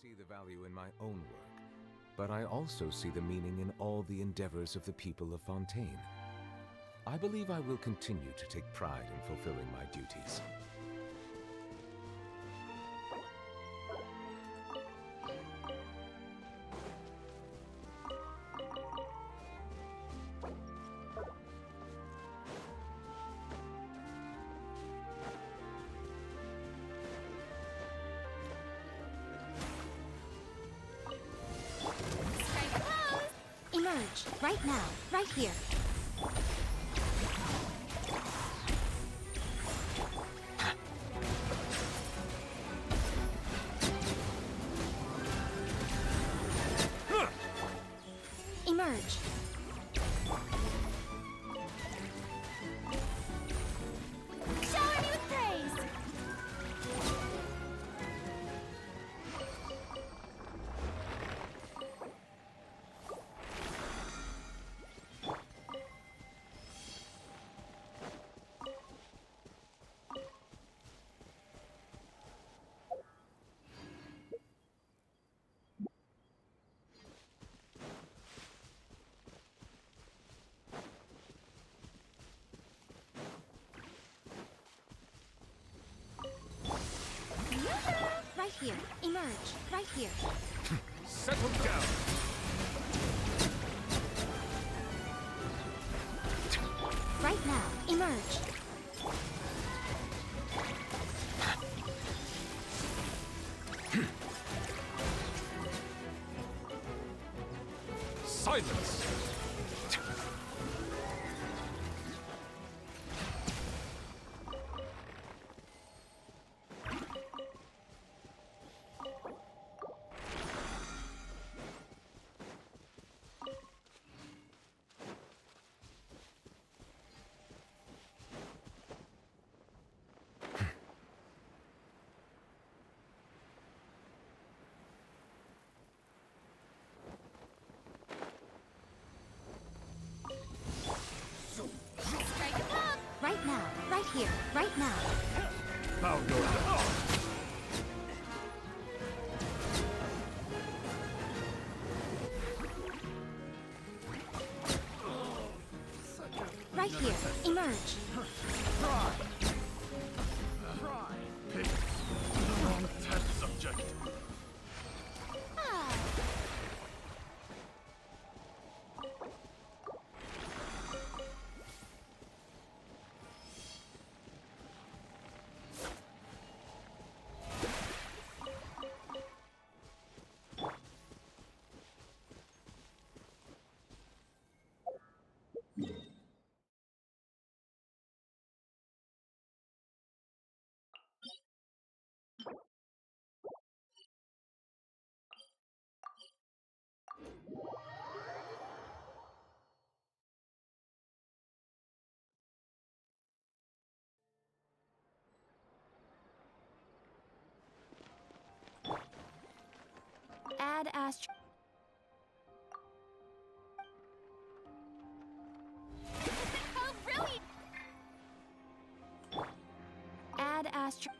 see the value in my own work, but I also see the meaning in all the endeavors of the people of Fontaine. I believe I will continue to take pride in fulfilling my duties. Emerge, right now, right here. Emerge. Shower me with praise! Right here. Emerge. Right here. Settle down! Right now. Emerge. Silence! Strike it up! Right now. Right here. Right now. Bow your head. Right here. Emerge. Pick the wrong test subject. Ah. Add Astro. How brilliant! Add Astro.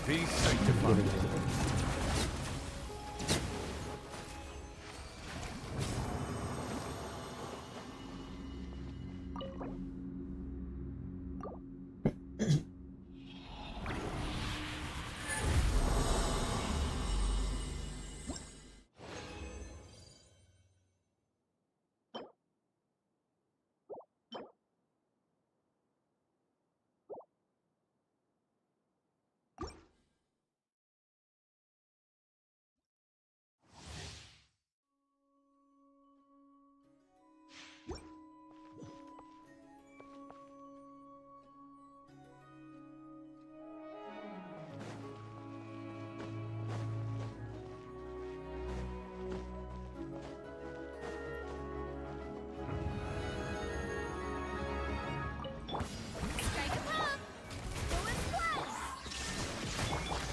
Be sanctified.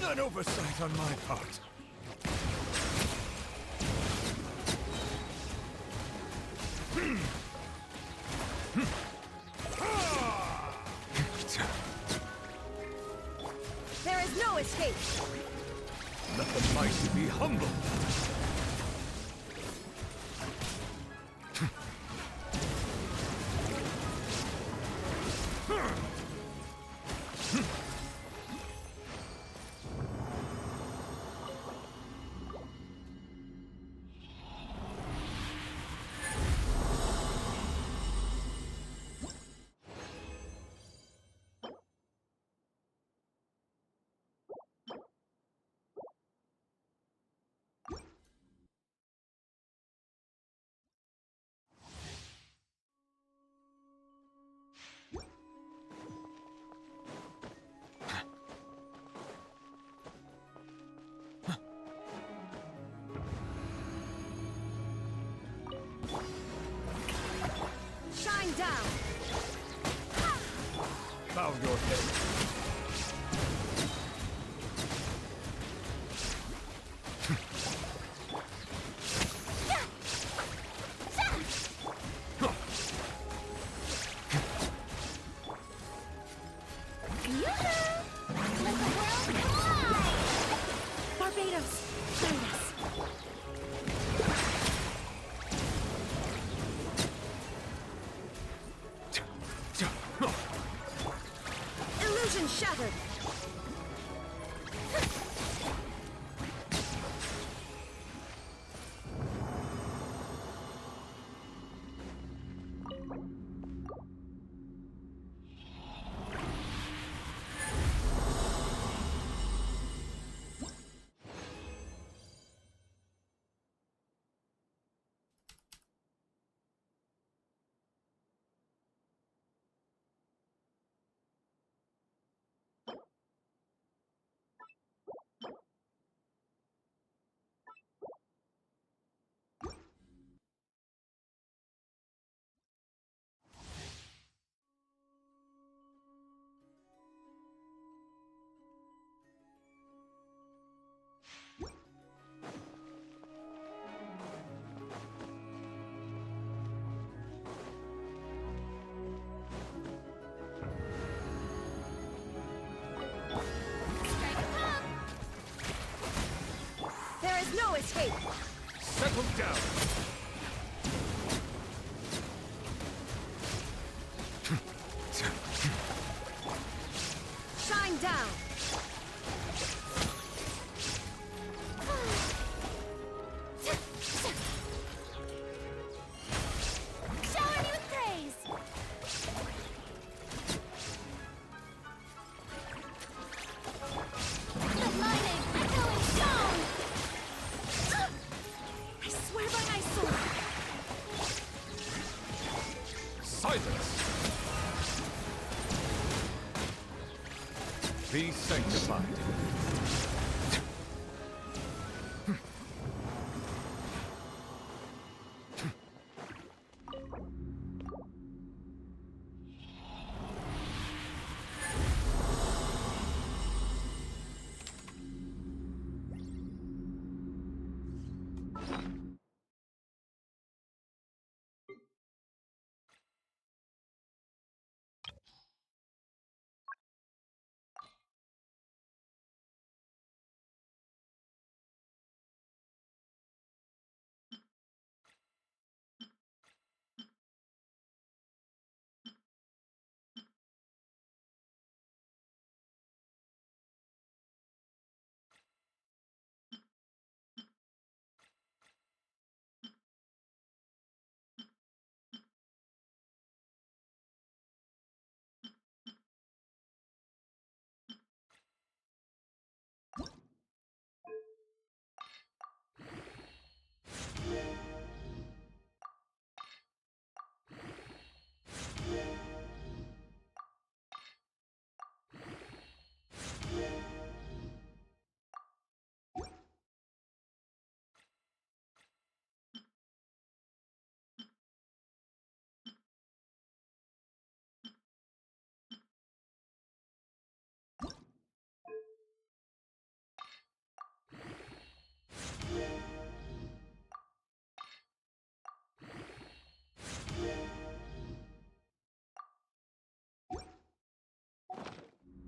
An oversight on my part. There is no escape. Let the mighty be humble. Shine down. Bow your head. Barbados, join us. Illusion shattered. There is no escape. Settle down. Shine down. Shower you with praise. The lightning echoing stone. I swear by my sword. Silence. Be sanctified.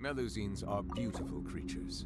Melusines are beautiful creatures.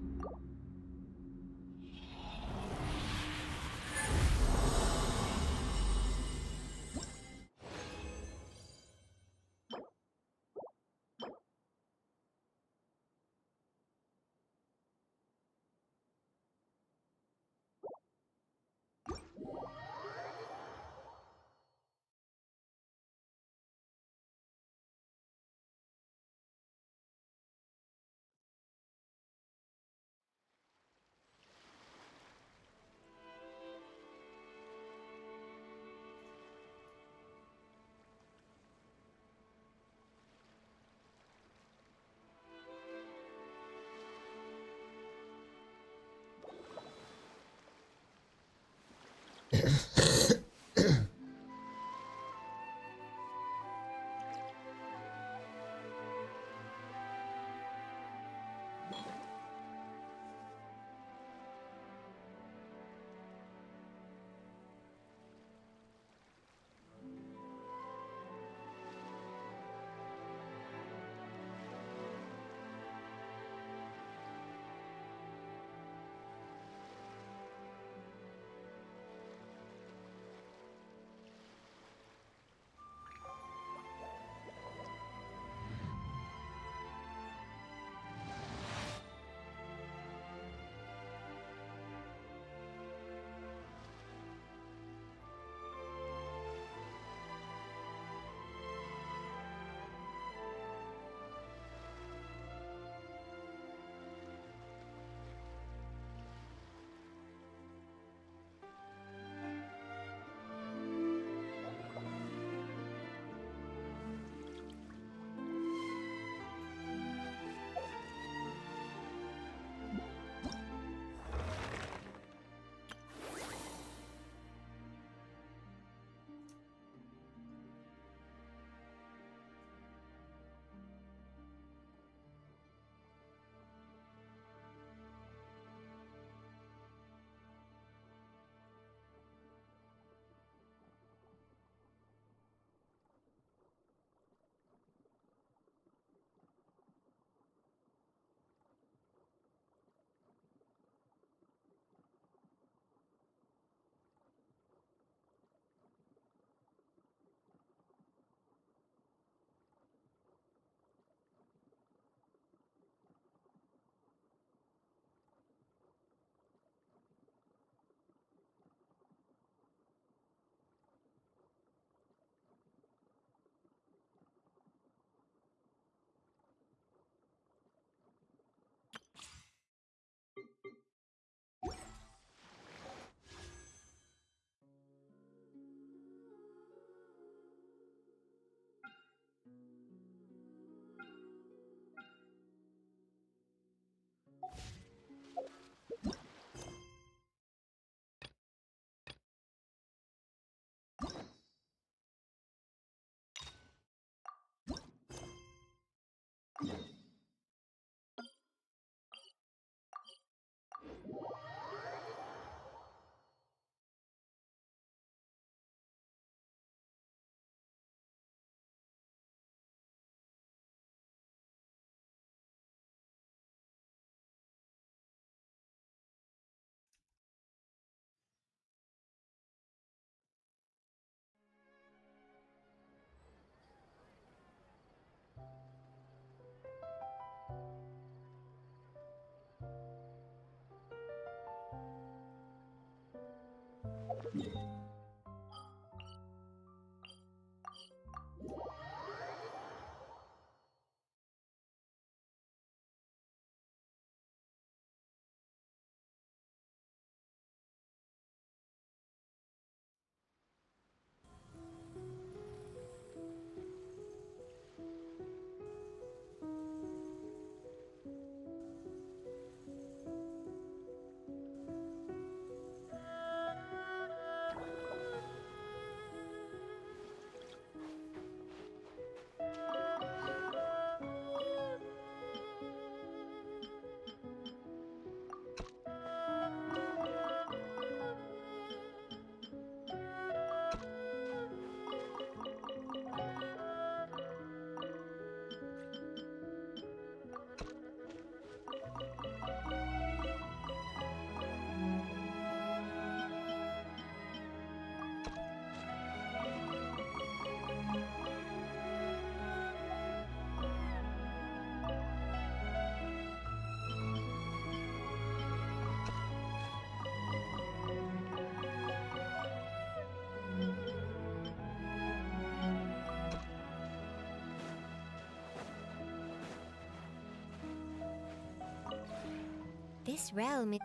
This realm is...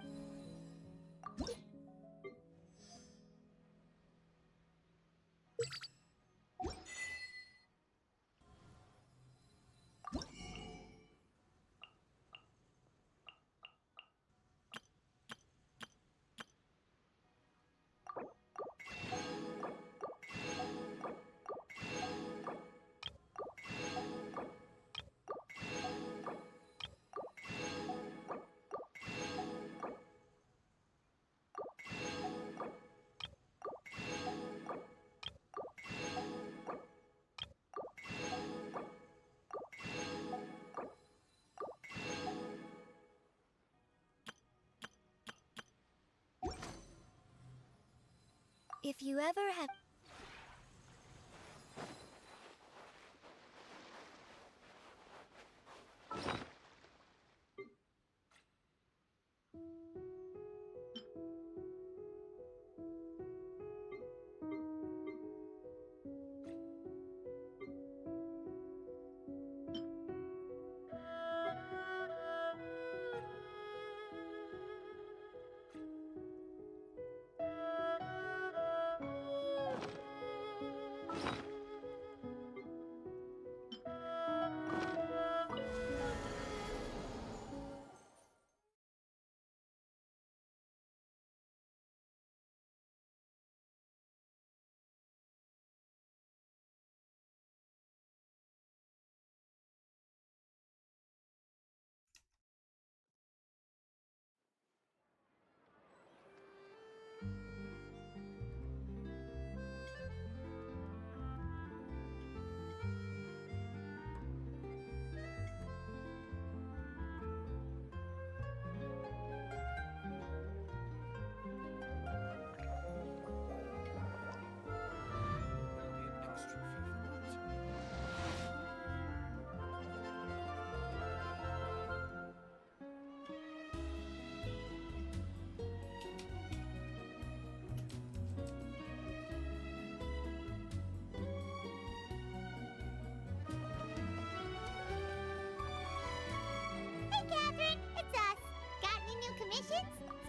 If you ever have...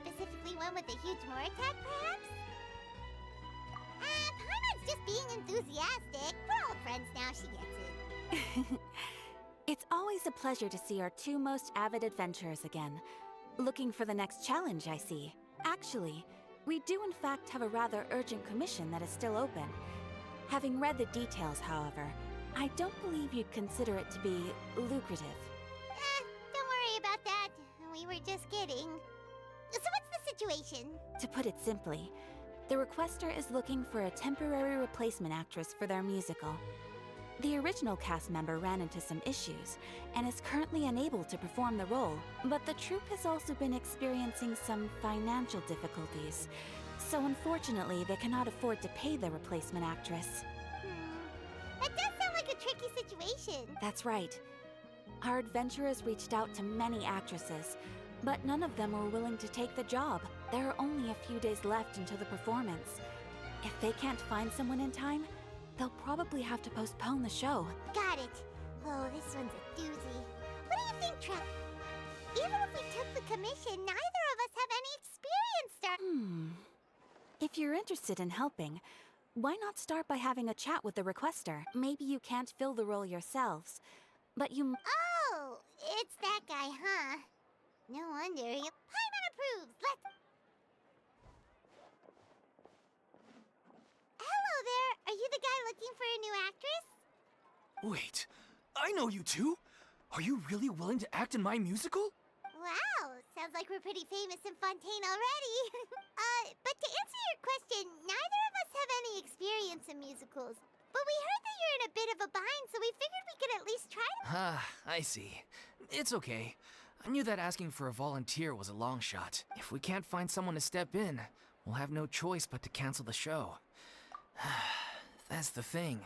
Specifically one with a huge more attack, perhaps? Paimon's just being enthusiastic. We're all friends now, she gets it. It's always a pleasure to see our two most avid adventurers again. Looking for the next challenge, I see. Actually, we do in fact have a rather urgent commission that is still open. Having read the details, however, I don't believe you'd consider it to be lucrative. Don't worry about that. We were just kidding. So what's the situation? To put it simply, the requester is looking for a temporary replacement actress for their musical. The original cast member ran into some issues and is currently unable to perform the role, but the troupe has also been experiencing some financial difficulties, so unfortunately they cannot afford to pay the replacement actress. That does sound like a tricky situation. That's right. Our adventurers reached out to many actresses, but none of them were willing to take the job. There are only a few days left until the performance. If they can't find someone in time, they'll probably have to postpone the show. Got it. Oh, this one's a doozy. What do you think, Trap? Even if we took the commission, neither of us have any experience If you're interested in helping, why not start by having a chat with the requester? Maybe you can't fill the role yourselves, but you... Oh, it's that guy, huh? No wonder. Paimon approves. Let's... Hello there. Are you the guy looking for a new actress? Wait, I know you two! Are you really willing to act in my musical? Wow, sounds like we're pretty famous in Fontaine already. But to answer your question, neither of us have any experience in musicals. But we heard that you're in a bit of a bind, so we figured we could at least try to... I see. It's okay. I knew that asking for a volunteer was a long shot. If we can't find someone to step in, we'll have no choice but to cancel the show. That's the thing.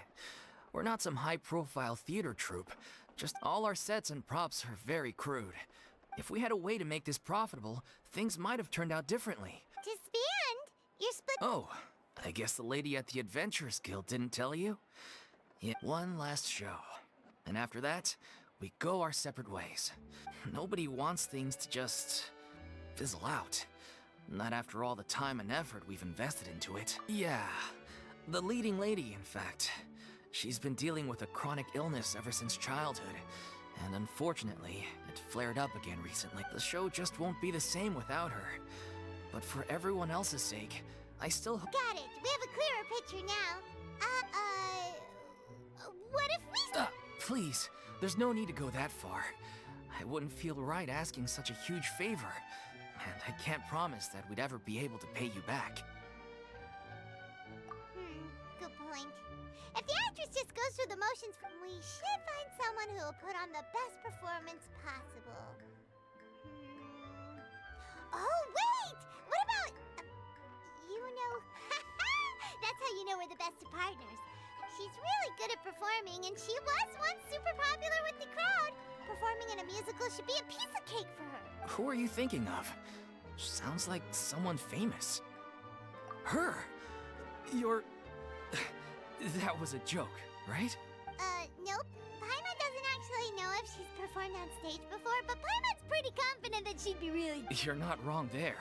We're not some high-profile theater troupe. Just all our sets and props are very crude. If we had a way to make this profitable, things might have turned out differently. Disband? You're split... Oh, I guess the lady at the Adventurers Guild didn't tell you? Yet one last show. And after that, we go our separate ways. Nobody wants things to just... fizzle out. Not after all the time and effort we've invested into it. Yeah, the leading lady, in fact. She's been dealing with a chronic illness ever since childhood, and unfortunately, it flared up again recently. The show just won't be the same without her. But for everyone else's sake, I still hope— Got it. We have a clearer picture now. What if we... Please, there's no need to go that far. I wouldn't feel right asking such a huge favor, and I can't promise that we'd ever be able to pay you back. Good point. If the actress just goes through the motions, we should find someone who will put on the best performance possible. Oh, wait! What about... you know... That's how you know we're the best of partners. She's really good at performing, and she was once super popular with the crowd. Performing in a musical should be a piece of cake for her. Who are you thinking of? Sounds like someone famous. Her! You're... That was a joke, right? Nope. Paimon doesn't actually know if she's performed on stage before, but Paimon's pretty confident that she'd be really... You're not wrong there.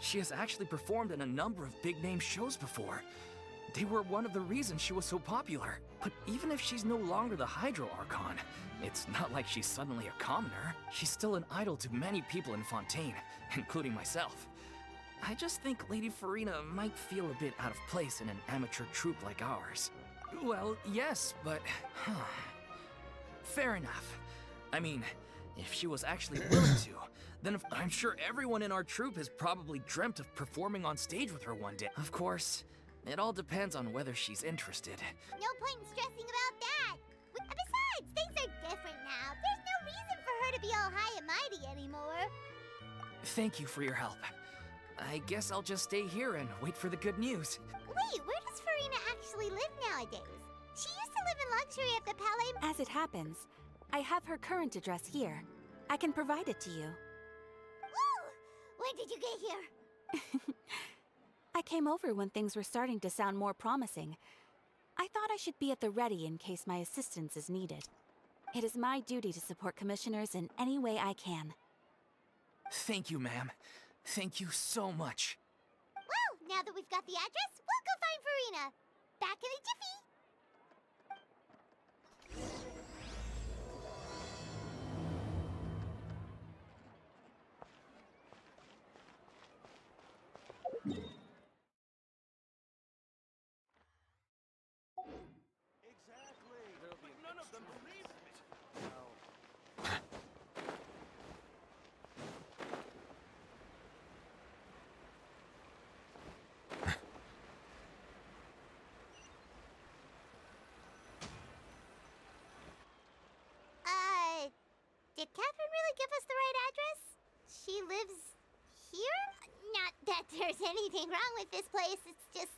She has actually performed in a number of big-name shows before. They were one of the reasons she was so popular. But even if she's no longer the Hydro Archon, it's not like she's suddenly a commoner. She's still an idol to many people in Fontaine, including myself. I just think Lady Furina might feel a bit out of place in an amateur troupe like ours. Well, yes, but... Fair enough. I mean, if she was actually willing to, then I'm sure everyone in our troupe has probably dreamt of performing on stage with her one day. Of course, it all depends on whether she's interested. No point in stressing about that. Besides, things are different now. There's no reason for her to be all high and mighty anymore. Thank you for your help. I guess I'll just stay here and wait for the good news. Wait, where does Furina actually live nowadays? She used to live in luxury at the Palais... As it happens, I have her current address here. I can provide it to you. Woo! When did you get here? I came over when things were starting to sound more promising. I thought I should be at the ready in case my assistance is needed. It is my duty to support commissioners in any way I can. Thank you, ma'am. Thank you so much. Well, now that we've got the address, we'll go find Furina. Back in a jiffy. Did Catherine really give us the right address? She lives here? Not that there's anything wrong with this place, it's just,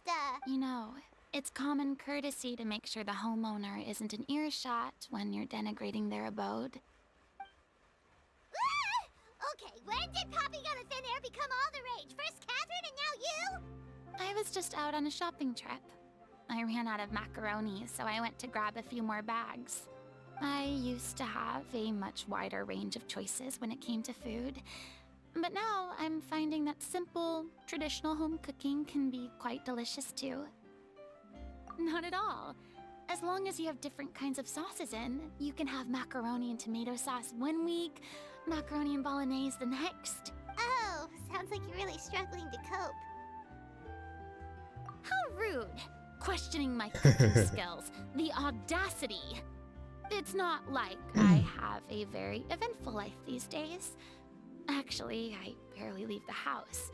You know, it's common courtesy to make sure the homeowner isn't in earshot when you're denigrating their abode. Okay, when did Poppy Gun and Thin Air become all the rage? First Catherine and now you? I was just out on a shopping trip. I ran out of macaroni, so I went to grab a few more bags. I used to have a much wider range of choices when it came to food, but now I'm finding that simple, traditional home cooking can be quite delicious too. Not at all. As long as you have different kinds of sauces in, you can have macaroni and tomato sauce one week, macaroni and bolognese the next. Oh, sounds like you're really struggling to cope. How rude! Questioning my cooking skills. The audacity! It's not like I have a very eventful life these days. Actually, I barely leave the house.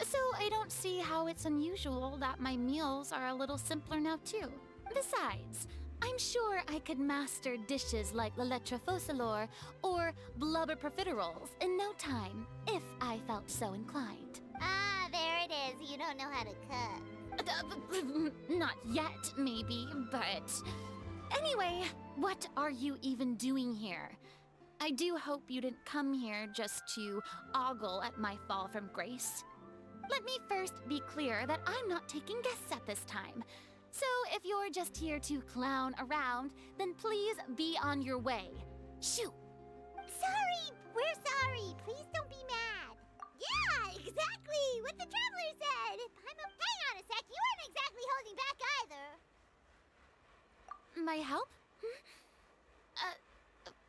So I don't see how it's unusual that my meals are a little simpler now too. Besides, I'm sure I could master dishes like la lettre focilor or blubber profiteroles in no time, if I felt so inclined. Ah, there it is. You don't know how to cook. Not yet, maybe, but... Anyway, what are you even doing here? I do hope you didn't come here just to ogle at my fall from grace. Let me first be clear that I'm not taking guests at this time. So if you're just here to clown around, then please be on your way. Shoo! Sorry! We're sorry! Please don't be mad! exactly what the traveler said. Hang on a sec, you weren't exactly holding back either. My help?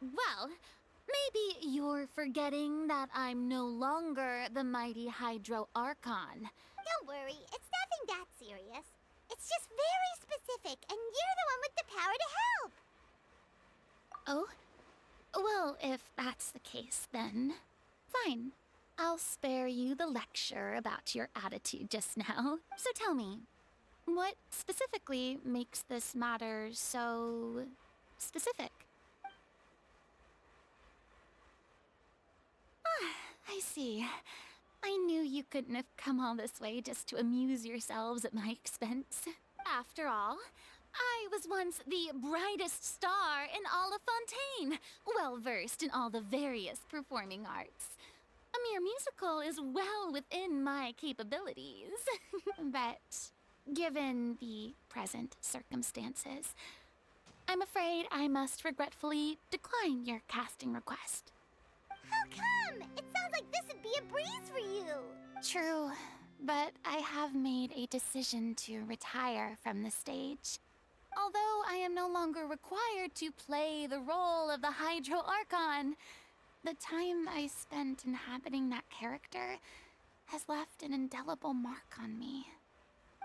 Well, maybe you're forgetting that I'm no longer the mighty Hydro Archon. Don't worry, it's nothing that serious. It's just very specific, and you're the one with the power to help. Oh? Well, if that's the case, then fine. I'll spare you the lecture about your attitude just now. So tell me, what specifically makes this matter so specific? I see. I knew you couldn't have come all this way just to amuse yourselves at my expense. After all, I was once the brightest star in all of Fontaine, well versed in all the various performing arts. A mere musical is well within my capabilities. But given the present circumstances, I'm afraid I must regretfully decline your casting request. How come? It sounds like this would be a breeze for you. True, but I have made a decision to retire from the stage. Although I am no longer required to play the role of the Hydro Archon, the time I spent inhabiting that character has left an indelible mark on me.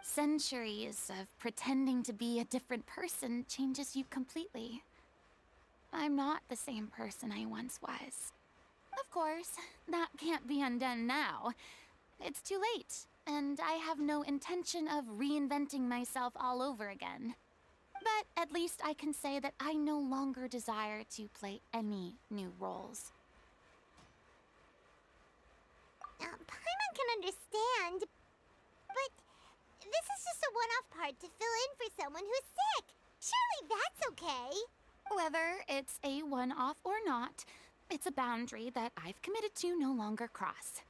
Centuries of pretending to be a different person changes you completely. I'm not the same person I once was. Of course, that can't be undone now. It's too late, and I have no intention of reinventing myself all over again. But at least I can say that I no longer desire to play any new roles. Paimon can understand, but this is just a one-off part to fill in for someone who's sick. Surely that's okay. Whether it's a one-off or not, it's a boundary that I've committed to no longer cross.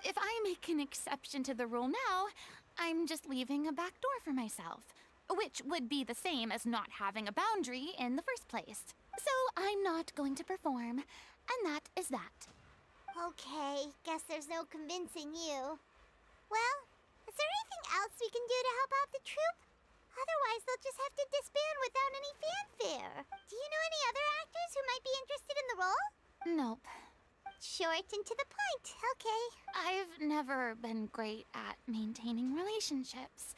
If I make an exception to the rule now, I'm just leaving a back door for myself, which would be the same as not having a boundary in the first place. So I'm not going to perform, and that is that. Okay, guess there's no convincing you. Well, is there anything else we can do to help out the troupe? Otherwise, they'll just have to disband without any fanfare. Do you know any other actors who might be interested in the role? Nope. Short and to the point, okay. I've never been great at maintaining relationships.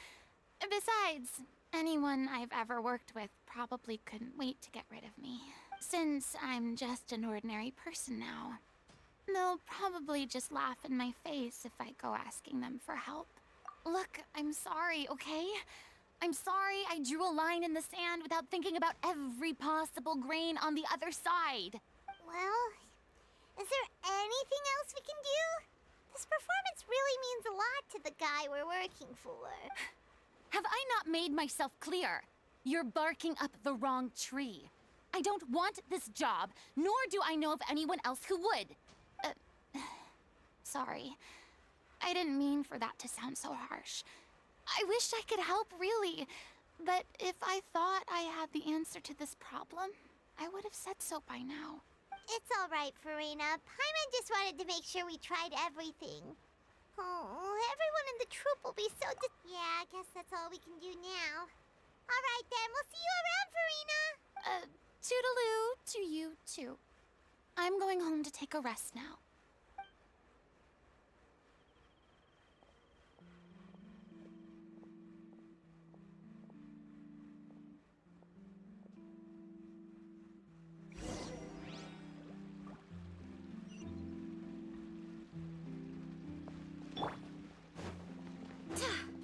Besides, anyone I've ever worked with probably couldn't wait to get rid of me. Since I'm just an ordinary person now, they'll probably just laugh in my face if I go asking them for help. Look, I'm sorry, okay? I'm sorry I drew a line in the sand without thinking about every possible grain on the other side. Well, is there anything else we can do? This performance really means a lot to the guy we're working for. Have I not made myself clear? You're barking up the wrong tree. I don't want this job, nor do I know of anyone else who would. Sorry. I didn't mean for that to sound so harsh. I wish I could help, really. But if I thought I had the answer to this problem, I would have said so by now. It's all right, Furina. Paimon just wanted to make sure we tried everything. Oh, everyone in the troupe will be so yeah, I guess that's all we can do now. All right, then. We'll see you around, Furina. Toodaloo to you, too. I'm going home to take a rest now.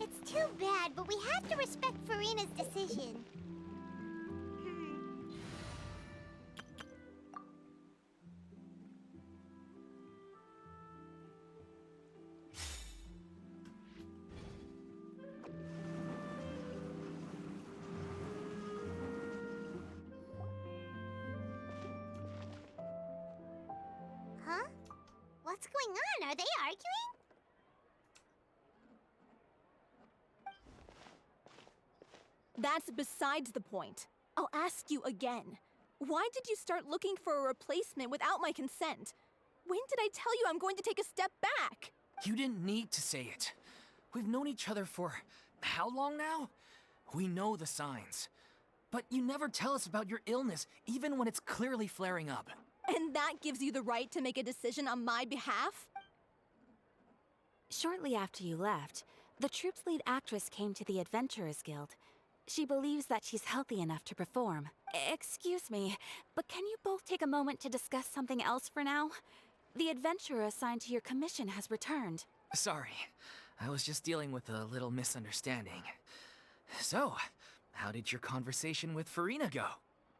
It's too bad, but we have to respect Furina's decision. Huh? What's going on? Are they arguing? That's besides the point. I'll ask you again. Why did you start looking for a replacement without my consent? When did I tell you I'm going to take a step back? You didn't need to say it. We've known each other for how long now? We know the signs. But you never tell us about your illness, even when it's clearly flaring up. And that gives you the right to make a decision on my behalf? Shortly after you left, the troupe's lead actress came to the Adventurers Guild. She believes that she's healthy enough to perform. Excuse me, but can you both take a moment to discuss something else for now? The adventurer assigned to your commission has returned. Sorry, I was just dealing with a little misunderstanding. So, how did your conversation with Furina go?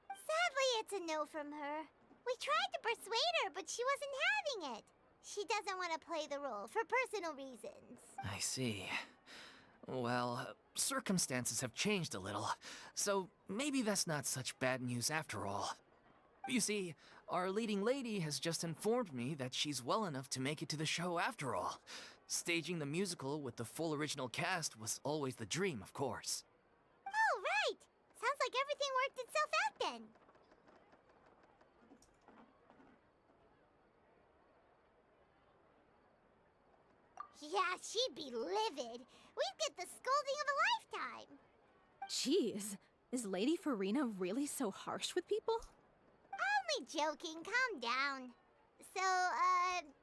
Sadly, it's a no from her. We tried to persuade her, but she wasn't having it. She doesn't want to play the role for personal reasons. I see. Well, circumstances have changed a little, so maybe that's not such bad news after all. You see, our leading lady has just informed me that she's well enough to make it to the show after all. Staging the musical with the full original cast was always the dream, of course. Oh, right! Sounds like everything worked itself out then. Yeah, she'd be livid. We'd get the scolding of a lifetime. Jeez, is Lady Furina really so harsh with people? Only joking, calm down. So,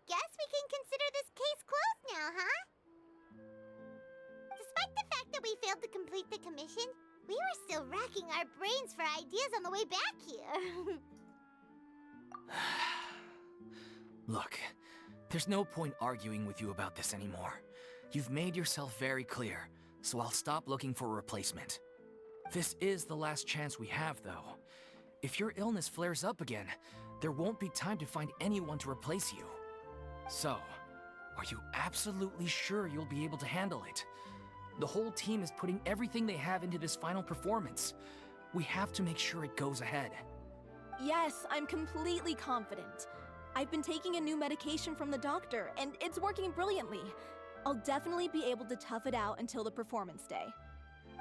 guess we can consider this case closed now, huh? Despite the fact that we failed to complete the commission, we were still racking our brains for ideas on the way back here. Look, there's no point arguing with you about this anymore. You've made yourself very clear, so I'll stop looking for a replacement. This is the last chance we have, though. If your illness flares up again, there won't be time to find anyone to replace you. So, are you absolutely sure you'll be able to handle it? The whole team is putting everything they have into this final performance. We have to make sure it goes ahead. Yes, I'm completely confident. I've been taking a new medication from the doctor, and it's working brilliantly. I'll definitely be able to tough it out until the performance day.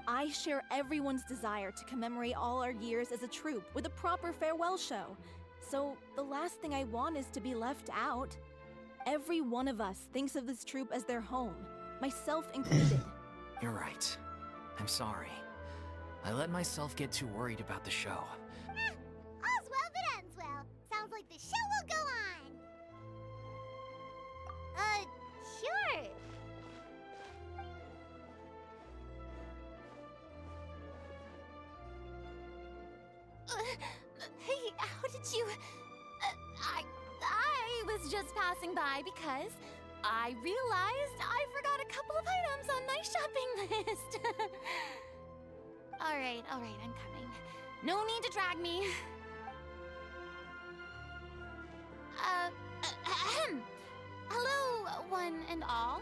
I share everyone's desire to commemorate all our years as a troupe with a proper farewell show. So the last thing I want is to be left out. Every one of us thinks of this troupe as their home, myself included. You're right. I'm sorry. I let myself get too worried about the show. All's well that ends well. Sounds like the show will go on. Sure. Hey, how did you... I was just passing by because I realized I forgot a couple of items on my shopping list. All right, I'm coming. No need to drag me. Hello, one and all.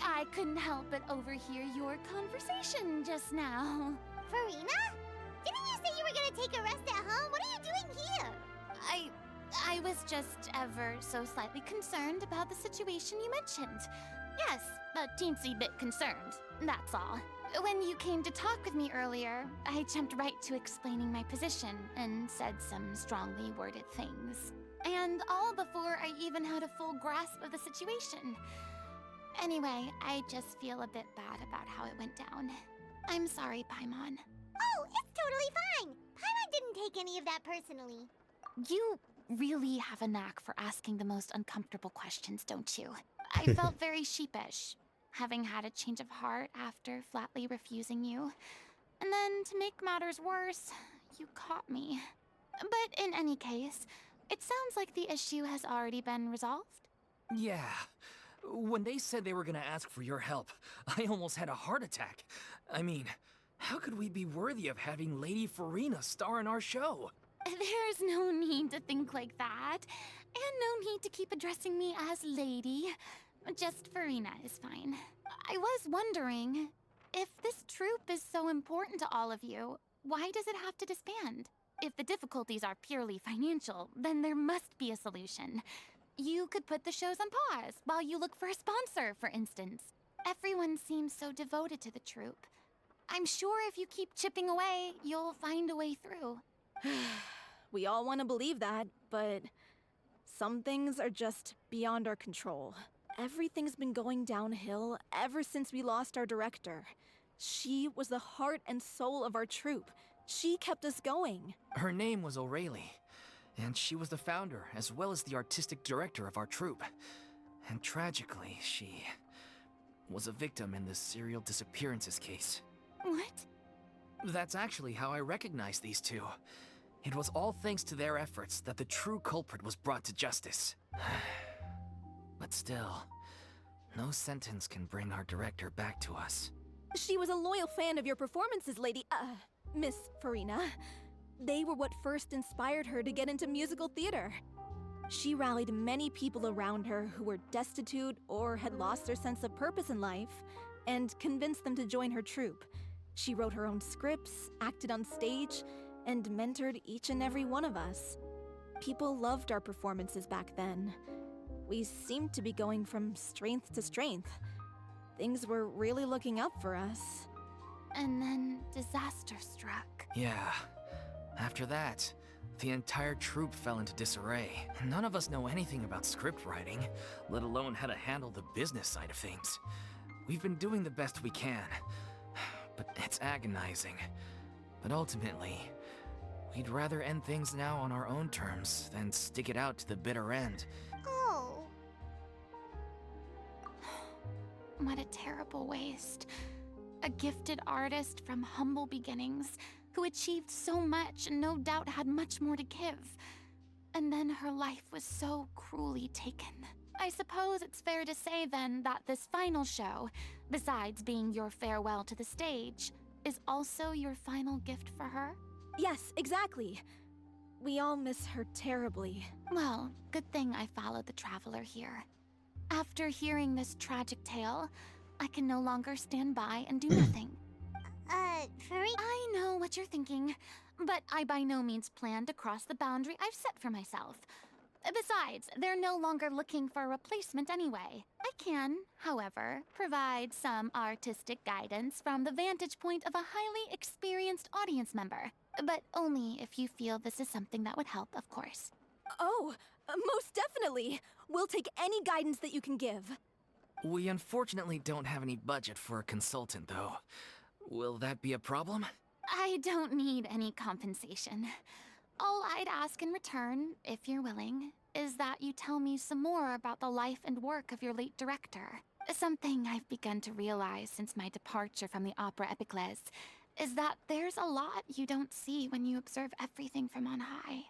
I couldn't help but overhear your conversation just now. Furina? Didn't you say you were gonna take a rest at home? What are you doing here? I was just ever so slightly concerned about the situation you mentioned. Yes, a teensy bit concerned, that's all. When you came to talk with me earlier, I jumped right to explaining my position and said some strongly worded things. And all before I even had a full grasp of the situation. Anyway, I just feel a bit bad about how it went down. I'm sorry, Paimon. Oh, it's totally fine. Paimon didn't take any of that personally. You really have a knack for asking the most uncomfortable questions, don't you? I felt very sheepish, having had a change of heart after flatly refusing you. And then, to make matters worse, you caught me. But in any case, it sounds like the issue has already been resolved. Yeah. When they said they were gonna ask for your help, I almost had a heart attack. I mean, how could we be worthy of having Lady Furina star in our show? There's no need to think like that. And no need to keep addressing me as lady. Just Furina is fine. I was wondering, if this troupe is so important to all of you, why does it have to disband? If the difficulties are purely financial, then there must be a solution. You could put the shows on pause while you look for a sponsor, for instance. Everyone seems so devoted to the troupe. I'm sure if you keep chipping away, you'll find a way through. We all want to believe that, but some things are just beyond our control. everything's been going downhill ever since we lost our director. She was the heart and soul of our troupe. She kept us going. Her name was O'Reilly, and she was the founder as well as the artistic director of our troupe. And tragically, she was a victim in this serial disappearances case. What? That's actually how I recognized these two. It was all thanks to their efforts that the true culprit was brought to justice. But still, no sentence can bring our director back to us. She was a loyal fan of your performances, Miss Furina. They were what first inspired her to get into musical theater. She rallied many people around her who were destitute or had lost their sense of purpose in life, and convinced them to join her troupe. She wrote her own scripts, acted on stage, and mentored each and every one of us. People loved our performances back then. We seemed to be going from strength to strength. Things were really looking up for us. And then disaster struck. Yeah. After that, the entire troupe fell into disarray. None of us know anything about script writing, let alone how to handle the business side of things. We've been doing the best we can, but it's agonizing. But ultimately, we'd rather end things now on our own terms than stick it out to the bitter end. Oh. What a terrible waste. A gifted artist from humble beginnings who achieved so much and no doubt had much more to give. And then her life was so cruelly taken. I suppose it's fair to say then that this final show, besides being your farewell to the stage, is also your final gift for her? Yes, exactly. We all miss her terribly. Well, good thing I followed the Traveler here. After hearing this tragic tale, I can no longer stand by and do nothing. Furry? I know what you're thinking, but I by no means plan to cross the boundary I've set for myself. Besides, they're no longer looking for a replacement anyway. I can, however, provide some artistic guidance from the vantage point of a highly experienced audience member. But only if you feel this is something that would help, of course. Oh, most definitely. We'll take any guidance that you can give. We unfortunately don't have any budget for a consultant, though. Will that be a problem? I don't need any compensation. All I'd ask in return, if you're willing, is that you tell me some more about the life and work of your late director. Something I've begun to realize since my departure from the Opera Epiclese is that there's a lot you don't see when you observe everything from on high.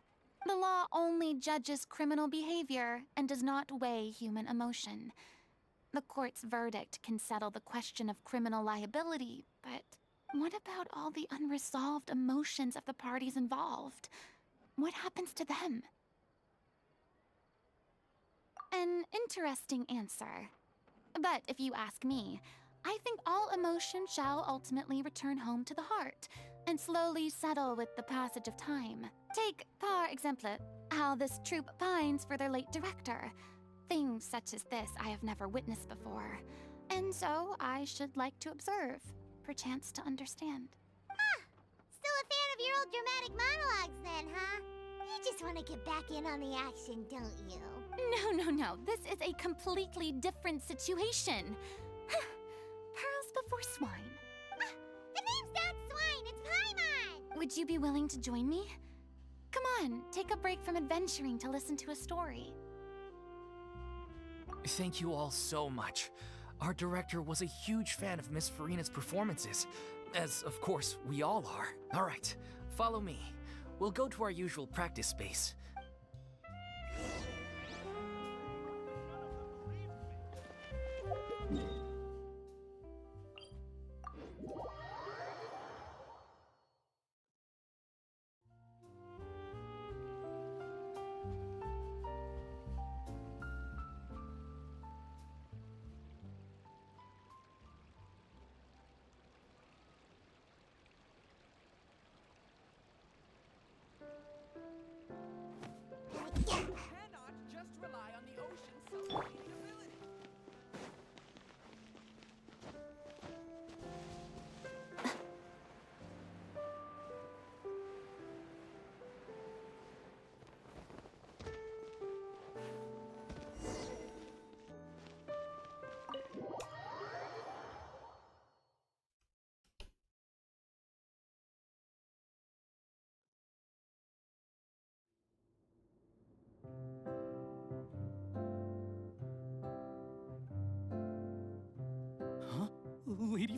The law only judges criminal behavior and does not weigh human emotion. The court's verdict can settle the question of criminal liability, but what about all the unresolved emotions of the parties involved? What happens to them? An interesting answer. But if you ask me, I think all emotion shall ultimately return home to the heart and slowly settle with the passage of time. Take, par exemple, how this troupe pines for their late director. Things such as this I have never witnessed before, and so I should like to observe, perchance to understand. Still a fan of your old dramatic monologues then, huh? You just want to get back in on the action, don't you? No. This is a completely different situation. Pearls before swine. The name's not Swine, it's Paimon! Would you be willing to join me? Come on, take a break from adventuring to listen to a story. Thank you all so much. Our director was a huge fan of Miss Furina's performances, as of course we all are. All right, follow me. We'll go to our usual practice space.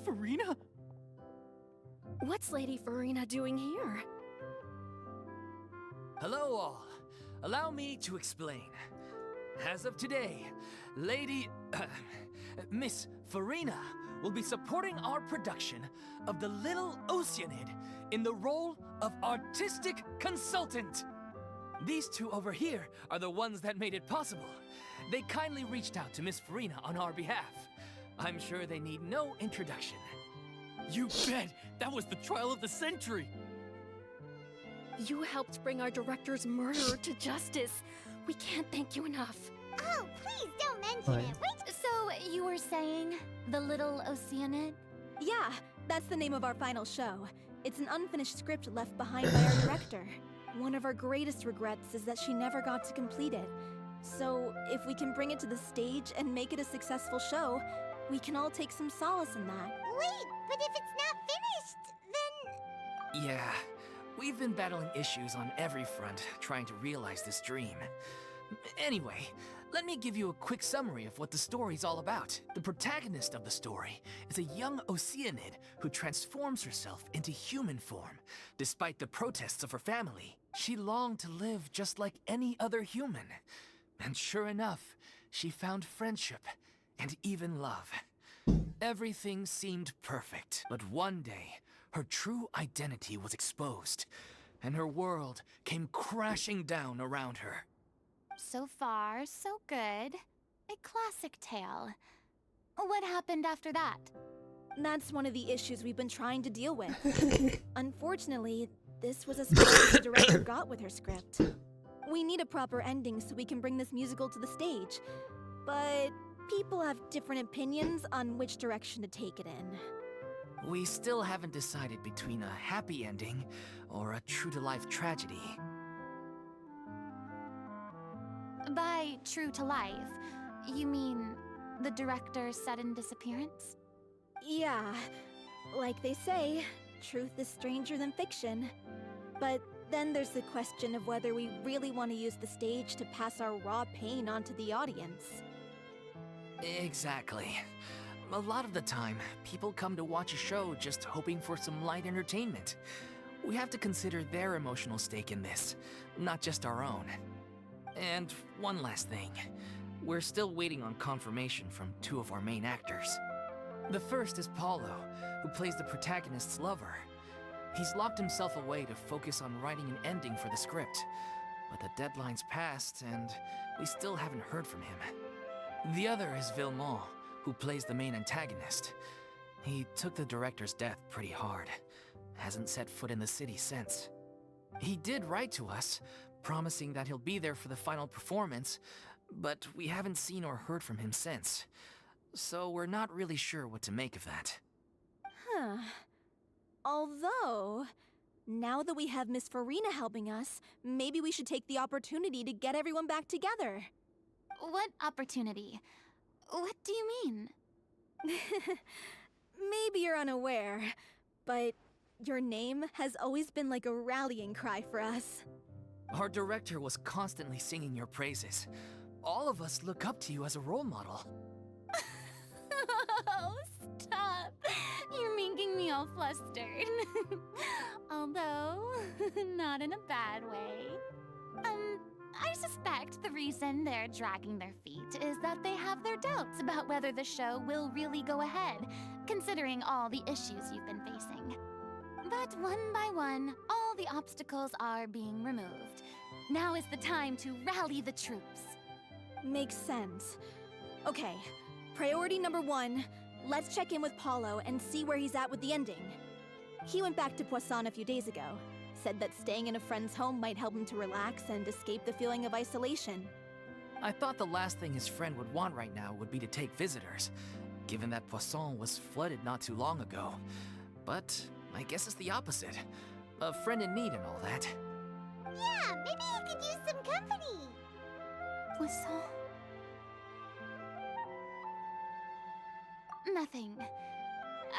Furina? What's Lady Furina doing here? Hello all. Allow me to explain. As of today, Lady... Miss Furina will be supporting our production of The Little Oceanid in the role of artistic consultant. These two over here are the ones that made it possible. They kindly reached out to Miss Furina on our behalf. I'm sure they need no introduction. You bet! That was the trial of the century! You helped bring our director's murderer to justice. We can't thank you enough. Oh, please don't mention it. Wait. So, you were saying The Little Oceanid? Yeah, that's the name of our final show. It's an unfinished script left behind by our director. One of our greatest regrets is that she never got to complete it. So, if we can bring it to the stage and make it a successful show, we can all take some solace in that. Wait, but if it's not finished, then... Yeah, we've been battling issues on every front trying to realize this dream. Anyway, let me give you a quick summary of what the story's all about. The protagonist of the story is a young Oceanid who transforms herself into human form. Despite the protests of her family, she longed to live just like any other human. And sure enough, she found friendship and even love. Everything seemed perfect, but one day, her true identity was exposed, and her world came crashing down around her. So far, so good. A classic tale. What happened after that? That's one of the issues we've been trying to deal with. Unfortunately, this was as far as the director got with her script. We need a proper ending so we can bring this musical to the stage. But people have different opinions on which direction to take it in. We still haven't decided between a happy ending or a true-to-life tragedy. By true to life, you mean the director's sudden disappearance? Yeah, like they say, truth is stranger than fiction. But then there's the question of whether we really want to use the stage to pass our raw pain onto the audience. Exactly. A lot of the time, people come to watch a show just hoping for some light entertainment. We have to consider their emotional stake in this, not just our own. And one last thing. We're still waiting on confirmation from two of our main actors. The first is Paulo, who plays the protagonist's lover. He's locked himself away to focus on writing an ending for the script. But the deadline's passed, and we still haven't heard from him. The other is Villemont, who plays the main antagonist. He took the director's death pretty hard. Hasn't set foot in the city since. He did write to us, promising that he'll be there for the final performance, but we haven't seen or heard from him since. So we're not really sure what to make of that. Huh. Although, now that we have Miss Furina helping us, maybe we should take the opportunity to get everyone back together. What opportunity? What do you mean? Maybe you're unaware, but your name has always been like a rallying cry for us. Our director was constantly singing your praises. All of us look up to you as a role model. Oh, stop! You're making me all flustered. Although, not in a bad way. I suspect the reason they're dragging their feet is that they have their doubts about whether the show will really go ahead, considering all the issues you've been facing. But one by one, all the obstacles are being removed. Now is the time to rally the troops. Makes sense. Okay, priority number 1, let's check in with Paulo and see where he's at with the ending. He went back to Poisson a few days ago, said that staying in a friend's home might help him to relax and escape the feeling of isolation. I thought the last thing his friend would want right now would be to take visitors, given that Poisson was flooded not too long ago. But I guess it's the opposite. A friend in need and all that. Yeah, maybe he could use some company. Poisson? Nothing.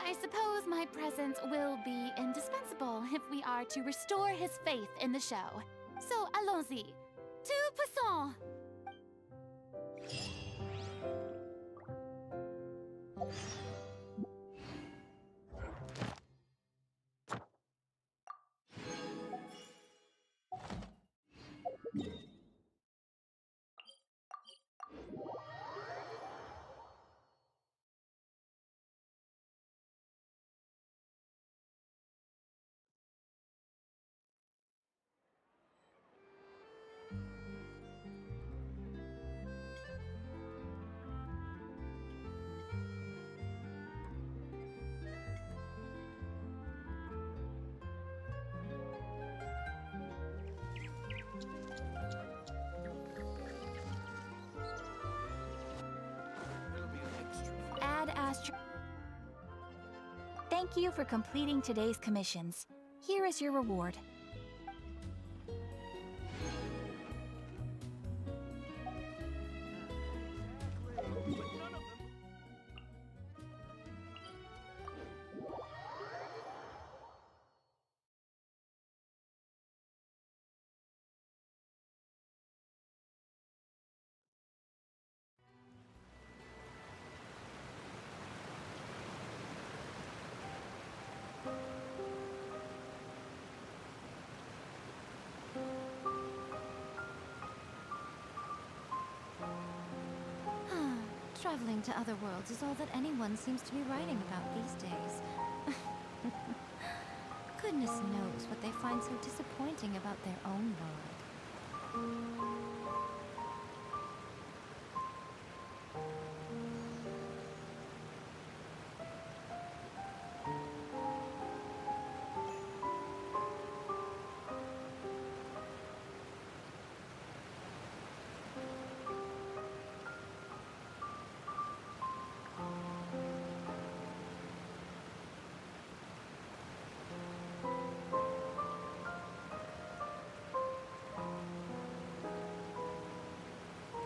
I suppose my presence will be indispensable if we are to restore his faith in the show. So, allons-y. To Poisson! last... Thank you for completing today's commissions. Here is your reward. Traveling to other worlds is all that anyone seems to be writing about these days. Goodness knows what they find so disappointing about their own world.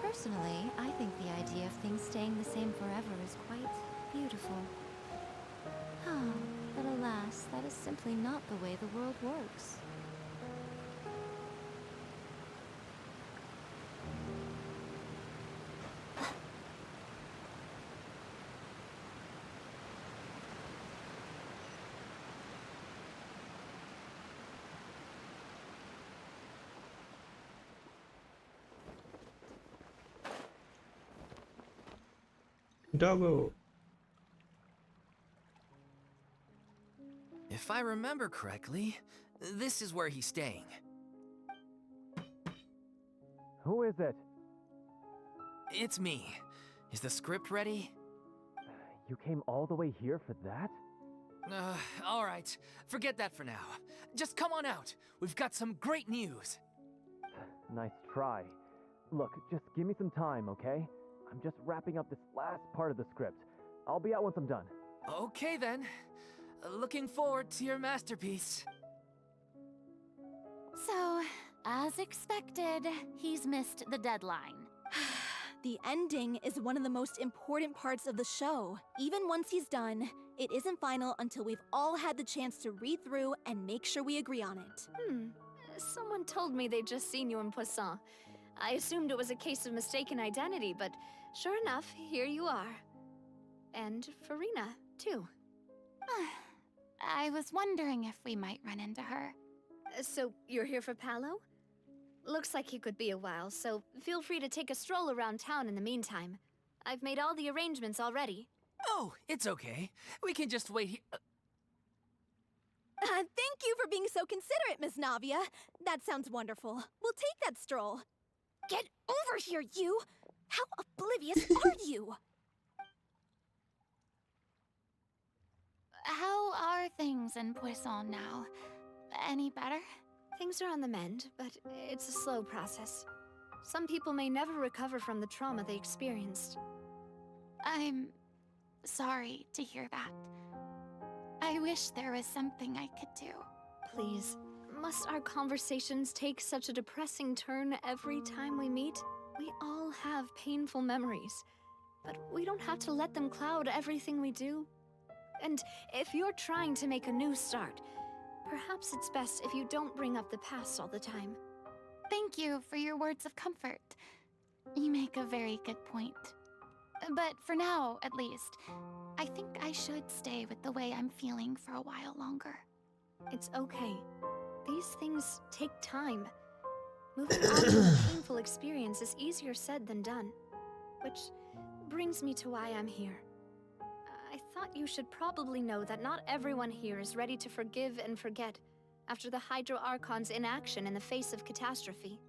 Personally, I think the idea of things staying the same forever is quite beautiful. But alas, that is simply not the way the world works. Doggo. If I remember correctly, this is where he's staying. Who is it? It's me. Is the script ready? You came all the way here for that? All right. Forget that for now. Just come on out. We've got some great news. Nice try. Look, just give me some time, okay? I'm just wrapping up this last part of the script. I'll be out once I'm done. Okay then. Looking forward to your masterpiece. So, as expected, he's missed the deadline. The ending is one of the most important parts of the show. Even once he's done, it isn't final until we've all had the chance to read through and make sure we agree on it. Someone told me they'd just seen you in Poisson. I assumed it was a case of mistaken identity, but sure enough, here you are. And Furina, too. I was wondering if we might run into her. So, you're here for Paolo? Looks like he could be a while, so feel free to take a stroll around town in the meantime. I've made all the arrangements already. Oh, it's okay. We can just wait here. Thank you for being so considerate, Miss Navia. That sounds wonderful. We'll take that stroll. Get over here, you! How oblivious are you? How are things in Poisson now? Any better? Things are on the mend, but it's a slow process. Some people may never recover from the trauma they experienced. I'm sorry to hear that. I wish there was something I could do. Please, must our conversations take such a depressing turn every time we meet? We all have painful memories, but we don't have to let them cloud everything we do. And if you're trying to make a new start, perhaps it's best if you don't bring up the past all the time. Thank you for your words of comfort. You make a very good point. But for now, at least, I think I should stay with the way I'm feeling for a while longer. It's okay. These things take time. Moving on from a painful experience is easier said than done. Which brings me to why I'm here. I thought you should probably know that not everyone here is ready to forgive and forget after the Hydro Archon's inaction in the face of catastrophe.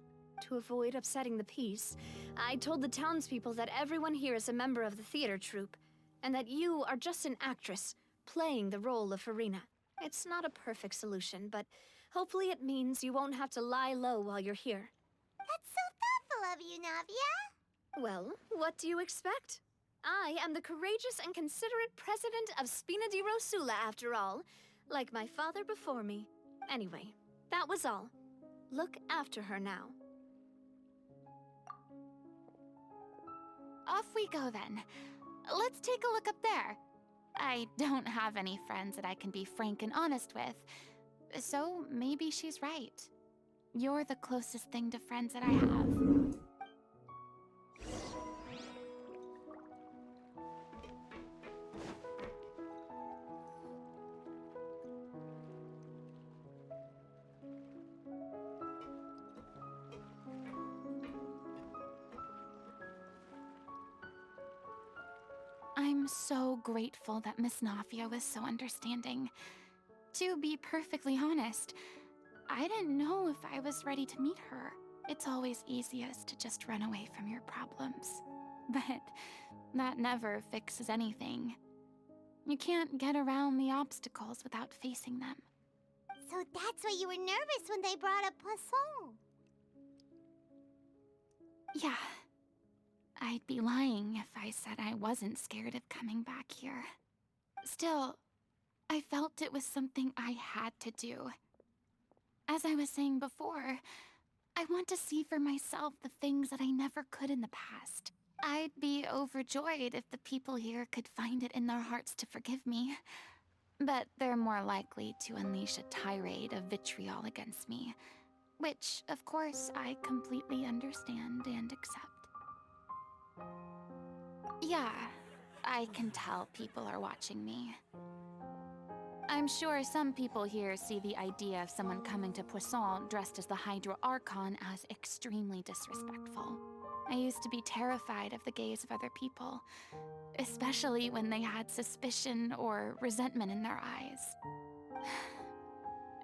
To avoid upsetting the peace, I told the townspeople that everyone here is a member of the theater troupe, and that you are just an actress playing the role of Furina. It's not a perfect solution, but hopefully it means you won't have to lie low while you're here. That's so thoughtful of you, Navia. Well, what do you expect? I am the courageous and considerate president of Spina di Rosula, after all. Like my father before me. Anyway, that was all. Look after her now. Off we go then. Let's take a look up there. I don't have any friends that I can be frank and honest with, so maybe she's right. You're the closest thing to friends that I have. I'm so grateful that Miss Nafia was so understanding. To be perfectly honest, I didn't know if I was ready to meet her. It's always easiest to just run away from your problems. But that never fixes anything. You can't get around the obstacles without facing them. So that's why you were nervous when they brought up Poisson. Yeah. I'd be lying if I said I wasn't scared of coming back here. Still, I felt it was something I had to do. As I was saying before, I want to see for myself the things that I never could in the past. I'd be overjoyed if the people here could find it in their hearts to forgive me. But they're more likely to unleash a tirade of vitriol against me, which, of course, I completely understand and accept. Yeah, I can tell people are watching me. I'm sure some people here see the idea of someone coming to Poisson dressed as the Hydra Archon as extremely disrespectful. I used to be terrified of the gaze of other people, especially when they had suspicion or resentment in their eyes.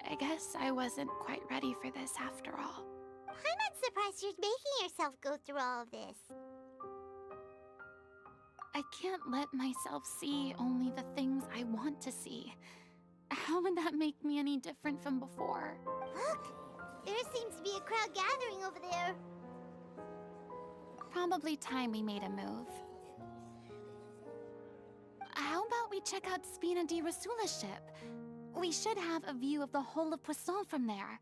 I guess I wasn't quite ready for this after all. I'm not surprised you're making yourself go through all of this. I can't let myself see only the things I want to see. How would that make me any different from before? Look! There seems to be a crowd gathering over there. Probably time we made a move. How about we check out Spina di Rosula's ship? We should have a view of the whole of Poisson from there.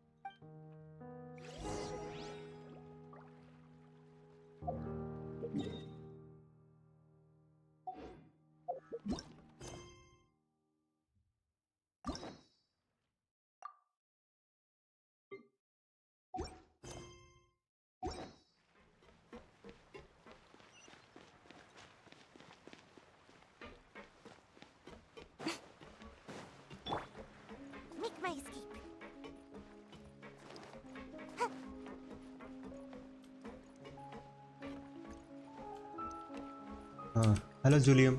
Make my escape. Hello, Julian.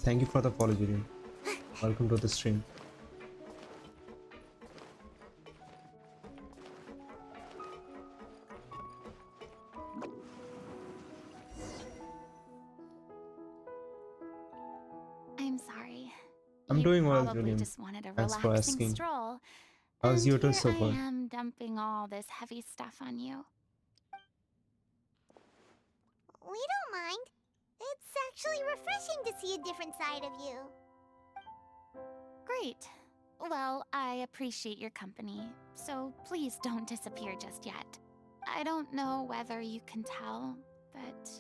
Thank you for the follow, Julian. Welcome to the stream. I'm sorry. I'm You doing well, probably Julian. just wanted a Thanks for relaxing asking. stroll. How's And your day here so far? I am dumping all this heavy stuff on you. We don't mind. It's actually refreshing to see a different side of you. Great. Well, I appreciate your company, so please don't disappear just yet. I don't know whether you can tell, but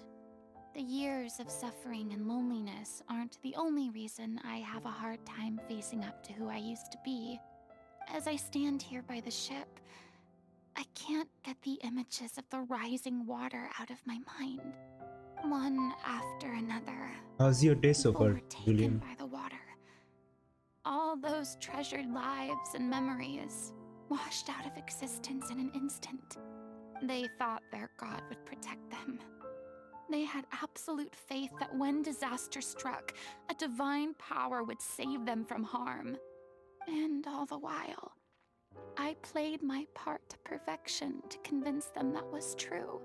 the years of suffering and loneliness aren't the only reason I have a hard time facing up to who I used to be. As I stand here by the ship, I can't get the images of the rising water out of my mind. One after another. How's your day so People far, were taken Julian? by the water. All those treasured lives and memories washed out of existence in an instant. They thought their god would protect them. They had absolute faith that when disaster struck, a divine power would save them from harm. And all the while, I played my part to perfection to convince them that was true.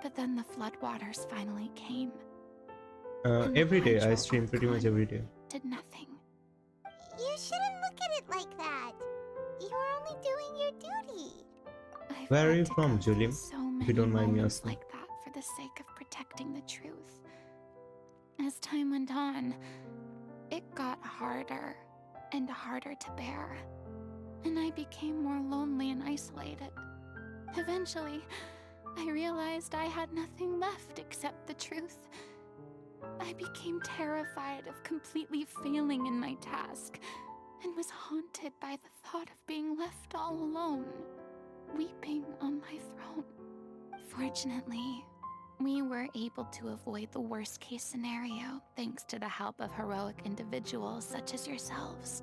But then the floodwaters finally came. And the Every day I Hydra stream pretty much Archon every day. did nothing. You shouldn't look at it like that. You're only doing your duty. I've Where are had you to from, go through Julian? so If you don't many mind me moments asking. like that for the sake of protecting the truth. As time went on, it got harder and harder to bear, and I became more lonely and isolated. Eventually, I realized I had nothing left except the truth. I became terrified of completely failing in my task, and was haunted by the thought of being left all alone, weeping on my throne. Fortunately, we were able to avoid the worst-case scenario thanks to the help of heroic individuals such as yourselves.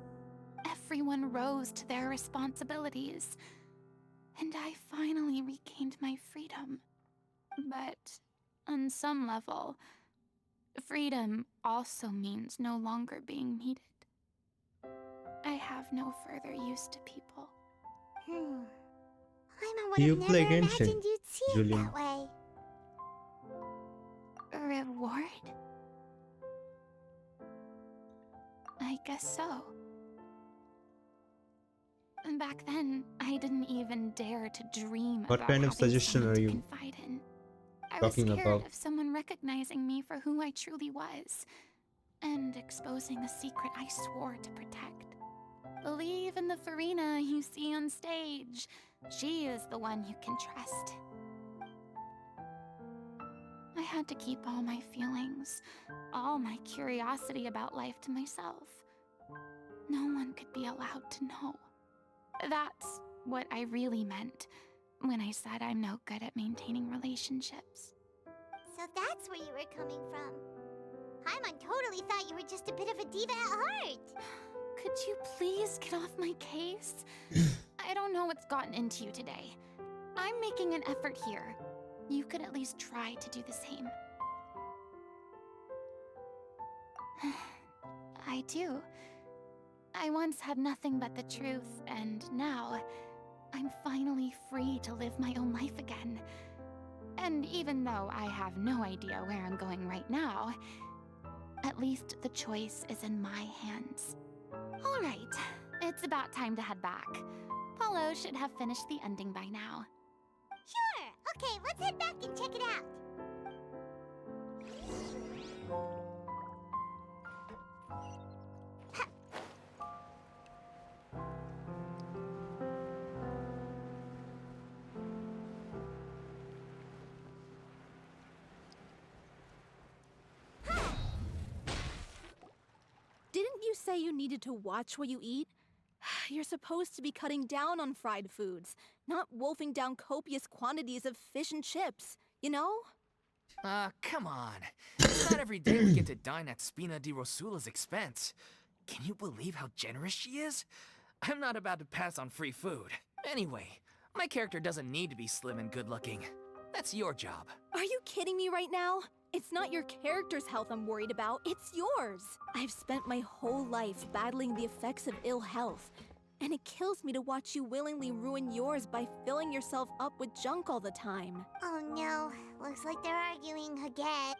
Everyone rose to their responsibilities, and I finally regained my freedom. But on some level, freedom also means no longer being needed. I have no further use to people. I would You have play never Genshin, imagined you'd see it Julian. that way. A reward? I guess so. Back then, I didn't even dare to dream What about kind of having suggestion someone are to you confide in. I was talking scared about? of someone recognizing me for who I truly was, and exposing a secret I swore to protect. Believe in the Furina you see on stage. She is the one you can trust. I had to keep all my feelings, all my curiosity about life to myself. No one could be allowed to know. That's what I really meant when I said I'm no good at maintaining relationships. So that's where you were coming from. Paimon totally thought you were just a bit of a diva at heart. Could you please get off my case? I don't know what's gotten into you today. I'm making an effort here. You could at least try to do the same. I do. I once had nothing but the truth, and now I'm finally free to live my own life again. And even though I have no idea where I'm going right now, at least the choice is in my hands. All right, it's about time to head back. Paulo should have finished the ending by now. Sure. Okay, let's head back and check it out. Didn't you say you needed to watch what you eat? You're supposed to be cutting down on fried foods, not wolfing down copious quantities of fish and chips, you know? Come on. It's not every day we get to dine at Spina di Rosula's expense. Can you believe how generous she is? I'm not about to pass on free food. Anyway, my character doesn't need to be slim and good-looking. That's your job. Are you kidding me right now? It's not your character's health I'm worried about, it's yours. I've spent my whole life battling the effects of ill health, and it kills me to watch you willingly ruin yours by filling yourself up with junk all the time. Oh no, looks like they're arguing again.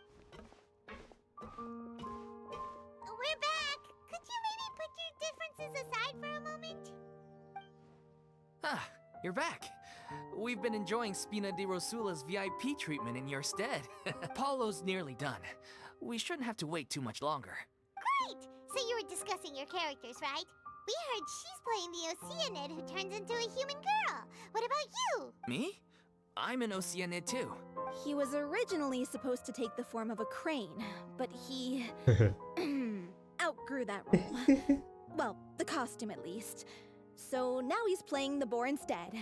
We're back! Could you maybe put your differences aside for a moment? Ah, you're back. We've been enjoying Spina di Rosula's VIP treatment in your stead. Paulo's nearly done. We shouldn't have to wait too much longer. Great! So you were discussing your characters, right? We heard she's playing the Oceanid who turns into a human girl. What about you? Me? I'm an Oceanid too. He was originally supposed to take the form of a crane, but he outgrew that role. Well, the costume at least. So now he's playing the boar instead.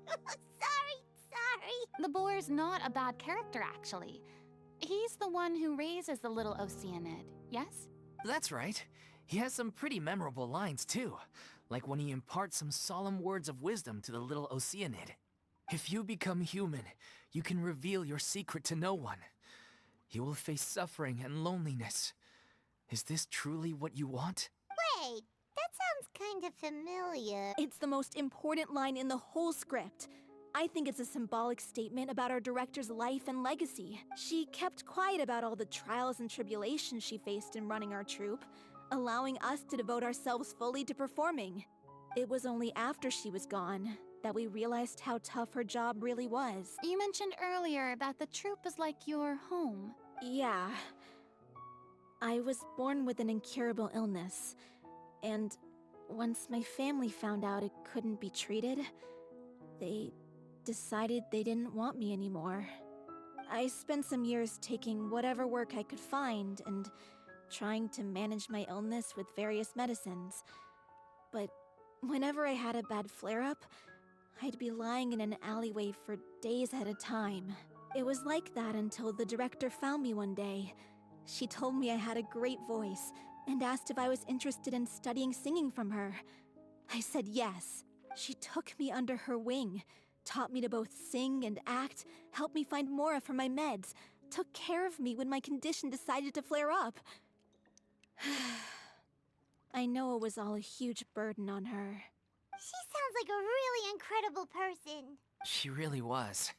Sorry. The boar's not a bad character, actually. He's the one who raises the little Oceanid, yes? That's right. He has some pretty memorable lines too, like when he imparts some solemn words of wisdom to the little Oceanid. If you become human, you can reveal your secret to no one. You will face suffering and loneliness. Is this truly what you want? Wait, that sounds kind of familiar. It's the most important line in the whole script. I think it's a symbolic statement about our director's life and legacy. She kept quiet about all the trials and tribulations she faced in running our troupe, allowing us to devote ourselves fully to performing. It was only after she was gone that we realized how tough her job really was. You mentioned earlier that the troop is like your home. Yeah. I was born with an incurable illness, and once my family found out it couldn't be treated, they decided they didn't want me anymore. I spent some years taking whatever work I could find and trying to manage my illness with various medicines. But whenever I had a bad flare-up, I'd be lying in an alleyway for days at a time. It was like that until the director found me one day. She told me I had a great voice and asked if I was interested in studying singing from her. I said yes. She took me under her wing, taught me to both sing and act, helped me find Mora for my meds, took care of me when my condition decided to flare up. I know it was all a huge burden on her. She sounds like a really incredible person. She really was.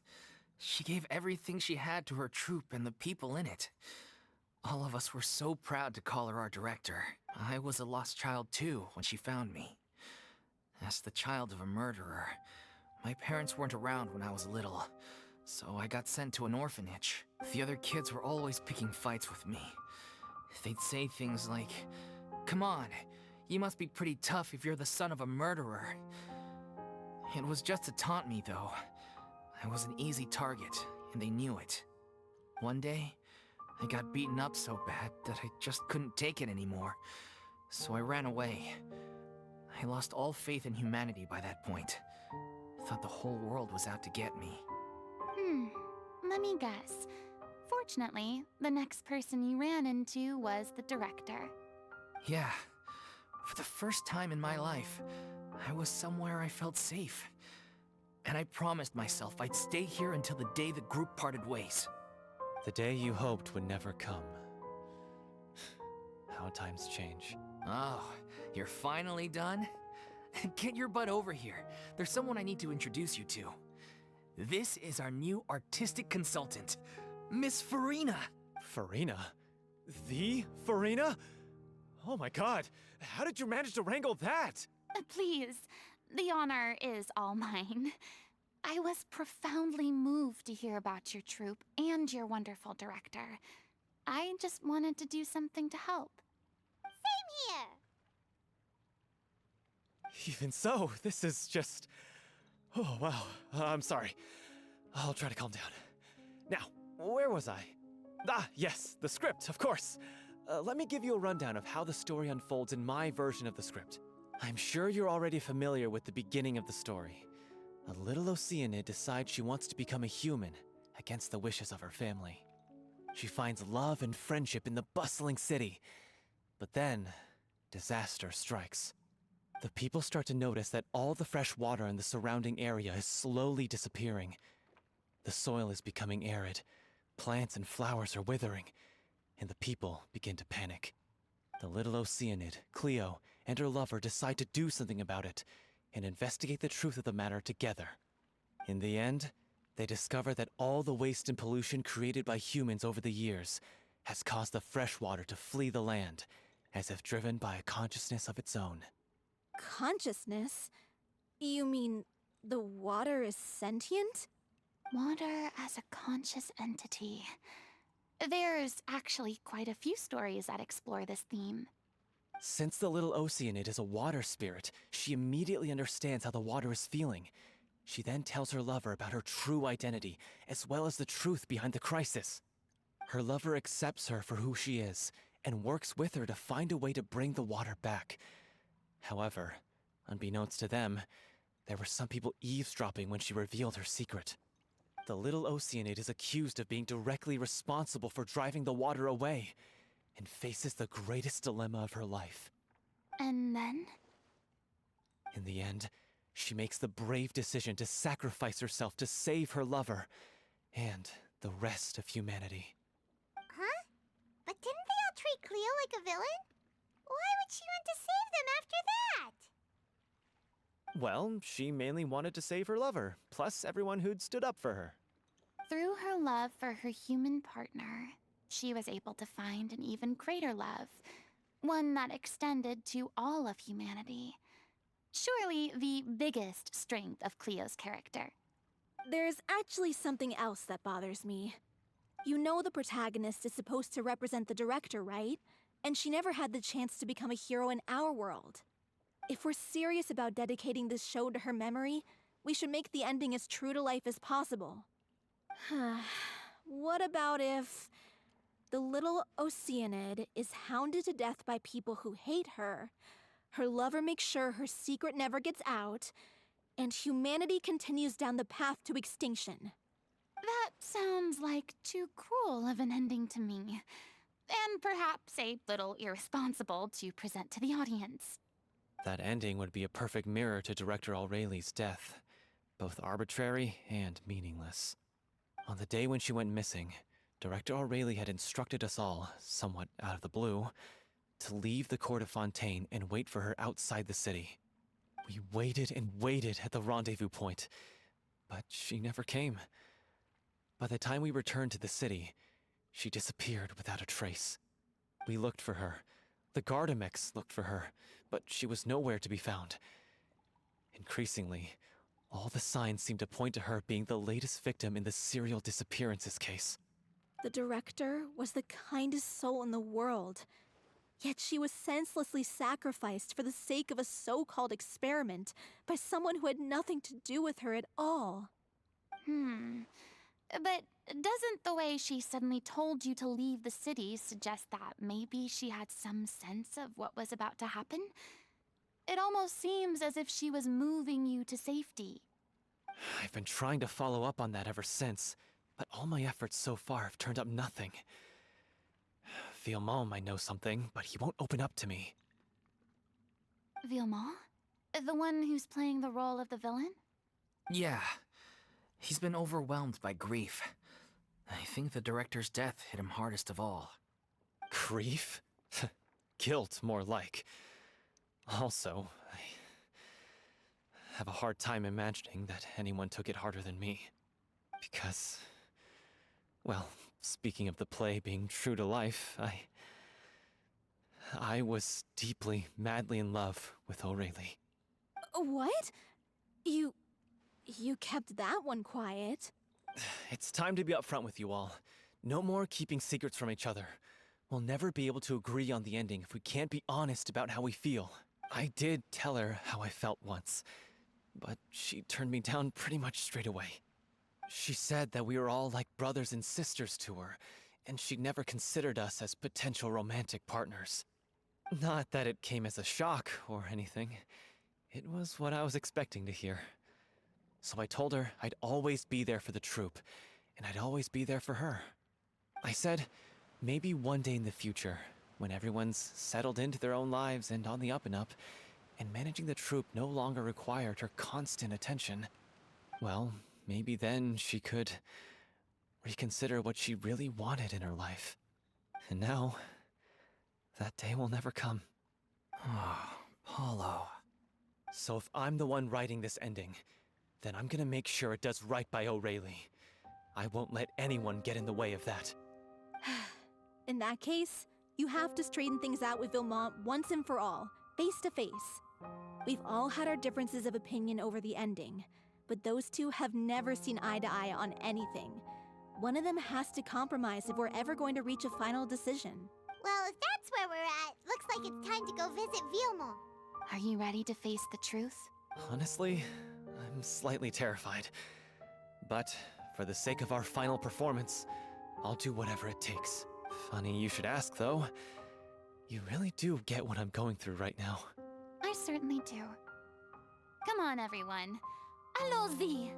She gave everything she had to her troupe and the people in it. All of us were so proud to call her our director. I was a lost child too when she found me. As the child of a murderer, my parents weren't around when I was little, so I got sent to an orphanage. The other kids were always picking fights with me. They'd say things like, "Come on, you must be pretty tough if you're the son of a murderer." It was just to taunt me, though. I was an easy target, and they knew it. One day, I got beaten up so bad that I just couldn't take it anymore, so I ran away. I lost all faith in humanity by that point. Thought the whole world was out to get me. Let me guess. Fortunately, the next person you ran into was the director. Yeah. For the first time in my life, I was somewhere I felt safe. And I promised myself I'd stay here until the day the group parted ways. The day you hoped would never come. How times change. Oh, you're finally done? Get your butt over here. There's someone I need to introduce you to. This is our new artistic consultant, Miss Furina. Furina? The Furina? Oh my god, how did you manage to wrangle that? Please, the honor is all mine. I was profoundly moved to hear about your troupe and your wonderful director. I just wanted to do something to help. Same here. Even so, this is just... Oh, wow. I'm sorry. I'll try to calm down. Now, where was I? Ah, yes, the script, of course. Let me give you a rundown of how the story unfolds in my version of the script. I'm sure you're already familiar with the beginning of the story. A little Oceanid decides she wants to become a human, against the wishes of her family. She finds love and friendship in the bustling city. But then, disaster strikes. The people start to notice that all the fresh water in the surrounding area is slowly disappearing. The soil is becoming arid, plants and flowers are withering, and the people begin to panic. The little Oceanid, Cleo, and her lover decide to do something about it, and investigate the truth of the matter together. In the end, they discover that all the waste and pollution created by humans over the years has caused the fresh water to flee the land, as if driven by a consciousness of its own. Consciousness? You mean the water is sentient? Water as a conscious entity. There's actually quite a few stories that explore this theme. Since the little Oceanid is a water spirit, she immediately understands how the water is feeling. She then tells her lover about her true identity, as well as the truth behind the crisis. Her lover accepts her for who she is, and works with her to find a way to bring the water back. However, unbeknownst to them, there were some people eavesdropping when she revealed her secret. The little Oceanid is accused of being directly responsible for driving the water away, and faces the greatest dilemma of her life. And then? In the end, she makes the brave decision to sacrifice herself to save her lover, and the rest of humanity. Huh? But didn't they all treat Cleo like a villain? Why would she want to save them after that? Well, she mainly wanted to save her lover, plus everyone who'd stood up for her. Through her love for her human partner, she was able to find an even greater love, one that extended to all of humanity. surely the biggest strength of Cleo's character. There's actually something else that bothers me. You know the protagonist is supposed to represent the director, right? And she never had the chance to become a hero in our world. If we're serious about dedicating this show to her memory, we should make the ending as true to life as possible. What about if the little Oceanid is hounded to death by people who hate her, her lover makes sure her secret never gets out, and humanity continues down the path to extinction? That sounds like too cruel of an ending to me, and perhaps a little irresponsible to present to the audience. That ending would be a perfect mirror to Director Aureli's death, both arbitrary and meaningless. On the day when she went missing, Director Aurelie had instructed us all, somewhat out of the blue, to leave the court of Fontaine and wait for her outside the city. We waited and waited at the rendezvous point, but she never came. By the time we returned to the city, she disappeared without a trace. We looked for her. The Gardamex looked for her, but she was nowhere to be found. Increasingly, all the signs seemed to point to her being the latest victim in the serial disappearances case. The director was the kindest soul in the world, yet she was senselessly sacrificed for the sake of a so-called experiment by someone who had nothing to do with her at all. But doesn't the way she suddenly told you to leave the city suggest that maybe she had some sense of what was about to happen? It almost seems as if she was moving you to safety. I've been trying to follow up on that ever since, but all my efforts so far have turned up nothing. Villemont might know something, but he won't open up to me. Villemont? The one who's playing the role of the villain? Yeah. He's been overwhelmed by grief. I think the director's death hit him hardest of all. Grief? Guilt, more like. Also, I have a hard time imagining that anyone took it harder than me. Because, well, speaking of the play being true to life, I was deeply, madly in love with Aurelie. What? You kept that one quiet. It's time to be upfront with you all. No more keeping secrets from each other. We'll never be able to agree on the ending if we can't be honest about how we feel. I did tell her how I felt once, but she turned me down pretty much straight away. She said that we were all like brothers and sisters to her, and she'd never considered us as potential romantic partners. Not that it came as a shock or anything. It was what I was expecting to hear. So I told her I'd always be there for the troupe, and I'd always be there for her. I said, maybe one day in the future, when everyone's settled into their own lives and on the up and up, and managing the troupe no longer required her constant attention, well, maybe then she could reconsider what she really wanted in her life. And now, that day will never come. Oh, Paulo. So if I'm the one writing this ending, then I'm gonna make sure it does right by Aurelie. I won't let anyone get in the way of that. In that case, you have to straighten things out with Villemont once and for all, face to face. We've all had our differences of opinion over the ending, but those two have never seen eye to eye on anything. One of them has to compromise if we're ever going to reach a final decision. Well, if that's where we're at, looks like it's time to go visit Villemont. Are you ready to face the truth? Honestly, I'm slightly terrified. But for the sake of our final performance, I'll do whatever it takes. Funny you should ask, though. You really do get what I'm going through right now. I certainly do. Come on, everyone. Allons-y!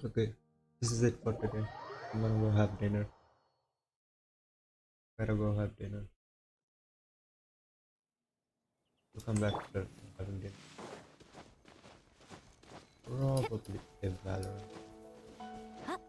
Okay, this is it for today. I'm gonna go have dinner. Gotta go have dinner. We'll come back after having dinner. Probably a Valorant. Probably.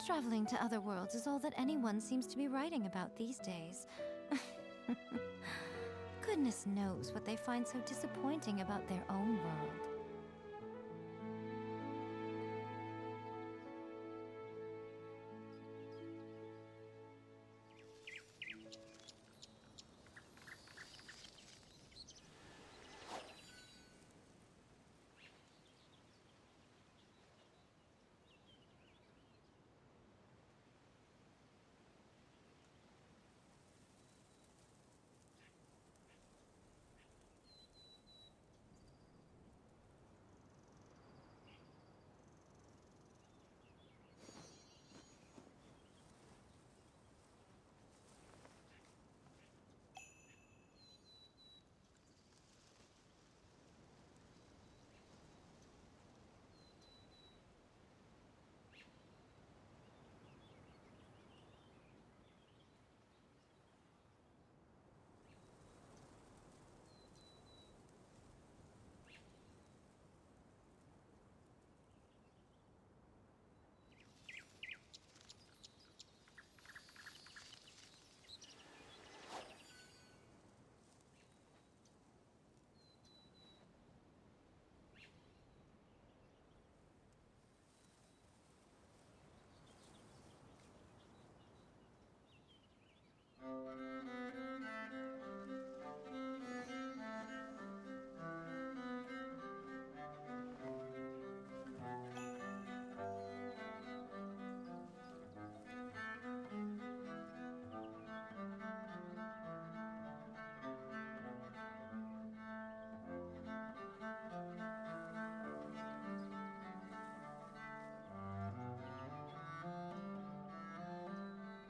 Traveling to other worlds is all that anyone seems to be writing about these days. Goodness knows what they find so disappointing about their own world.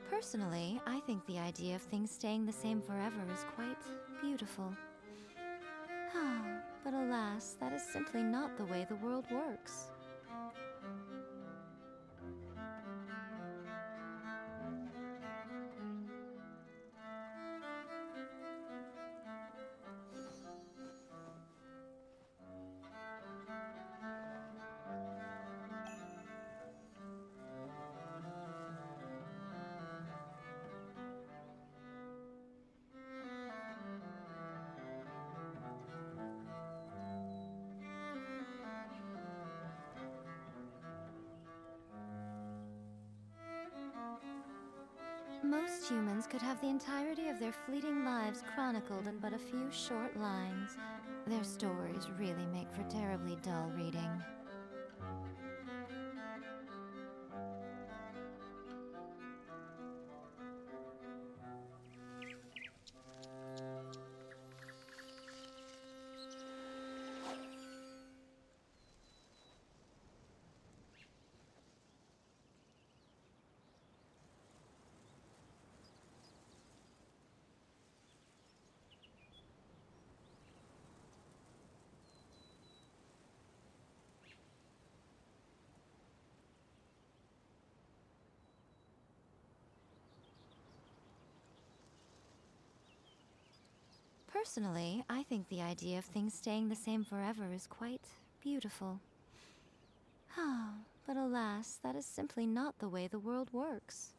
Personally, I think the idea of things staying the same forever is quite beautiful. But alas, that is simply not the way the world works. Most humans could have the entirety of their fleeting lives chronicled in but a few short lines. Their stories really make for terribly dull reading. Personally, I think the idea of things staying the same forever is quite beautiful. But alas, that is simply not the way the world works.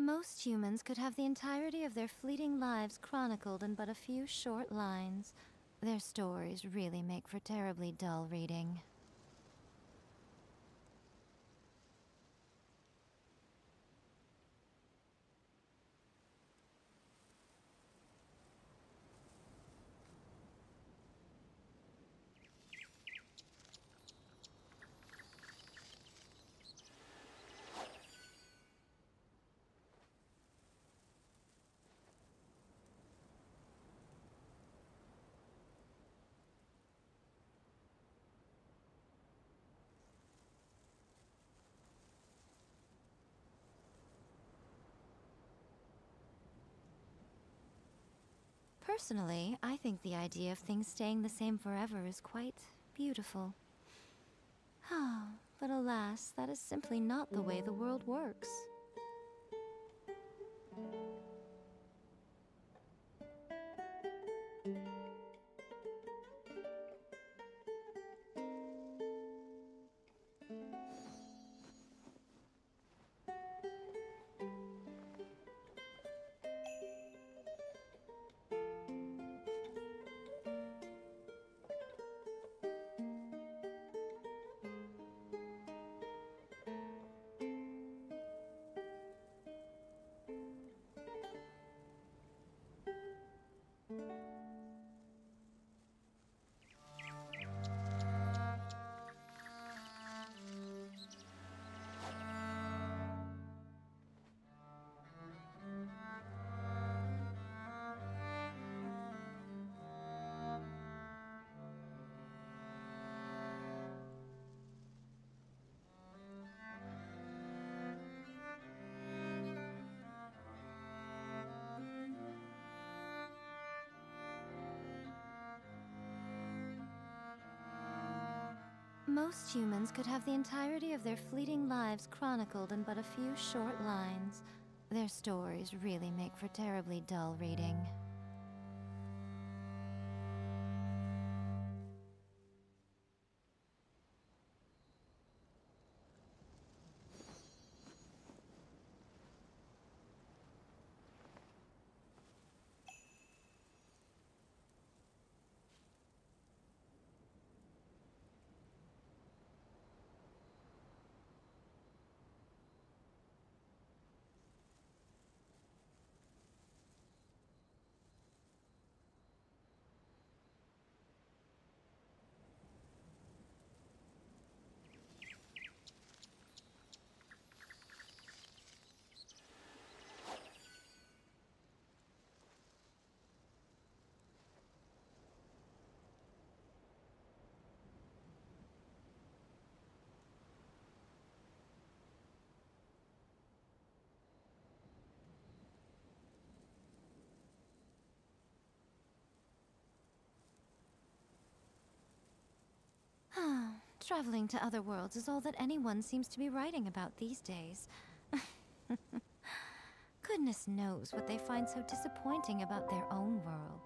Most humans could have the entirety of their fleeting lives chronicled in but a few short lines. Their stories really make for terribly dull reading. Personally, I think the idea of things staying the same forever is quite beautiful. But alas, that is simply not the way the world works. Most humans could have the entirety of their fleeting lives chronicled in but a few short lines. Their stories really make for terribly dull reading. Traveling to other worlds is all that anyone seems to be writing about these days. Goodness knows what they find so disappointing about their own world.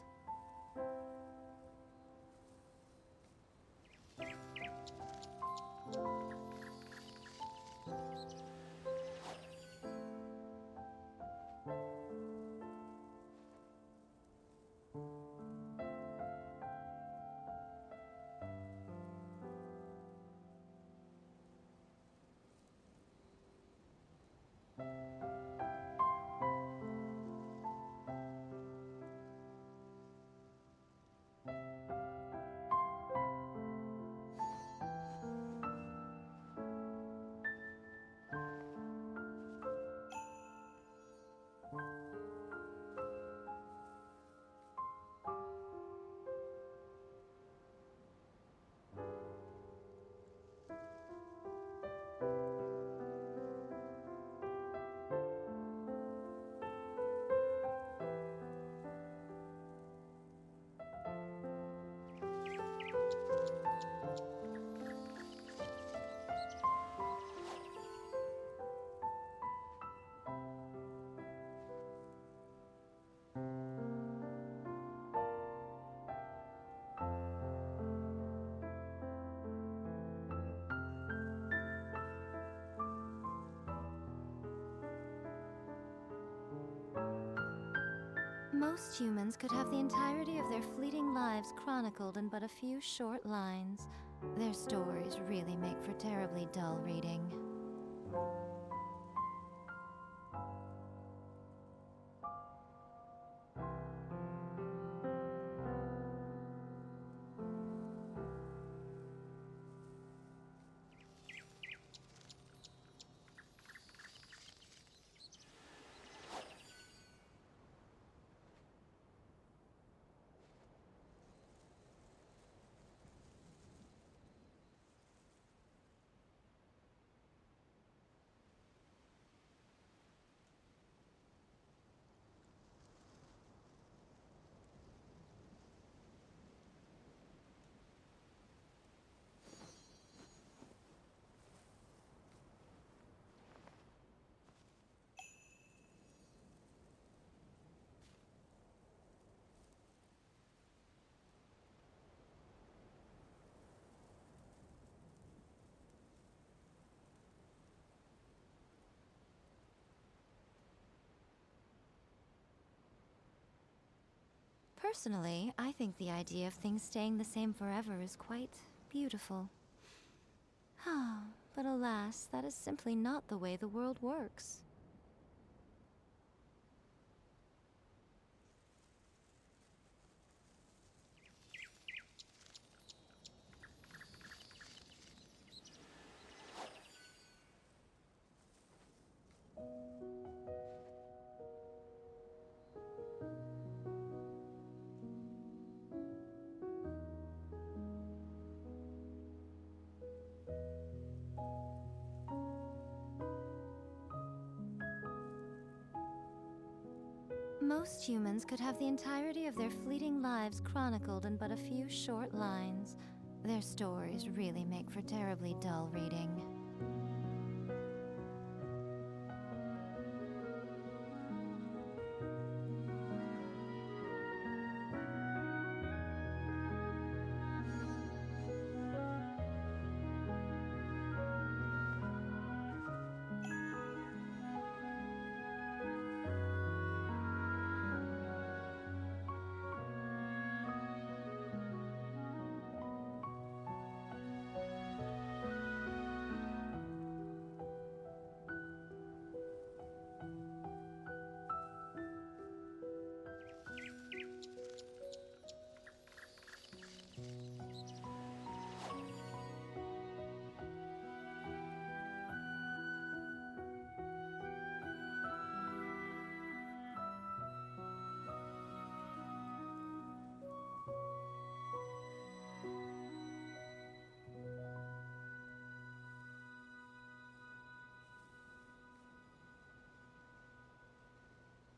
Most humans could have the entirety of their fleeting lives chronicled in but a few short lines. Their stories really make for terribly dull reading. Personally, I think the idea of things staying the same forever is quite beautiful. But alas, that is simply not the way the world works. Most humans could have the entirety of their fleeting lives chronicled in but a few short lines. Their stories really make for terribly dull reading.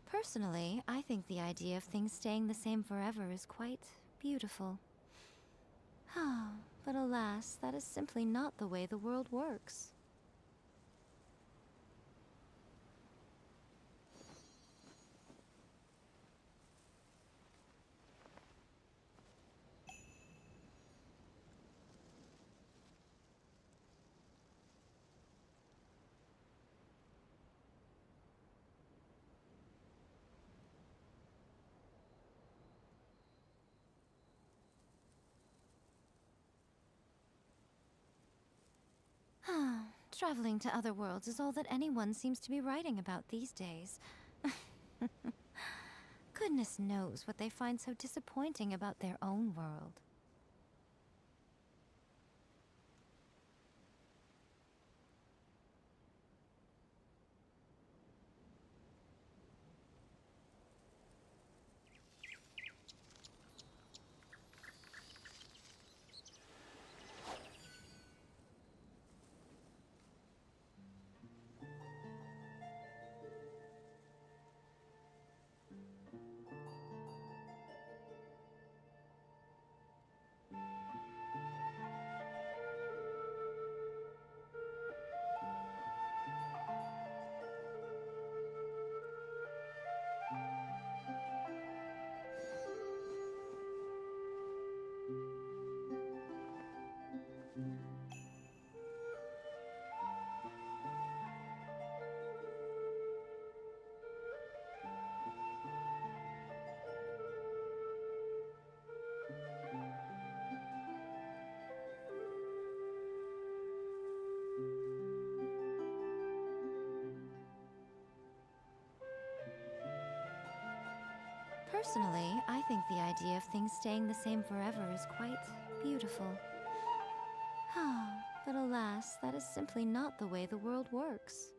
Personally, I think the idea of things staying the same forever is quite beautiful. But alas, that is simply not the way the world works. Traveling to other worlds is all that anyone seems to be writing about these days. Goodness knows what they find so disappointing about their own world. Personally, I think the idea of things staying the same forever is quite beautiful. But alas, that is simply not the way the world works.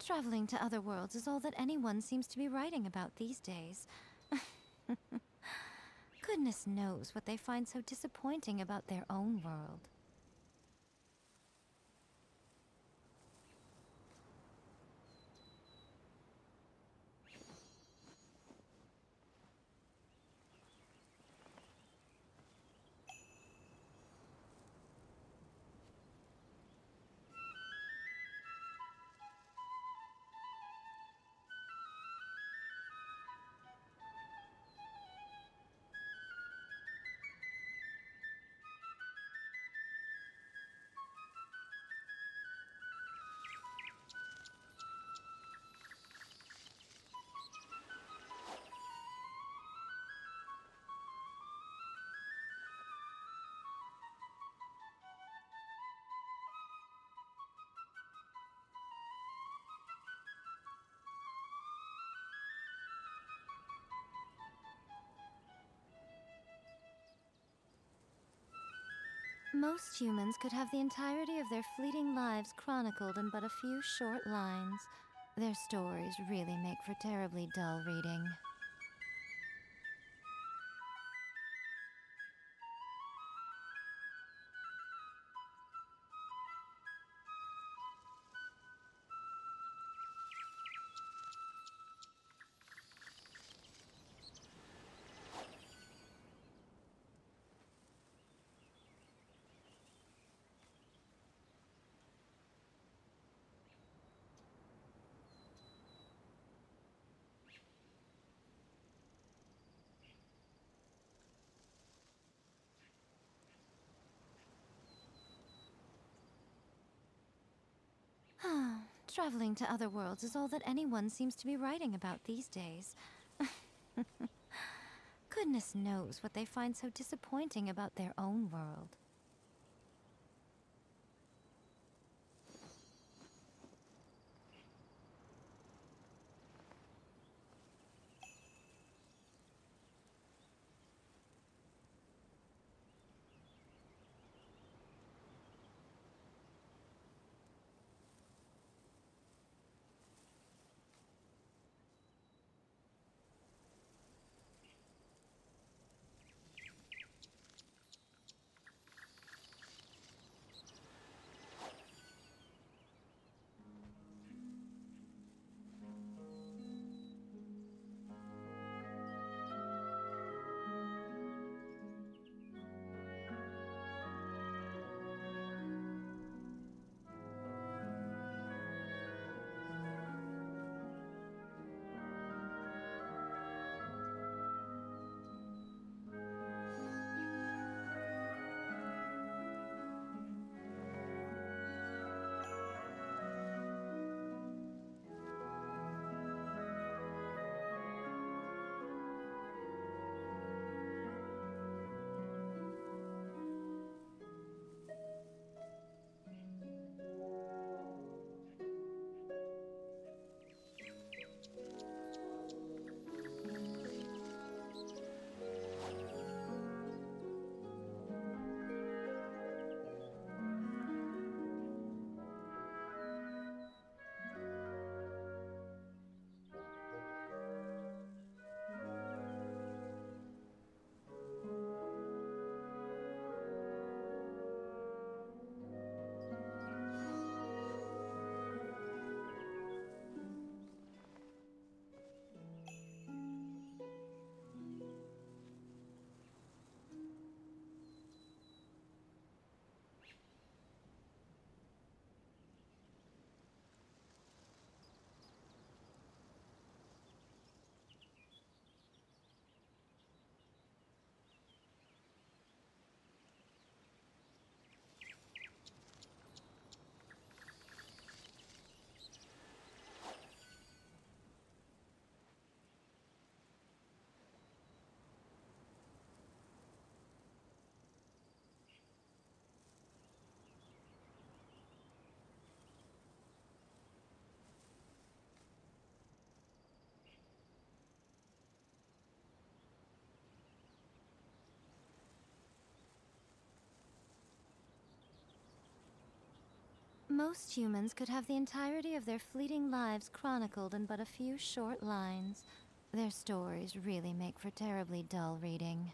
Traveling to other worlds is all that anyone seems to be writing about these days. Goodness knows what they find so disappointing about their own world. Most humans could have the entirety of their fleeting lives chronicled in but a few short lines. Their stories really make for terribly dull reading. Traveling to other worlds is all that anyone seems to be writing about these days. Goodness knows what they find so disappointing about their own world. Most humans could have the entirety of their fleeting lives chronicled in but a few short lines. Their stories really make for terribly dull reading.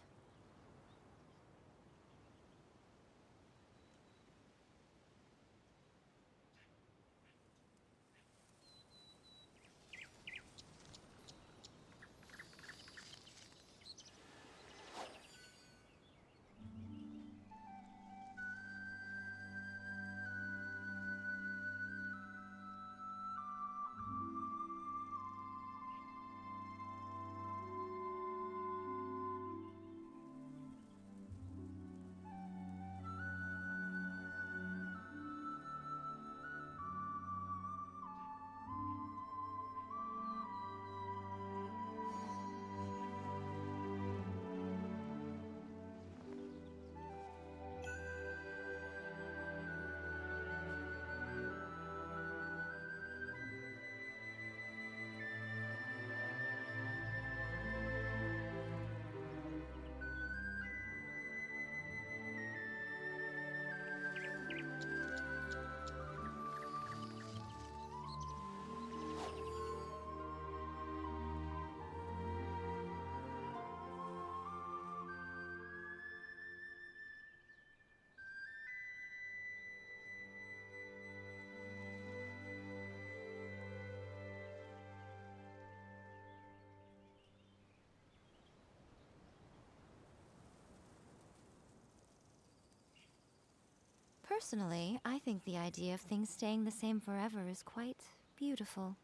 Personally, I think the idea of things staying the same forever is quite beautiful.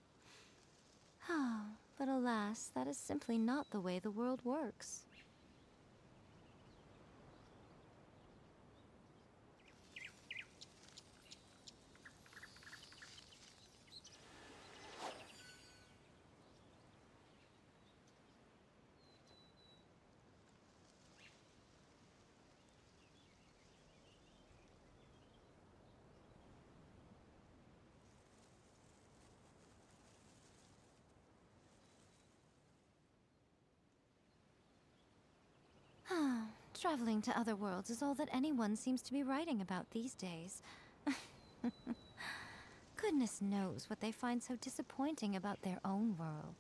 But alas, that is simply not the way the world works. Traveling to other worlds is all that anyone seems to be writing about these days. Goodness knows what they find so disappointing about their own world.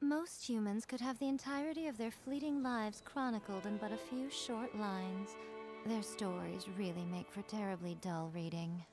Most humans could have the entirety of their fleeting lives chronicled in but a few short lines. Their stories really make for terribly dull reading.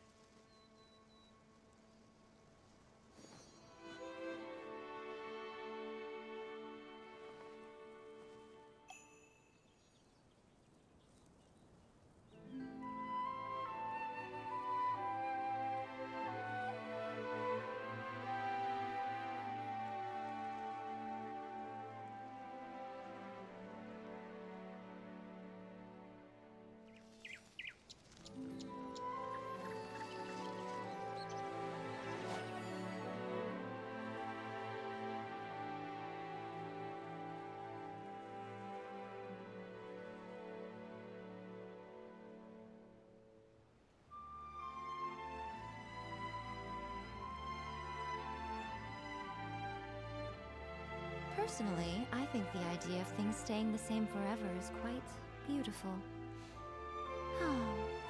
Personally, I think the idea of things staying the same forever is quite beautiful.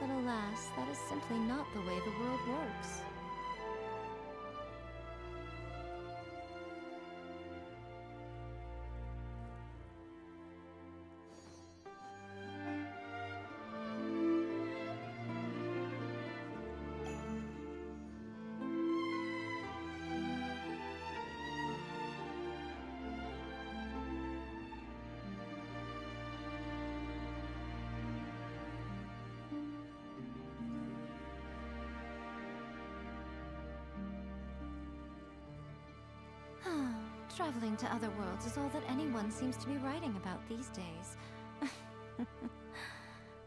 But alas, that is simply not the way the world works. Traveling to other worlds is all that anyone seems to be writing about these days.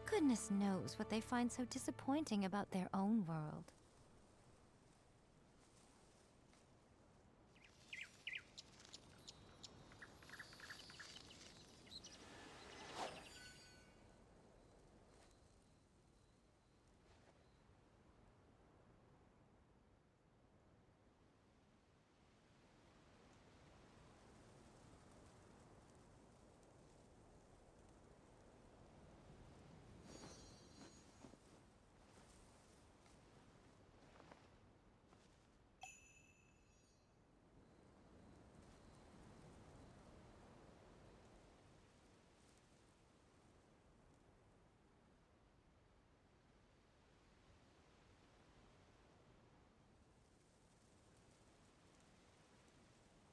Goodness knows what they find so disappointing about their own world.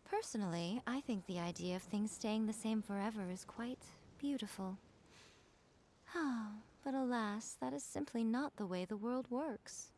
Personally, I think the idea of things staying the same forever is quite beautiful. But alas, that is simply not the way the world works.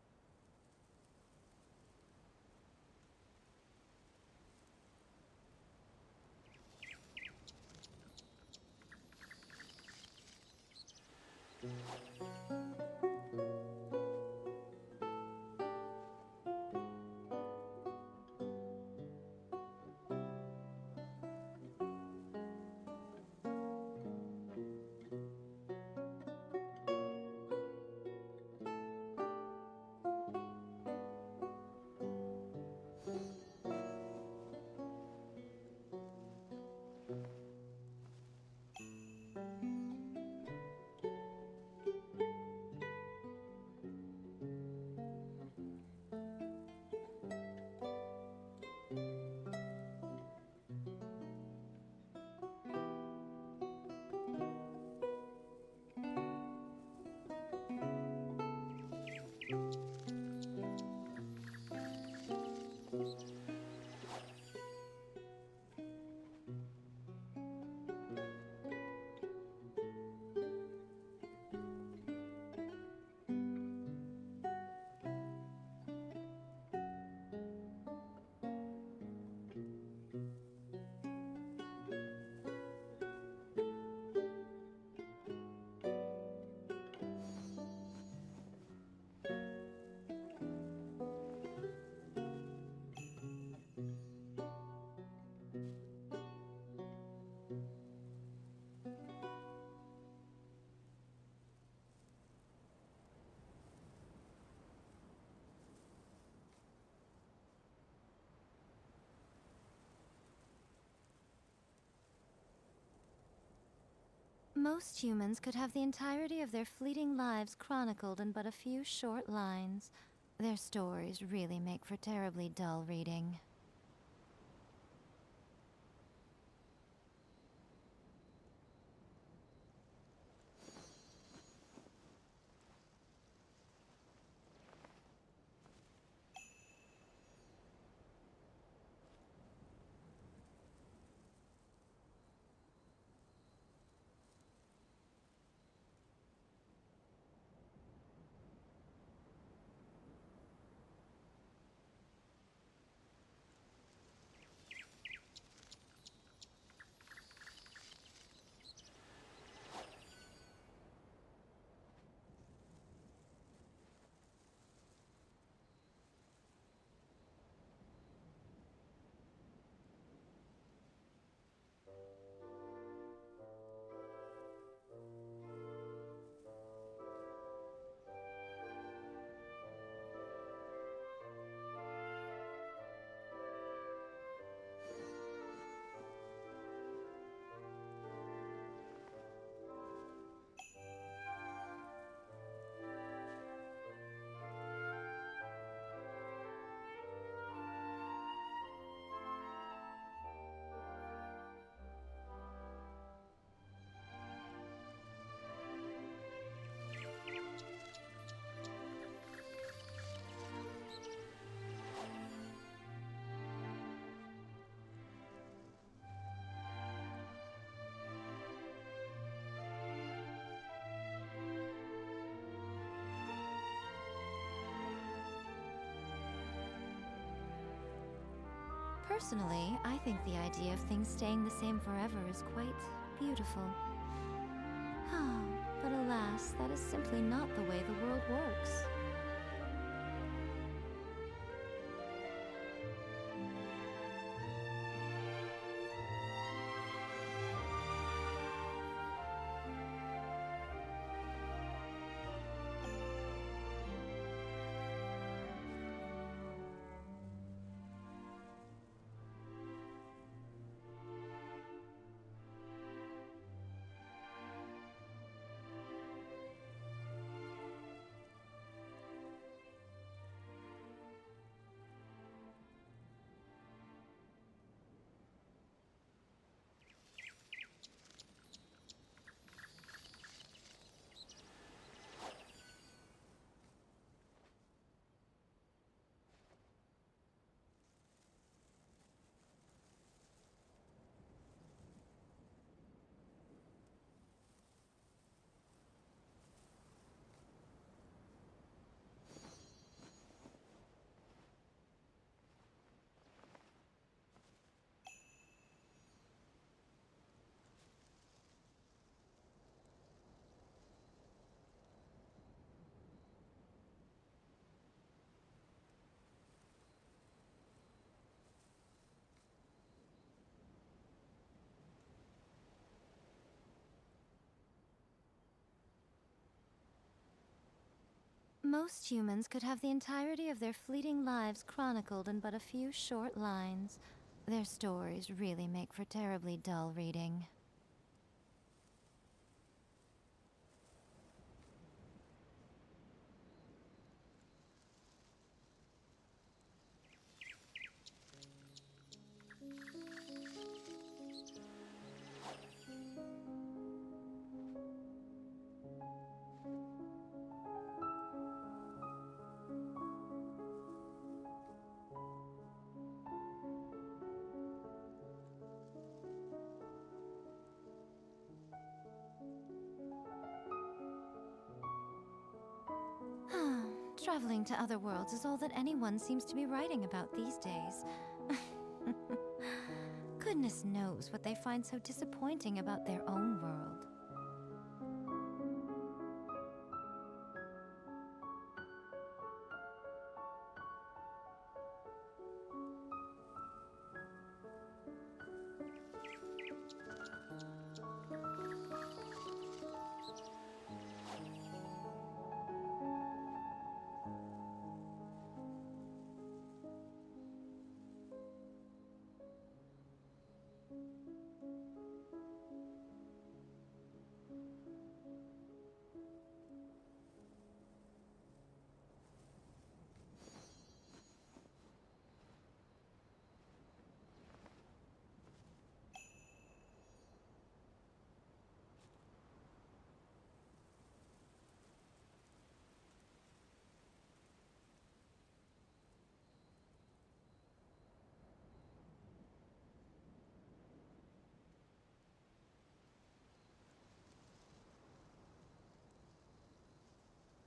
Most humans could have the entirety of their fleeting lives chronicled in but a few short lines. Their stories really make for terribly dull reading. Personally, I think the idea of things staying the same forever is quite beautiful. But alas, that is simply not the way the world works. Most humans could have the entirety of their fleeting lives chronicled in but a few short lines. Their stories really make for terribly dull reading. Traveling to other worlds is all that anyone seems to be writing about these days. Goodness knows what they find so disappointing about their own world.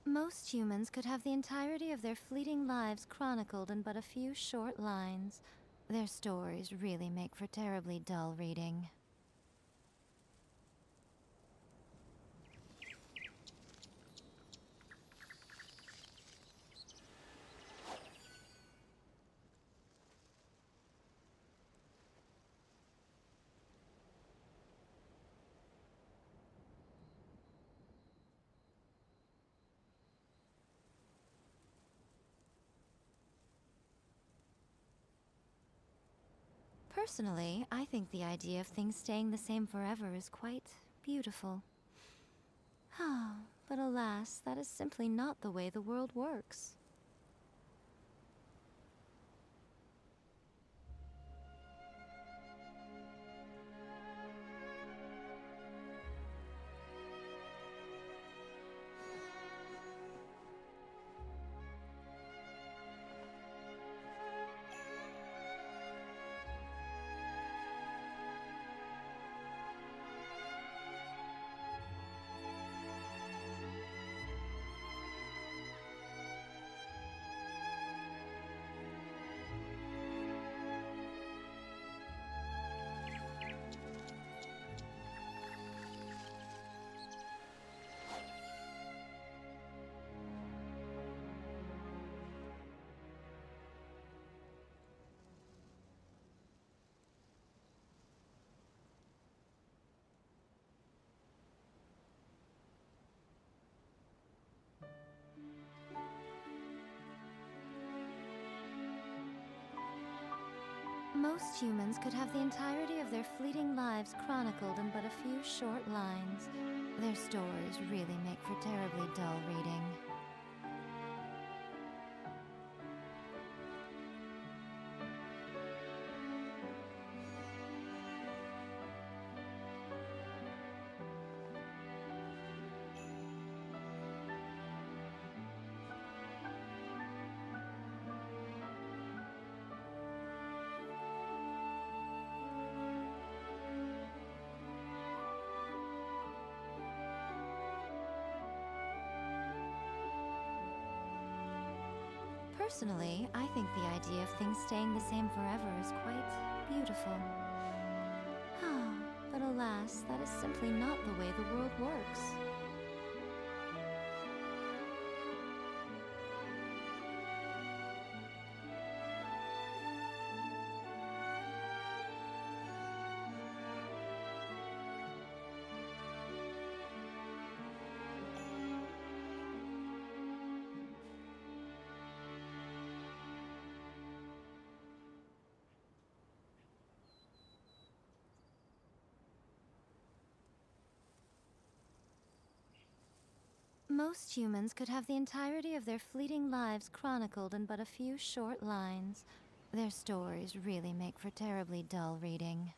Most humans could have the entirety of their fleeting lives chronicled in but a few short lines. Their stories really make for terribly dull reading. Personally, I think the idea of things staying the same forever is quite beautiful. But alas, that is simply not the way the world works. Most humans could have the entirety of their fleeting lives chronicled in but a few short lines. Their stories really make for terribly dull reading. Personally, I think the idea of things staying the same forever is quite beautiful. But alas, that is simply not the way the world works. Most humans could have the entirety of their fleeting lives chronicled in but a few short lines. Their stories really make for terribly dull reading.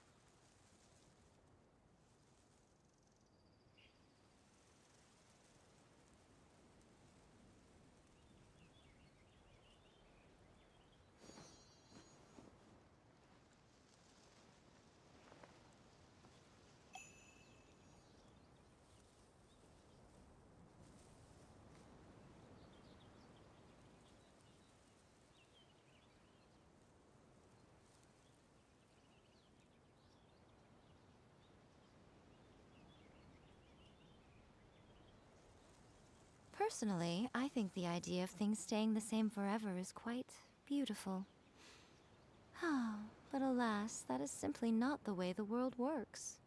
Personally, I think the idea of things staying the same forever is quite beautiful. But alas, that is simply not the way the world works.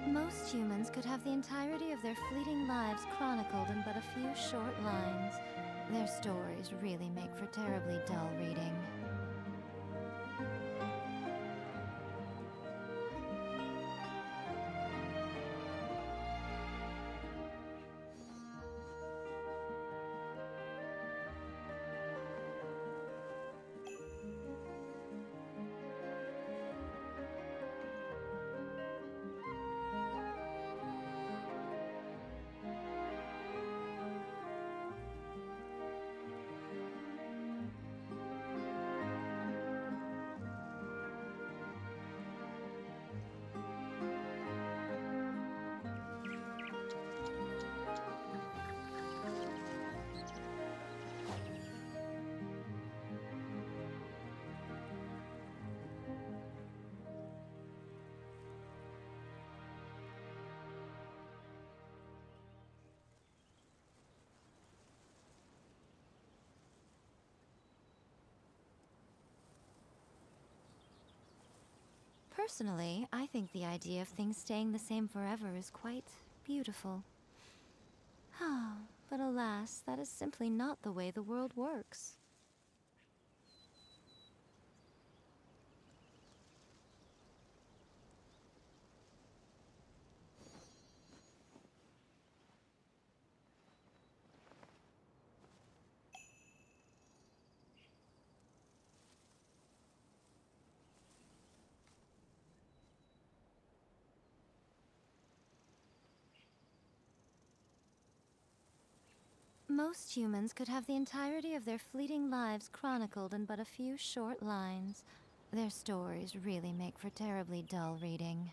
Most humans could have the entirety of their fleeting lives chronicled in but a few short lines. Their stories really make for terribly dull reading. Personally, I think the idea of things staying the same forever is quite beautiful. But alas, that is simply not the way the world works. Most humans could have the entirety of their fleeting lives chronicled in but a few short lines. Their stories really make for terribly dull reading.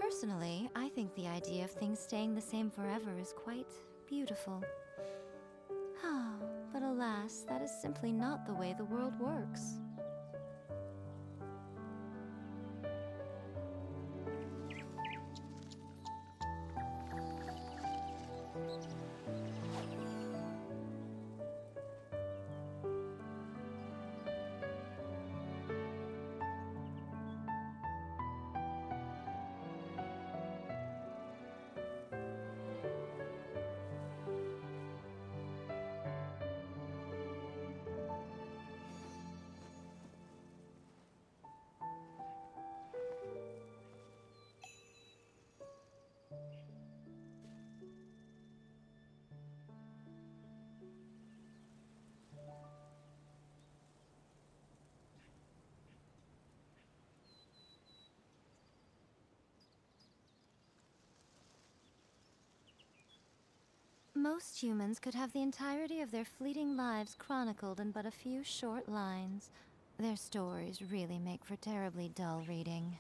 Personally, I think the idea of things staying the same forever is quite beautiful. But alas, that is simply not the way the world works. Most humans could have the entirety of their fleeting lives chronicled in but a few short lines. Their stories really make for terribly dull reading.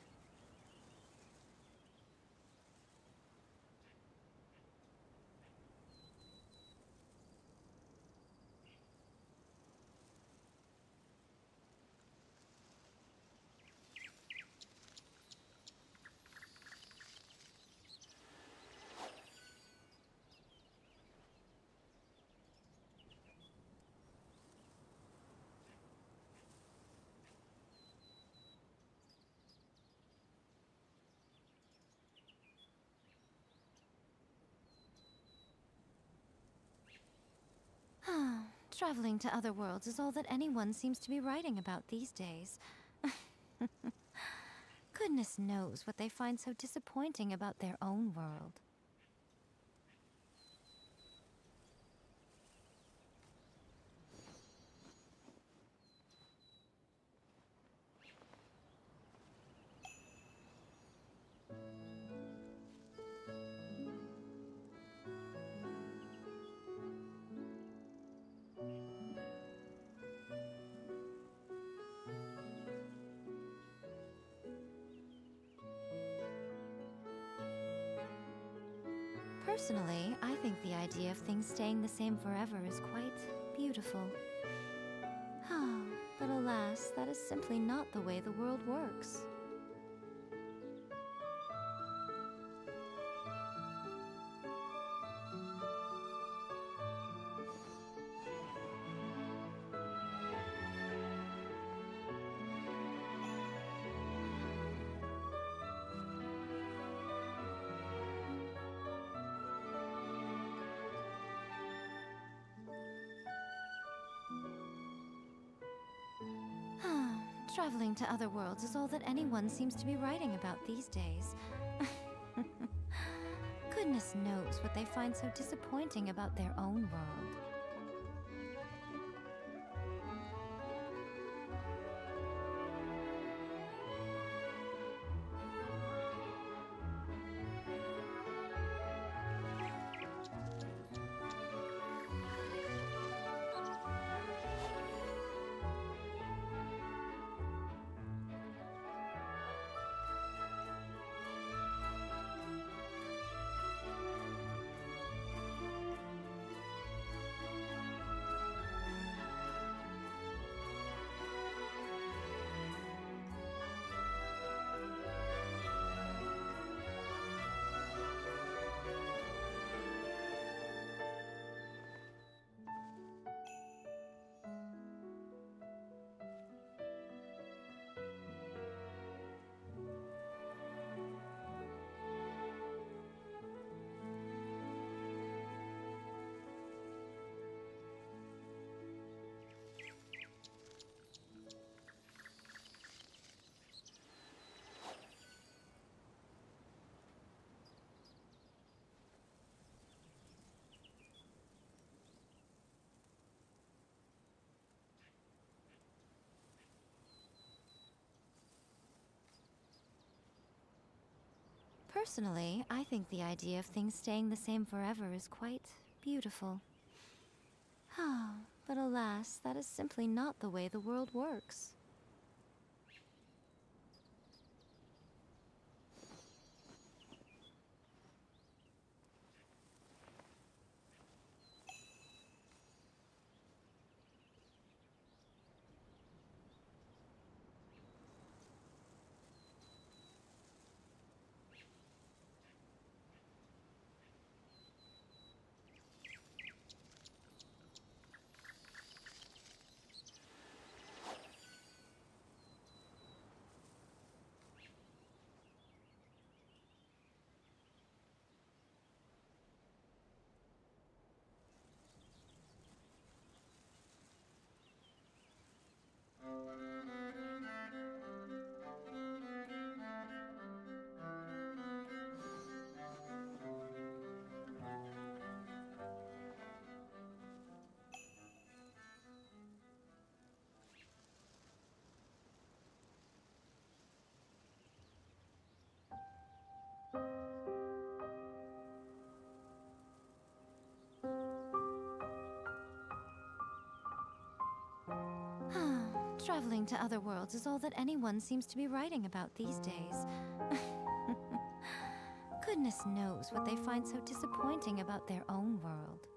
Traveling to other worlds is all that anyone seems to be writing about these days. Goodness knows what they find so disappointing about their own world. Personally, I think the idea of things staying the same forever is quite beautiful. But alas, that is simply not the way the world works. Traveling to other worlds is all that anyone seems to be writing about these days. Goodness knows what they find so disappointing about their own world. Personally, I think the idea of things staying the same forever is quite beautiful. But alas, that is simply not the way the world works. Traveling to other worlds is all that anyone seems to be writing about these days. Goodness knows what they find so disappointing about their own world.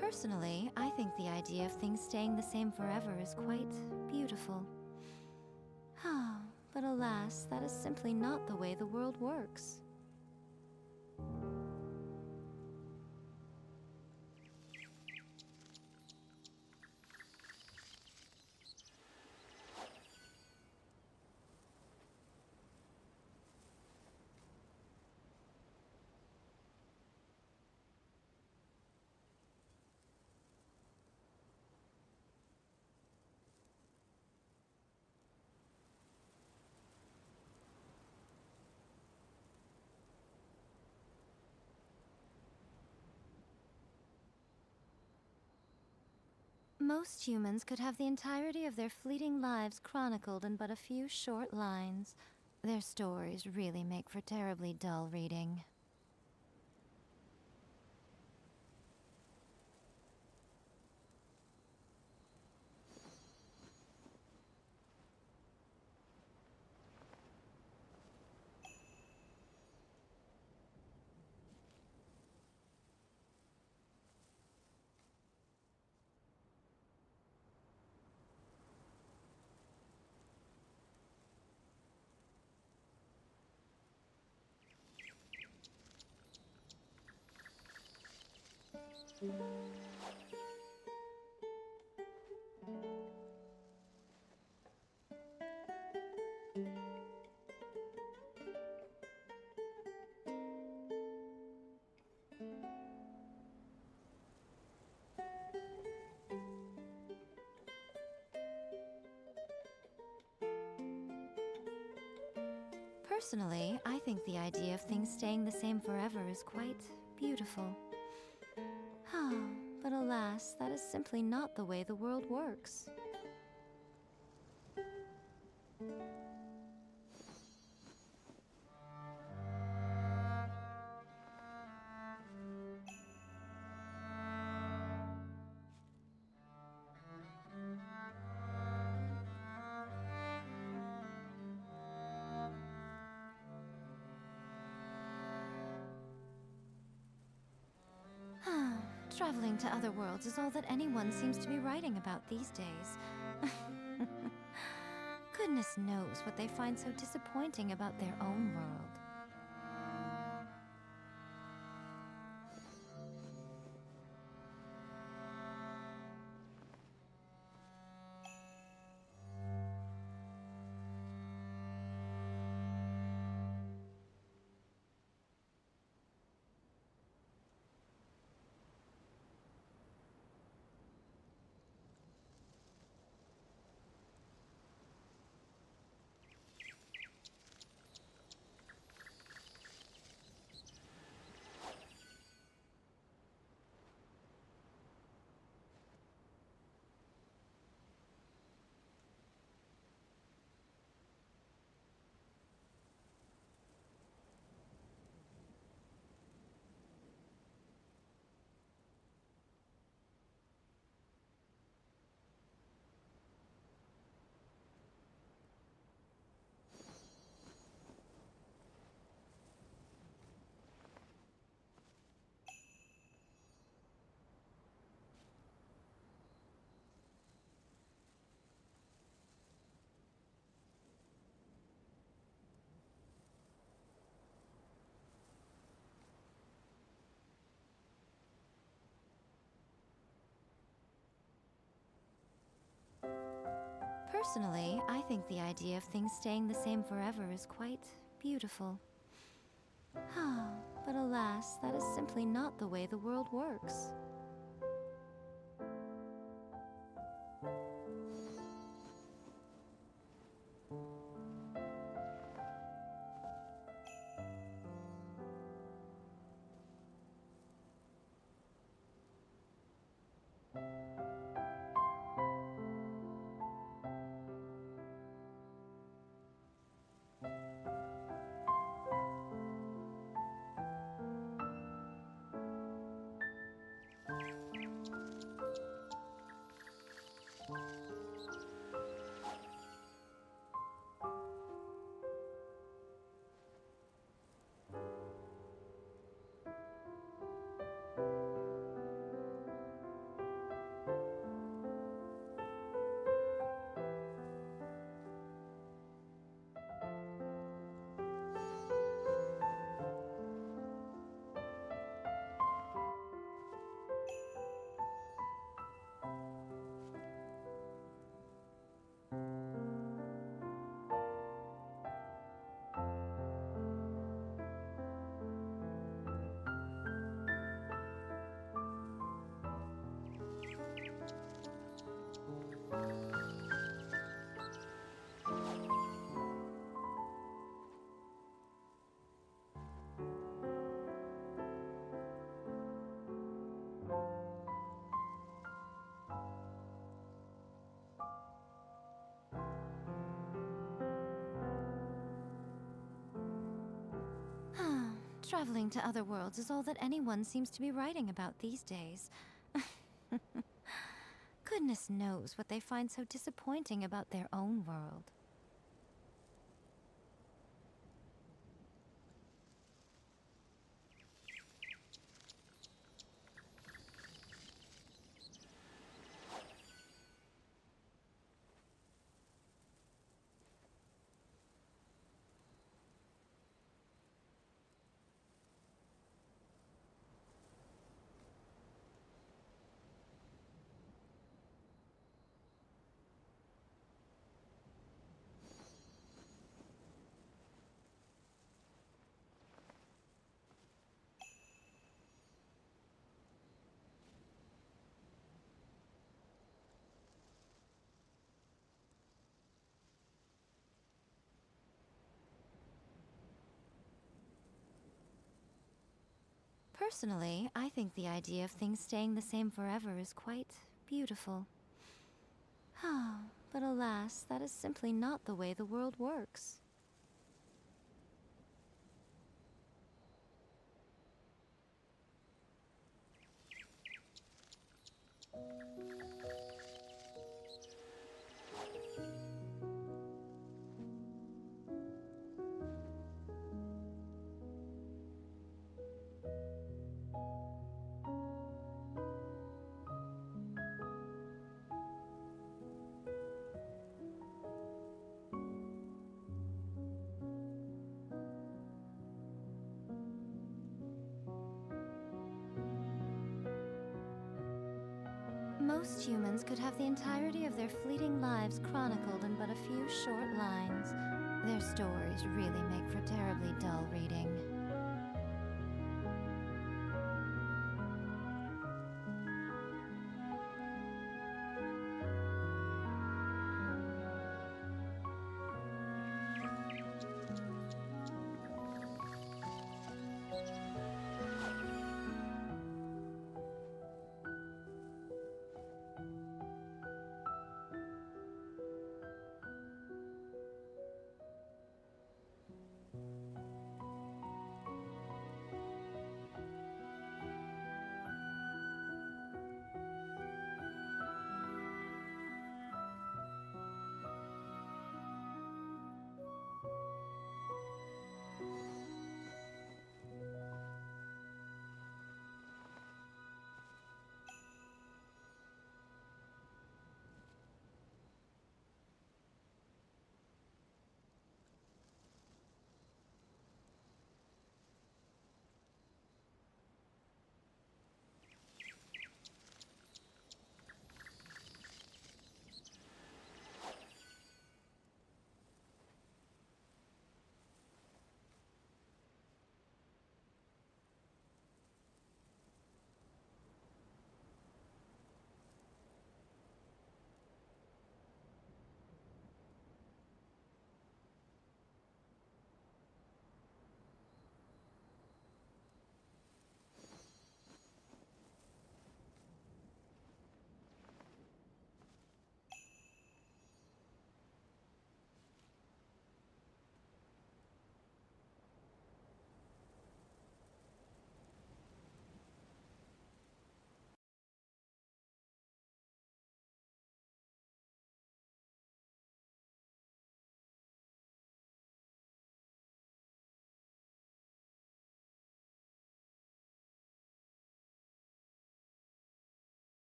Personally, I think the idea of things staying the same forever is quite beautiful. But alas, that is simply not the way the world works. Most humans could have the entirety of their fleeting lives chronicled in but a few short lines. Their stories really make for terribly dull reading. Personally, I think the idea of things staying the same forever is quite beautiful. But alas, that is simply not the way the world works. Traveling to other worlds is all that anyone seems to be writing about these days. Goodness knows what they find so disappointing about their own world. Personally, I think the idea of things staying the same forever is quite beautiful. But alas, that is simply not the way the world works. Traveling to other worlds is all that anyone seems to be writing about these days. Goodness knows what they find so disappointing about their own world. Personally, I think the idea of things staying the same forever is quite beautiful. But alas, that is simply not the way the world works. Most humans could have the entirety of their fleeting lives chronicled in but a few short lines. Their stories really make for terribly dull reading.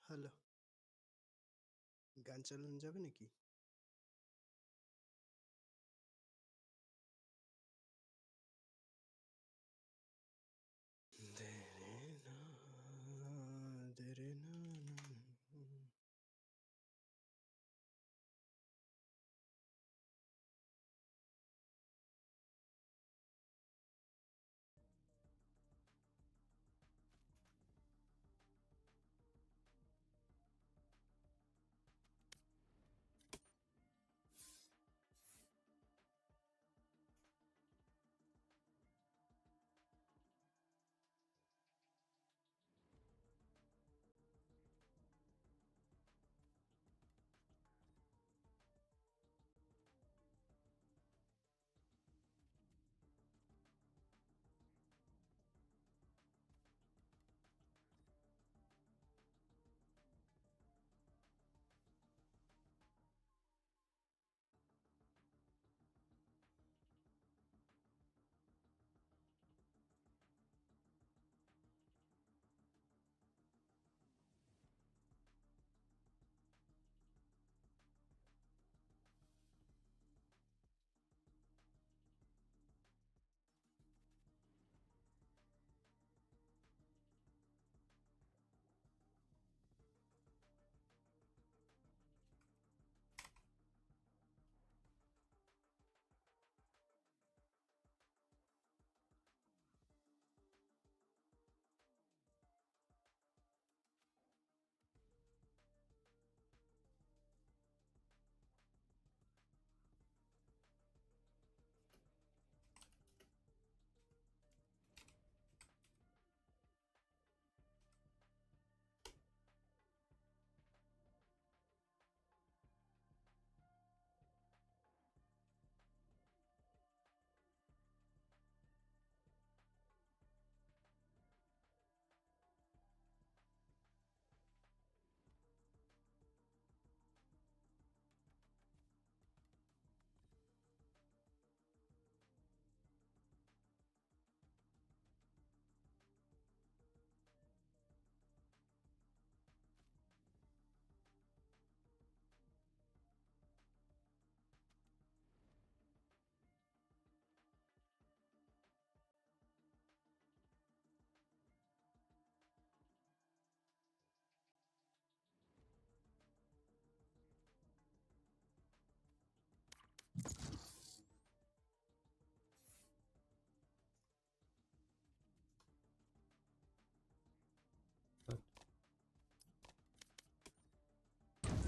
Hello, গান চালানো যাবে নাকি?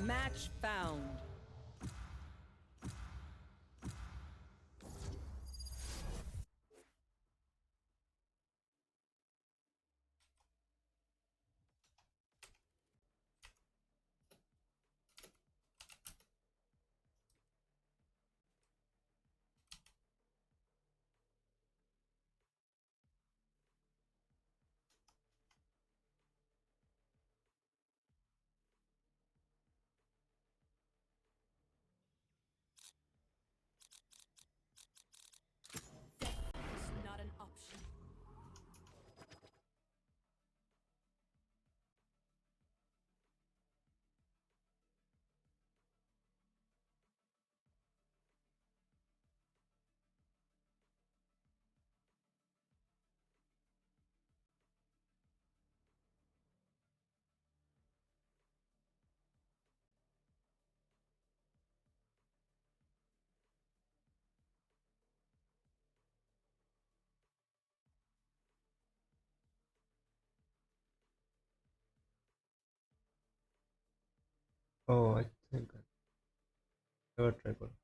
Match found. Oh, I think I never tried one.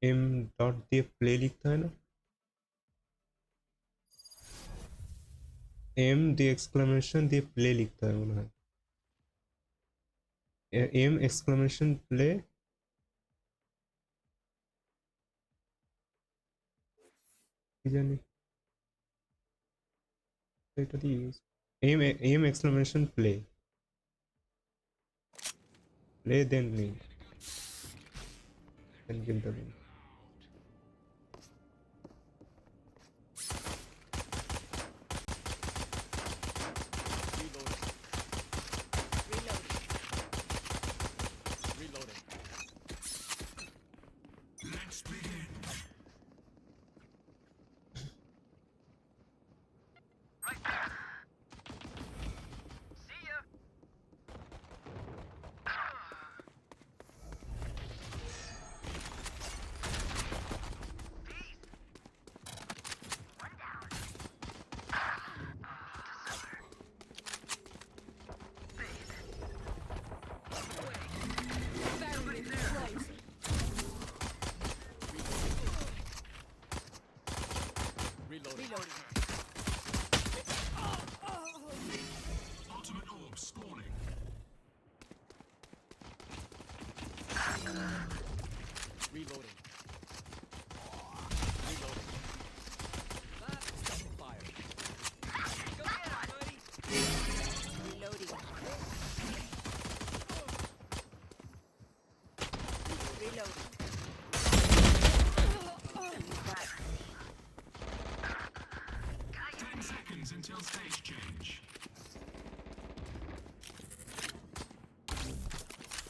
M dot display लिखता है ना M the exclamation display लिखता है उन्हें एम एक्सक्लेमेशन प्ले जाने এটা দিয়ে use aim exclamation play then name then give the name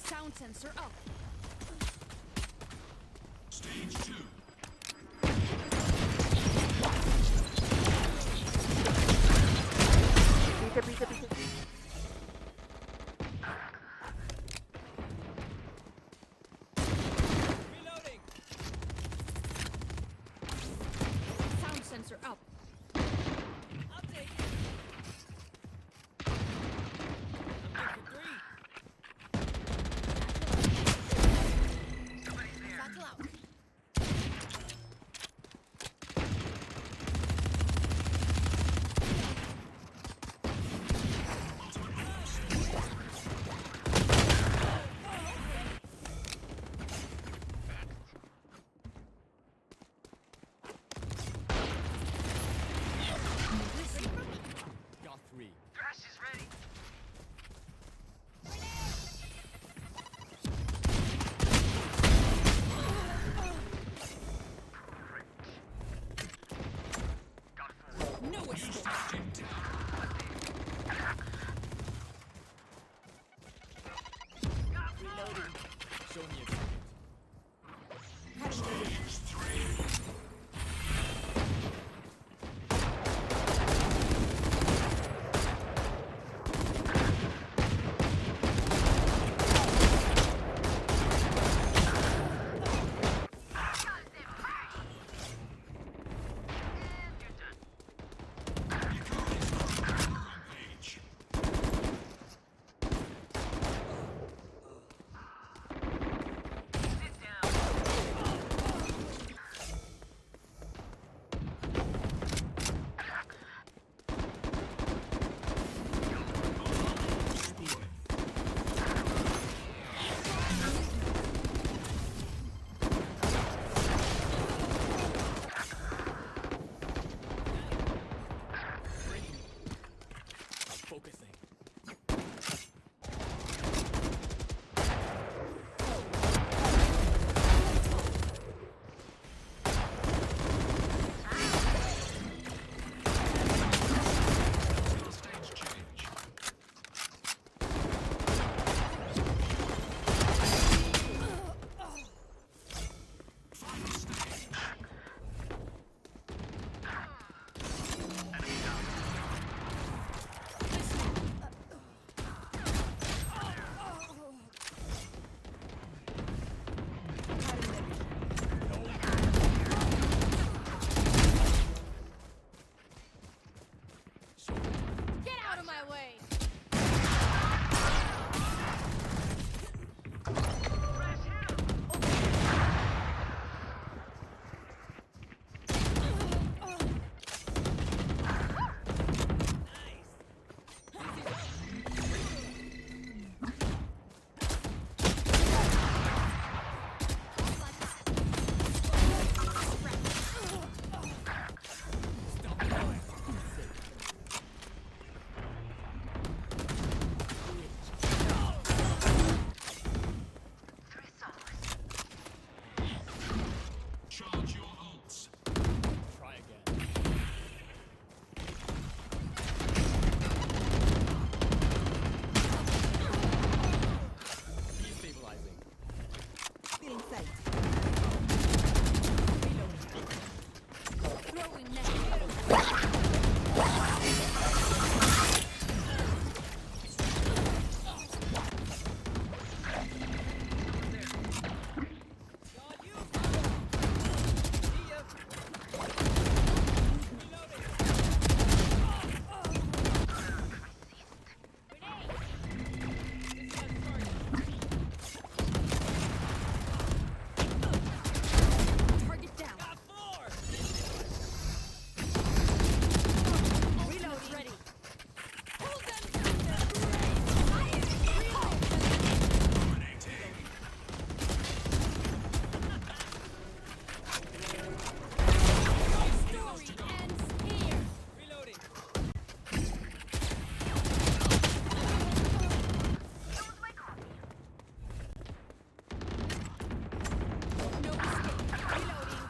Sound sensor up. Stage 2. Reloading. Sound sensor up. I'll take it. I'm good for 3. Satchel out. Charge your ults. Try again. Destabilizing. Feeling sight. Throwing net. Target down. Reload ready. Pull them down. Story ends here. Reloading. No escape. Reloading.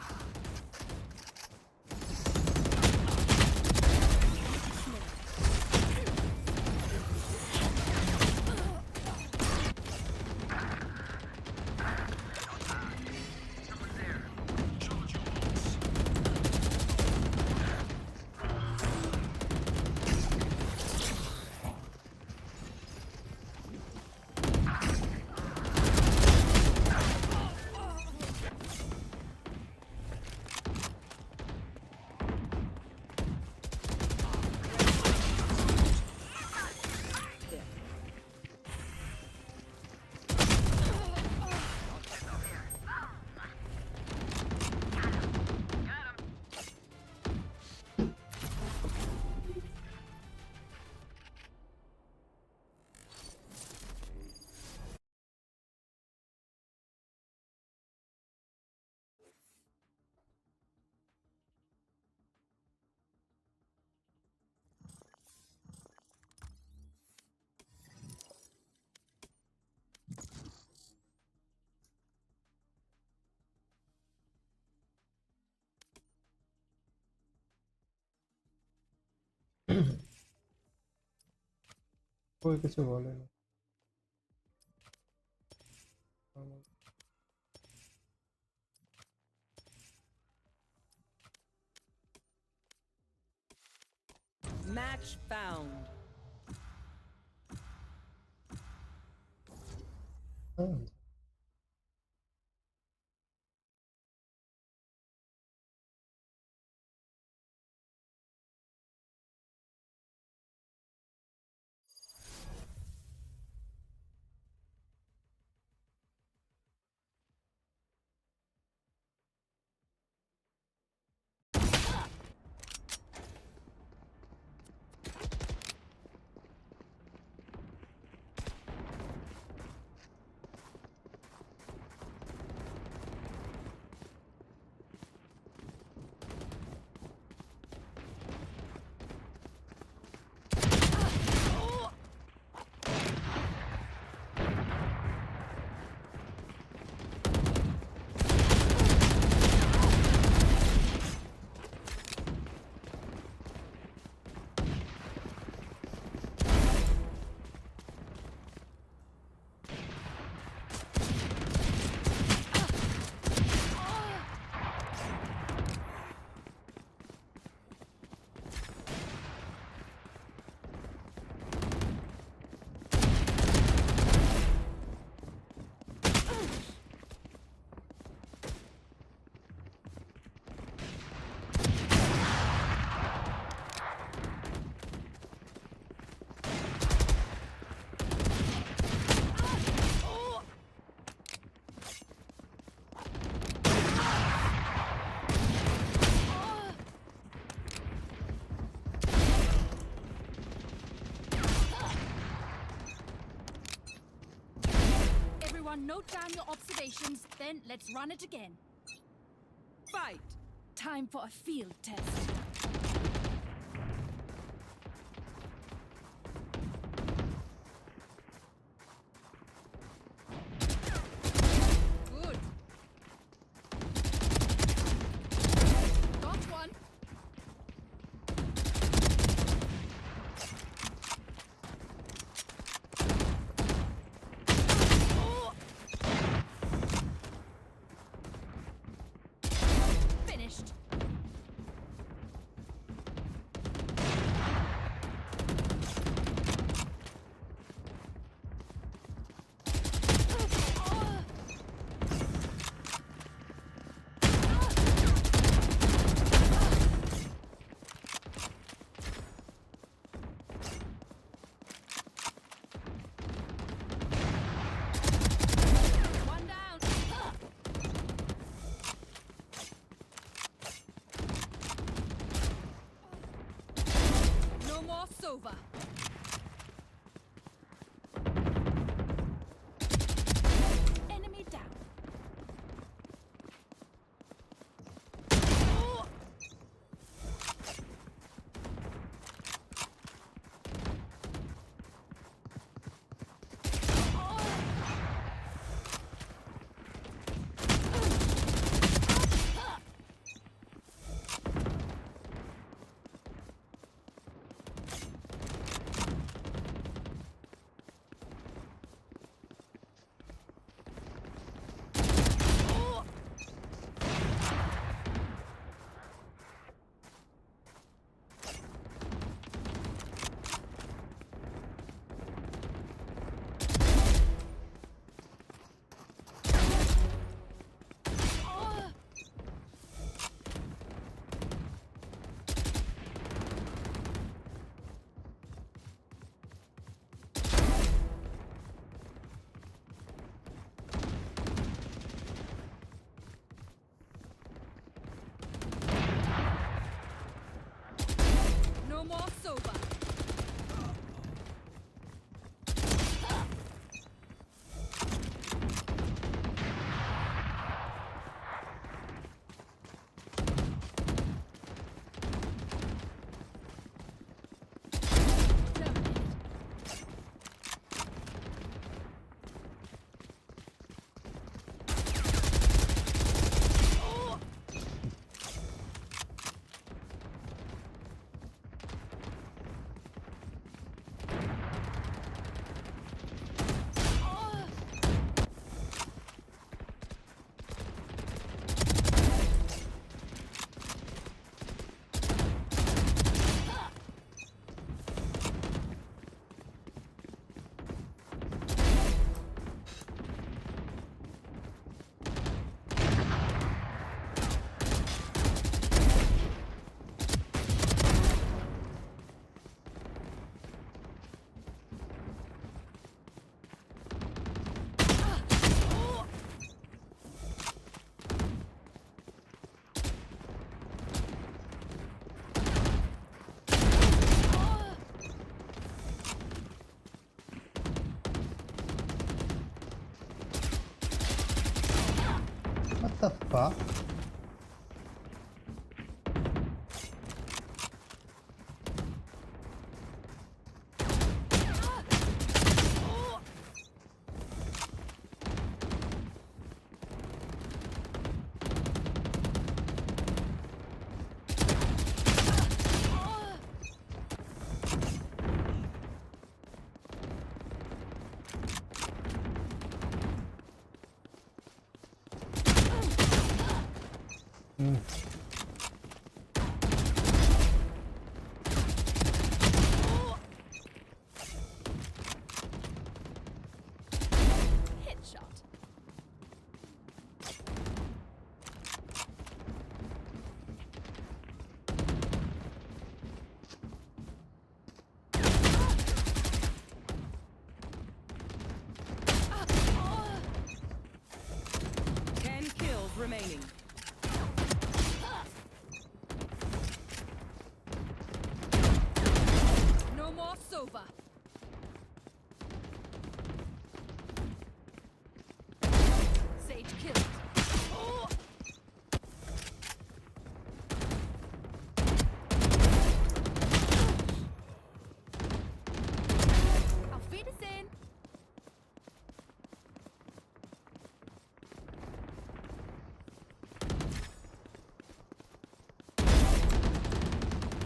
कोई किसी बोले ना Match found. हाँ Everyone note down your observations, then let's run it again. Fight! Time for a field test. Good. Sova. Enemy down. No more Sova. What the fuck? Headshot. Ten kills remaining. No more Sova. Sage killed. Auf Wiedersehen.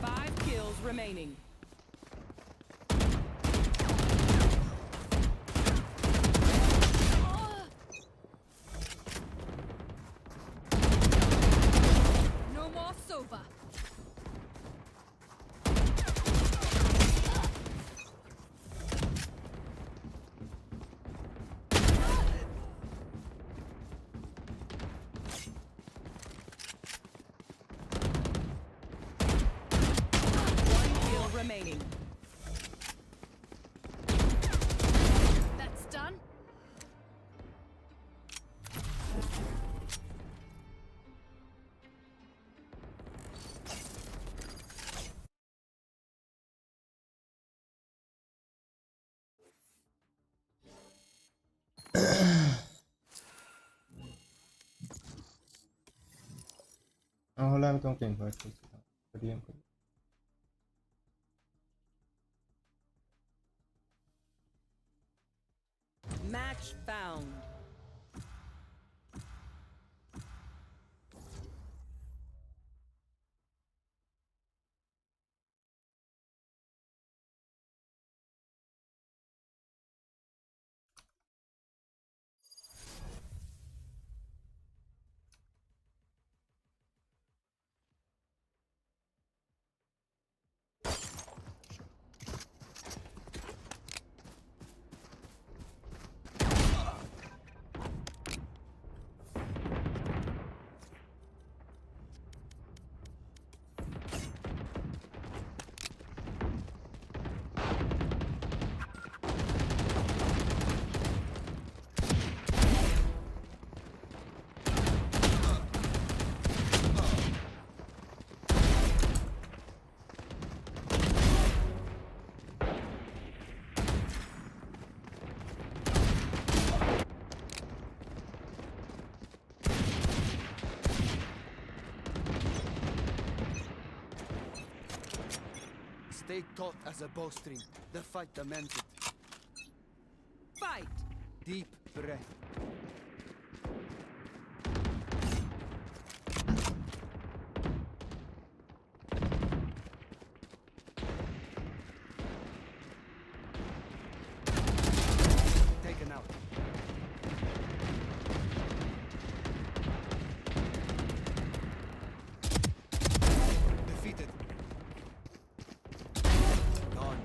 Five kills remaining. No more Sova. One kill Ahora me tengo que invitar. Sería como- Match found. Stay taut as a bowstring. The fight demands it. Fight! Deep breath. Taken out. Defeated. Gone.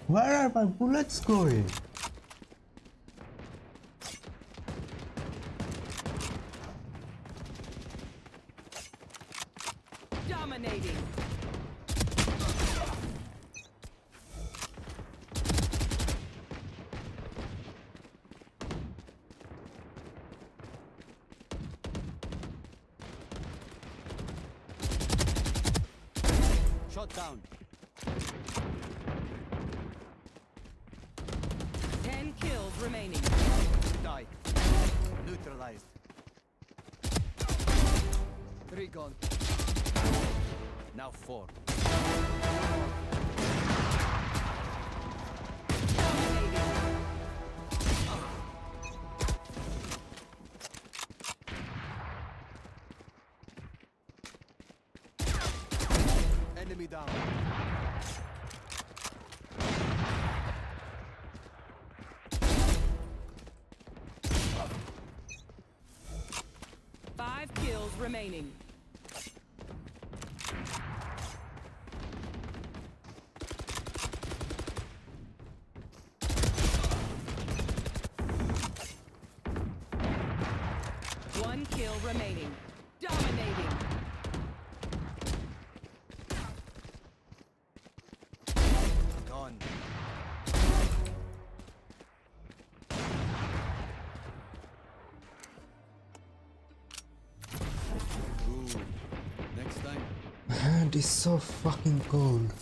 Where are my bullets going? Dominating. Shot down. 10 kills remaining. Die. Neutralized. 3 gone. Now 4. Enemy down. Five kills remaining. One kill remaining. Dominating. Gone. Ooh. Next time. Man, it's so fucking cold.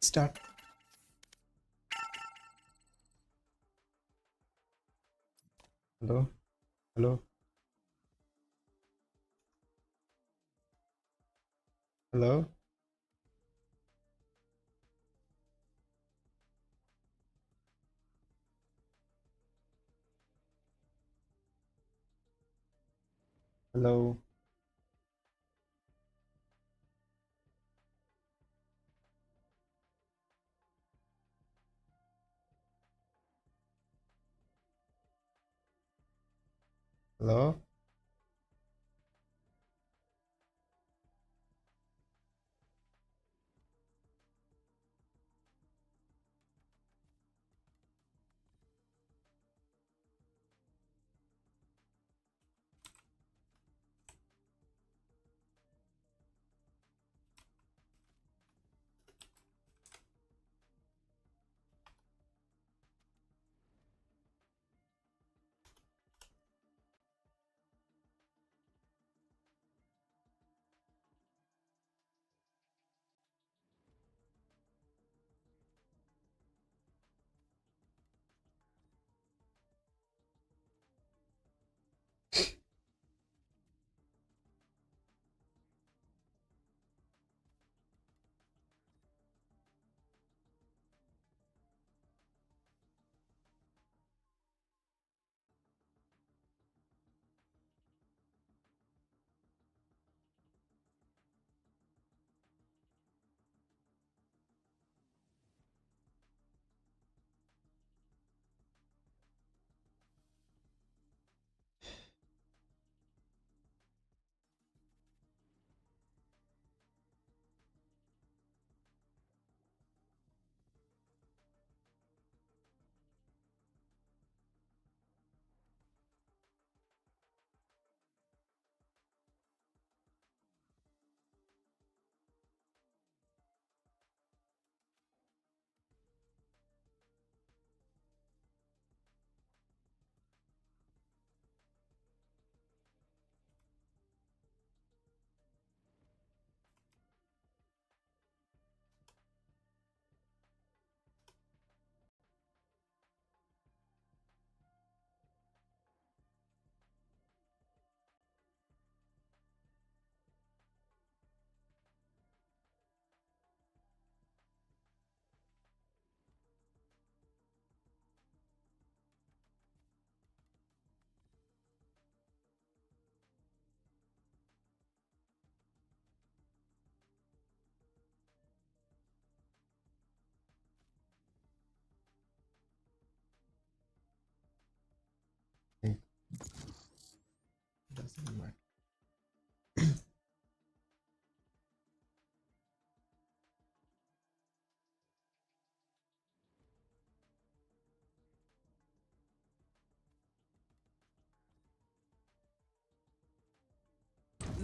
Start. Hello? Hello? Hello? Hello? Hello?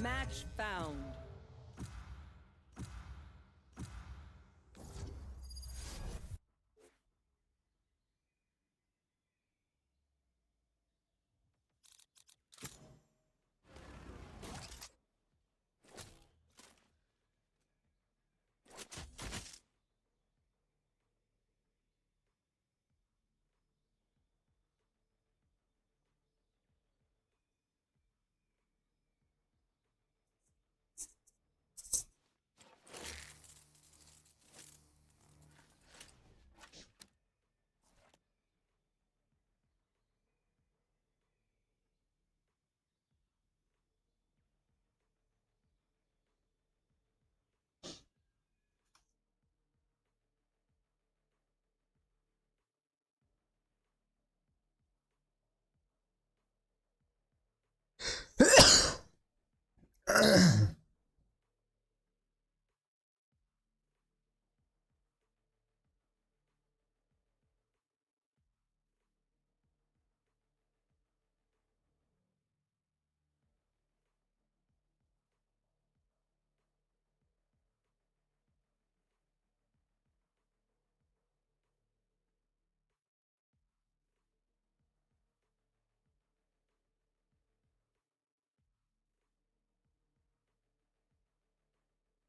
Match found.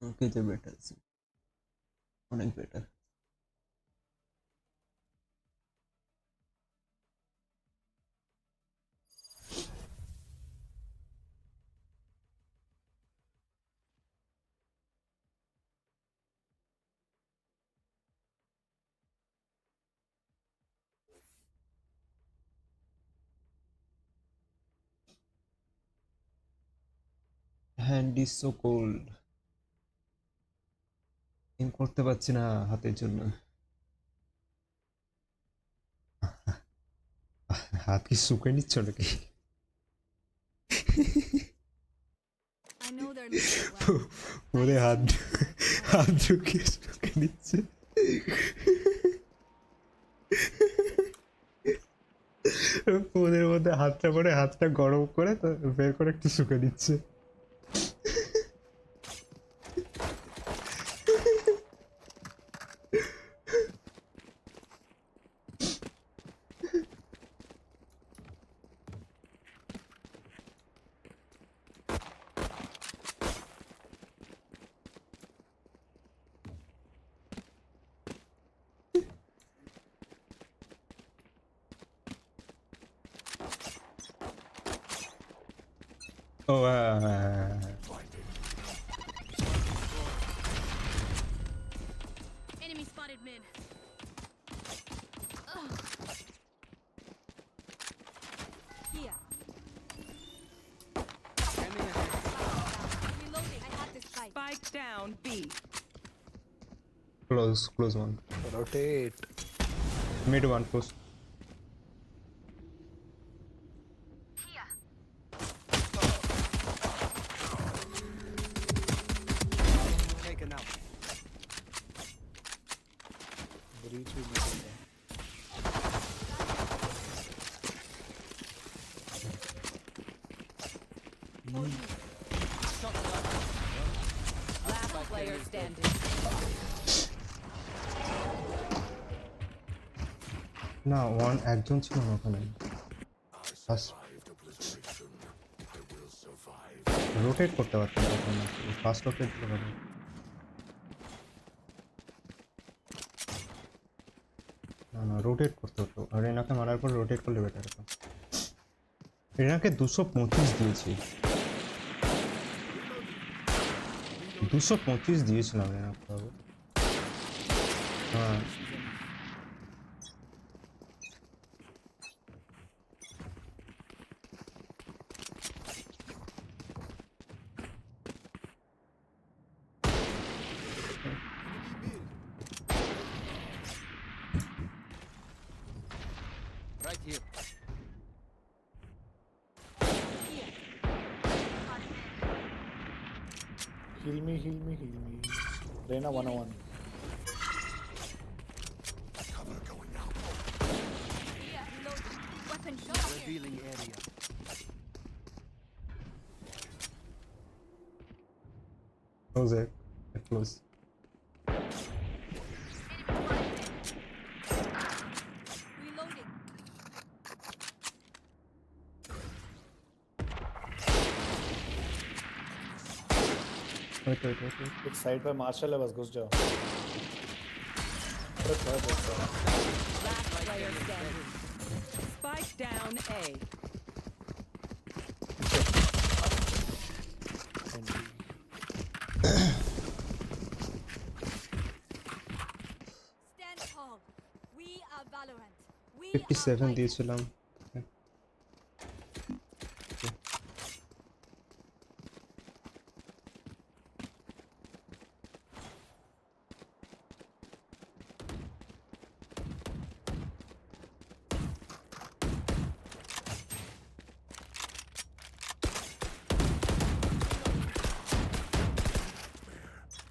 Okay, the better. অনেক better. Hand is so cold. Aim করতে পারছি না হাতের জন্য। হাত কি শুকিয়ে নিচ্ছ নাকি? ওদের হাত ঢুকিয়ে শুকিয়ে নিচ্ছে। ওদের মধ্যে হাতটা পরে হাতটা গরম করে তো বের করে একটু শুকিয়ে নিচ্ছে। Oh, Enemy spotted mid. Here. Reloading. I have this fight. Spike down B. close one. Rotate. Mid one close. Taken out. Breach with me. Last player standing. না ওয়ান একজন ছিল না ওখানে। রোটেট করতে পারতাম তখন ফার্স্ট রোটেট দিতে পারতাম। না রোটেট করতে হতো আর রেনাকে মারার পর রোটেট করলে বেটার হতো। রেনাকে 225 দিয়েছি, 225 দিয়েছিলাম রেনাকে। হ্যাঁ Right here. Heal me, heal me, heal me. Reina 101. Cover going out. Weapon shot. Revealing area. Close it. Get close. Reloading. Wait. एक साइड पे मार्शल है, बस घुस जाओ. अरे क्या बोल रहा है? Last player standing. Spike down A. Stand tall. We are Valorant. We 57 দিয়েছিলাম.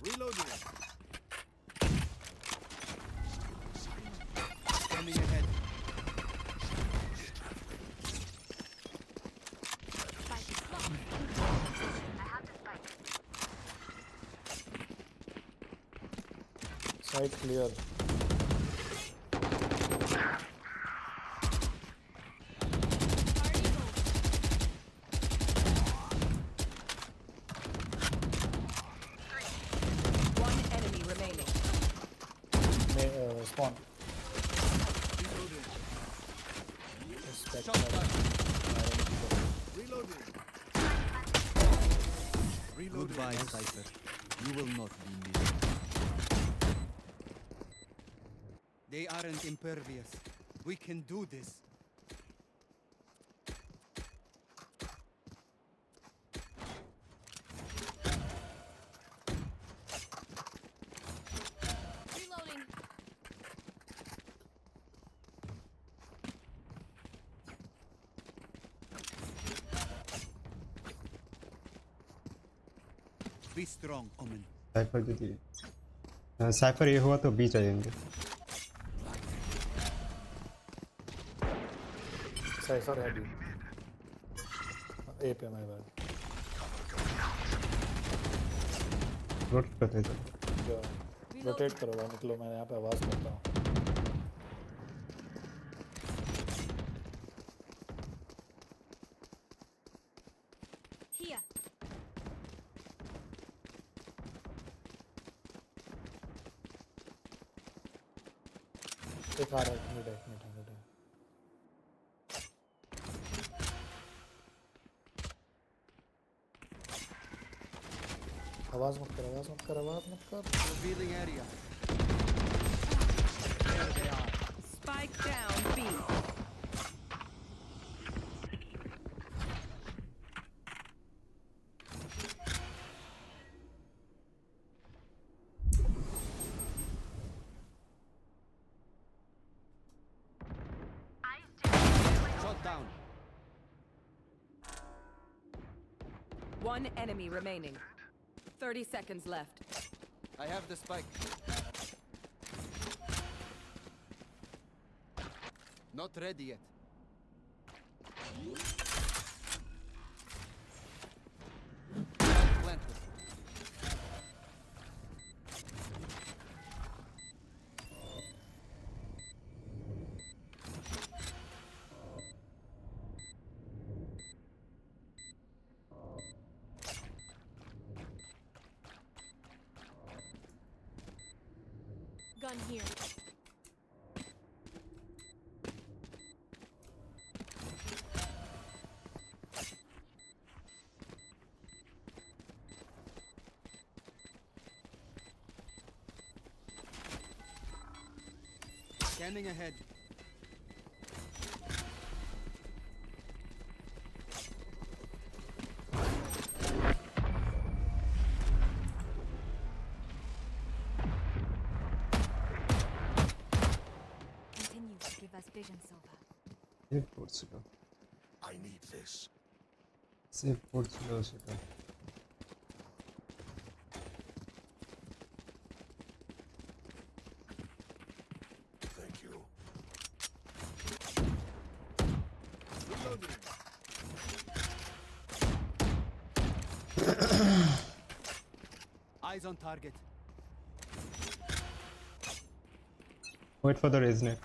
Reloading. Scanning ahead. Side clear. One enemy remaining. Spawn. Reloading. Goodbye, Cypher. You will not be missed. They aren't impervious. We can do this. Reloading. Be strong, Omen. Cypher दे दिए. Cypher ये हुआ तो B जाएंगे. Cypher heavy. A पे my bad. Rotate करते जाओ. Rotate करो, बाहर निकलो. मैं यहाँ पे आवाज करता हूँ. Here. एक आ रहा है. मिड है. आवाज मत कर. Revealing area. Spike down B. Shot down. One enemy remaining. 30 seconds left. I have the spike. Not ready yet. Planted. Gun here. Scanning ahead. Continue to give us vision, Silva. Save করছিল. I need this. Save করছিল সেটা. Eyes on target. Wait for the resonate.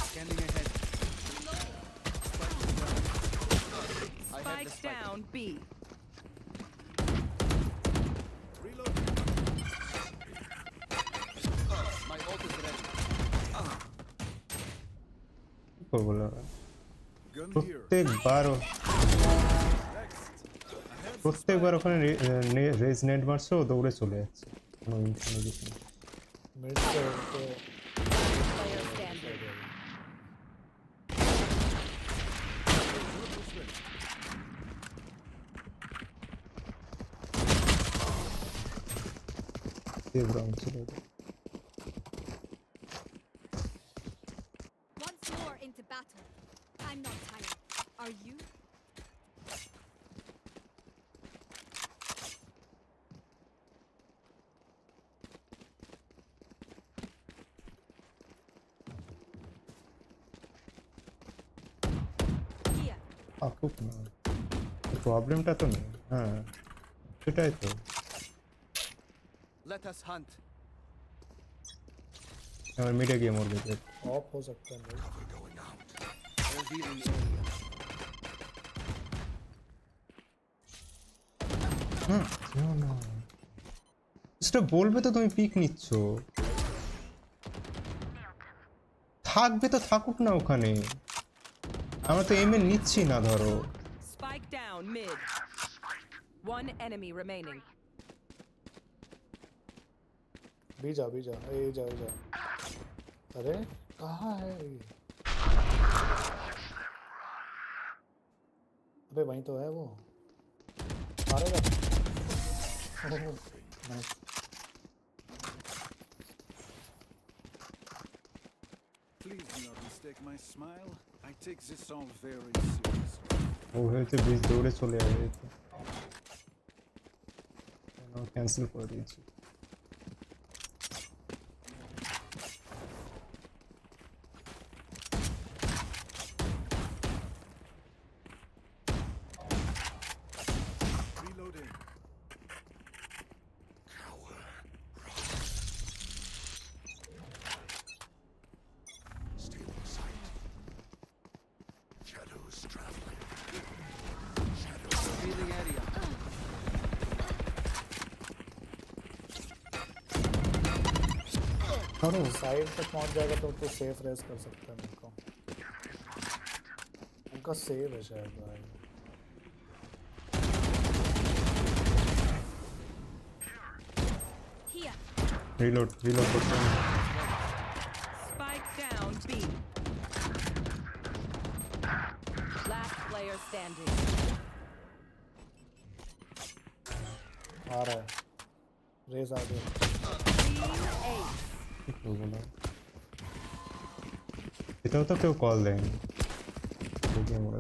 Scanning ahead. Spike down B. My ult is ready. কি করবো লারা? প্রত্যেকবার ওখানে raise net মারছে ও দৌড়ে চলে যাচ্ছে কোনো কিছু নেই। Mid से उनको Player standing. ये ब्राउन चले गए। Once more into battle. I'm not tired. Are you? Here. থাকুক না, প্রবলেমটা তো নেই। হ্যাঁ সেটাই তো। Let us hunt. আমার মিডে গিয়ে মরবে। ऑफ हो सकता है भाई। Revealing area. না সেটা বলবে তো তুমি পিক নিচ্ছ, থাকবে তো থাকুক না ওখানে, আমরা তো এমএ নিচ্ছি না ধরো। Spike down mid. One enemy remaining. बीजा ए जा अरे कहाँ है ये? अबे वहीं तो है वो, मारेगा। Nice. Please do not mistake my smile. I take this all very seriously. ও হয়েছে বিচ দৌড়ে চলে যাবে, ক্যান্সেল করে দিয়েছি। Reloading. Stealing sight. Shadows traveling. Shadows. Revealing area. Side तक पहुंच जाएगा तो सेफ रेस कर सकता है मेरे को। उनका सेव है शायद भाई। Here. রিলোড করতে হবে। Spike down B. Last player standing. आ रहा है रेस आ गया। কি করবো না, এটাও তো কেউ কল দেয়নি।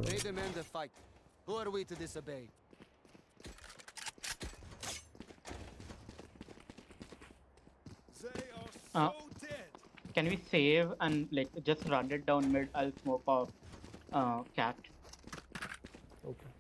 They demand a fight. Who are we to disobey? They are so dead. Can we save and like just run it down mid? I'll smoke off cat. Okay.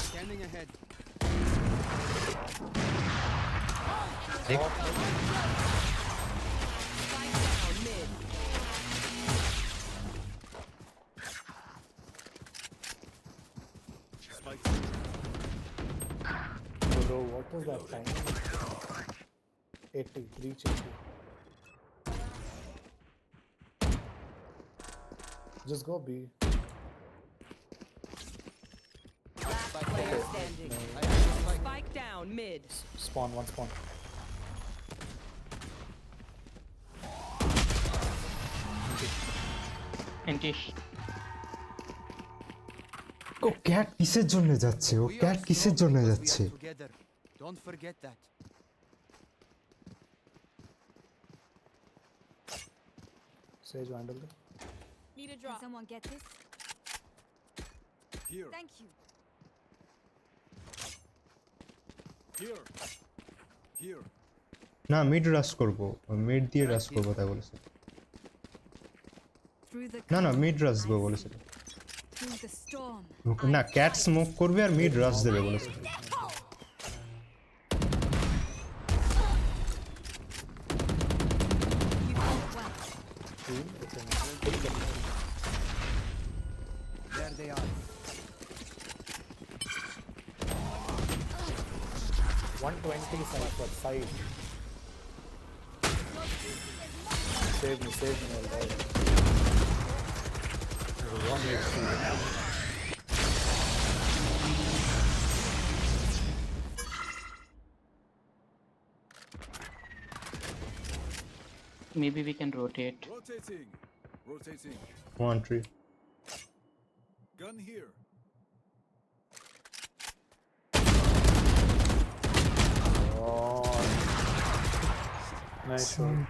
Scanning ahead. Spike down mid. Spikes. Bro, what was that time? 80, reach 80. Just go B. Last player standing. Spike down mid. Spawn, one spawn. Entish. O cat কিসের জন্য যাচ্ছে, ও We cat are কিসের strong জন্য because we যাচ্ছে? are together. Don't forget that. Sage vandal. Need a drop. Can someone get this? Here. Thank you. Here. Here. না mid রাশ করব mid দিয়ে রাশ করব তাই বলেছে Through the না না calm, মিড রাশ I দেবে see. বলেছিল Through the storm. না ক্যাট স্মোক করবে আর মিড রাশ দেবে বলেছিল There they are. 120 for side. Save me, I'll die. 1 HP. Maybe we can rotate. Rotating. Rotating. One tree. Gun here. Oh. Nice one.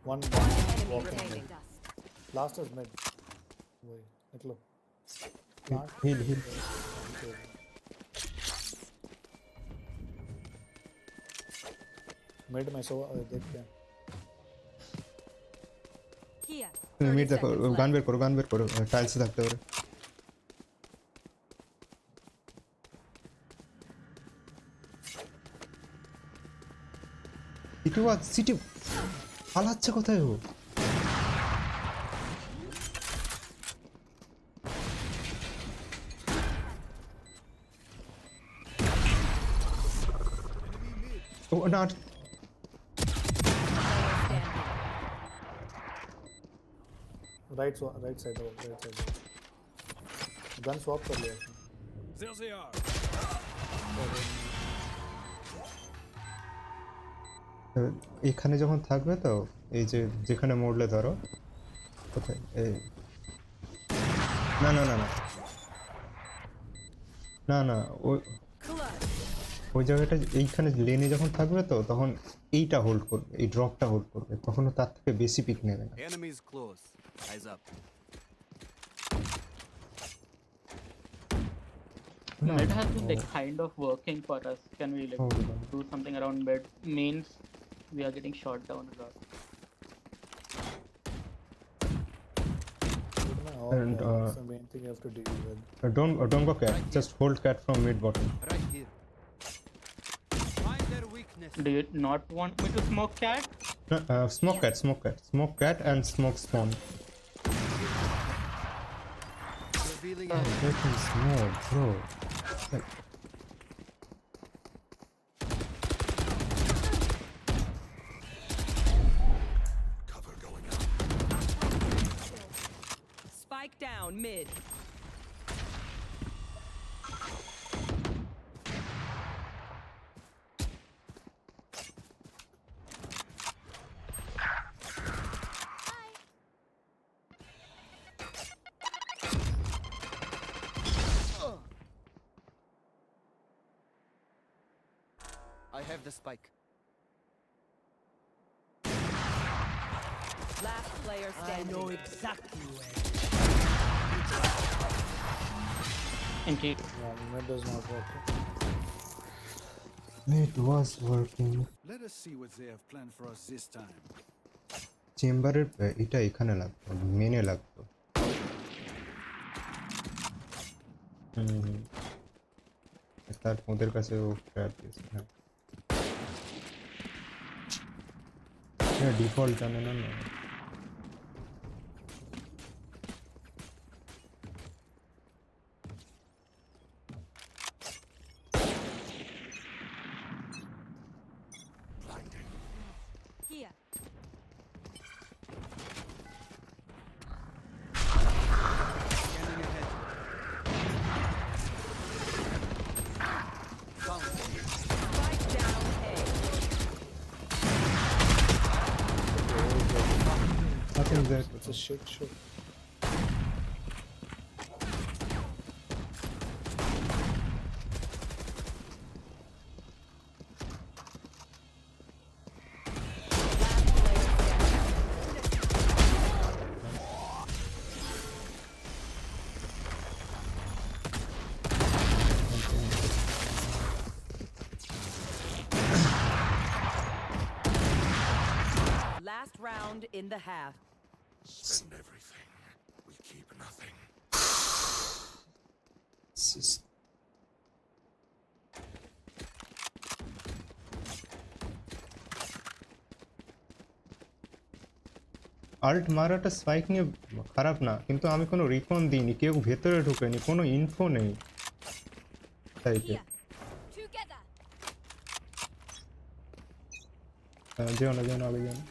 One walking mid. Last is mid. Wait, निकलो. Heal. Mid में सो देखते हैं. Here. তুমি mid দেখো গান বের করো tiles থাকতে পারে সিটি পালাচ্ছে কোথায় ও ও না Right side. Gun swap कर लिया. There they are. এখানে যখন থাকবে তো এই যে যেখানে মরলে ধরো কোথায় এই না ওই জায়গাটা এইখানে লেনে যখন থাকবে তো তখন এইটা হোল্ড করবে এই ড্রপটা হোল্ড করবে তখন তার থেকে বেশি পিক নেবে না Enemies close. Eyes up. Mid has been like kind of working for us. Can we like do something around mid? Means we are getting shot down a lot. And That's the main thing you have to deal with. don't go cat just hold cat from mid bottom Right here. Find their weakness. Do you not want me to smoke cat? no, smoke cat and smoke spawn Revealing freaking smoke bro like, Cover going out. Spike down mid. I have the spike. Last player standing. I know exactly where. Indeed. Yeah, mid is not working. it was working Let us see what they have planned for us this time. চেম্বারের এটা এখানে লাগতো মেনে লাগতো তার ওদের কাছে ও trap দিয়েছে হ্যাঁ ডিফল্ট জানে না Here. Scanning ahead. Found them. Spike down A. nothing there It's a shit show. round in the half. Spend everything. We keep nothing. Ult মারাটা স্পাইক নিয়ে খারাপ না, কিন্তু আমি কোনো রিকন দিইনি, কেউ ভেতরে ঢুকেনি, কোনো ইনফো নেই তাইতে। যেও না আগে যেও না।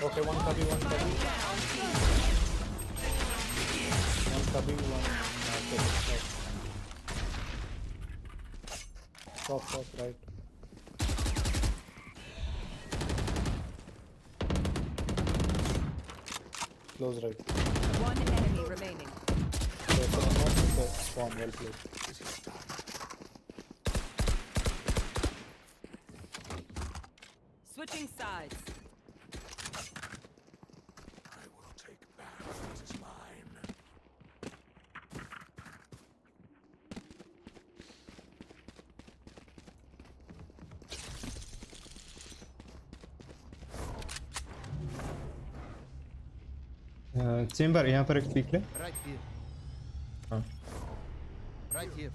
Okay, one cubby, one cubby. One cubby, one market. Top, right. Close right. One enemy remaining. Spawn, well played. Switching sides. I will take back what is mine. Chamber यहाँ पर एक पीक ले। Right here. हाँ। Right here.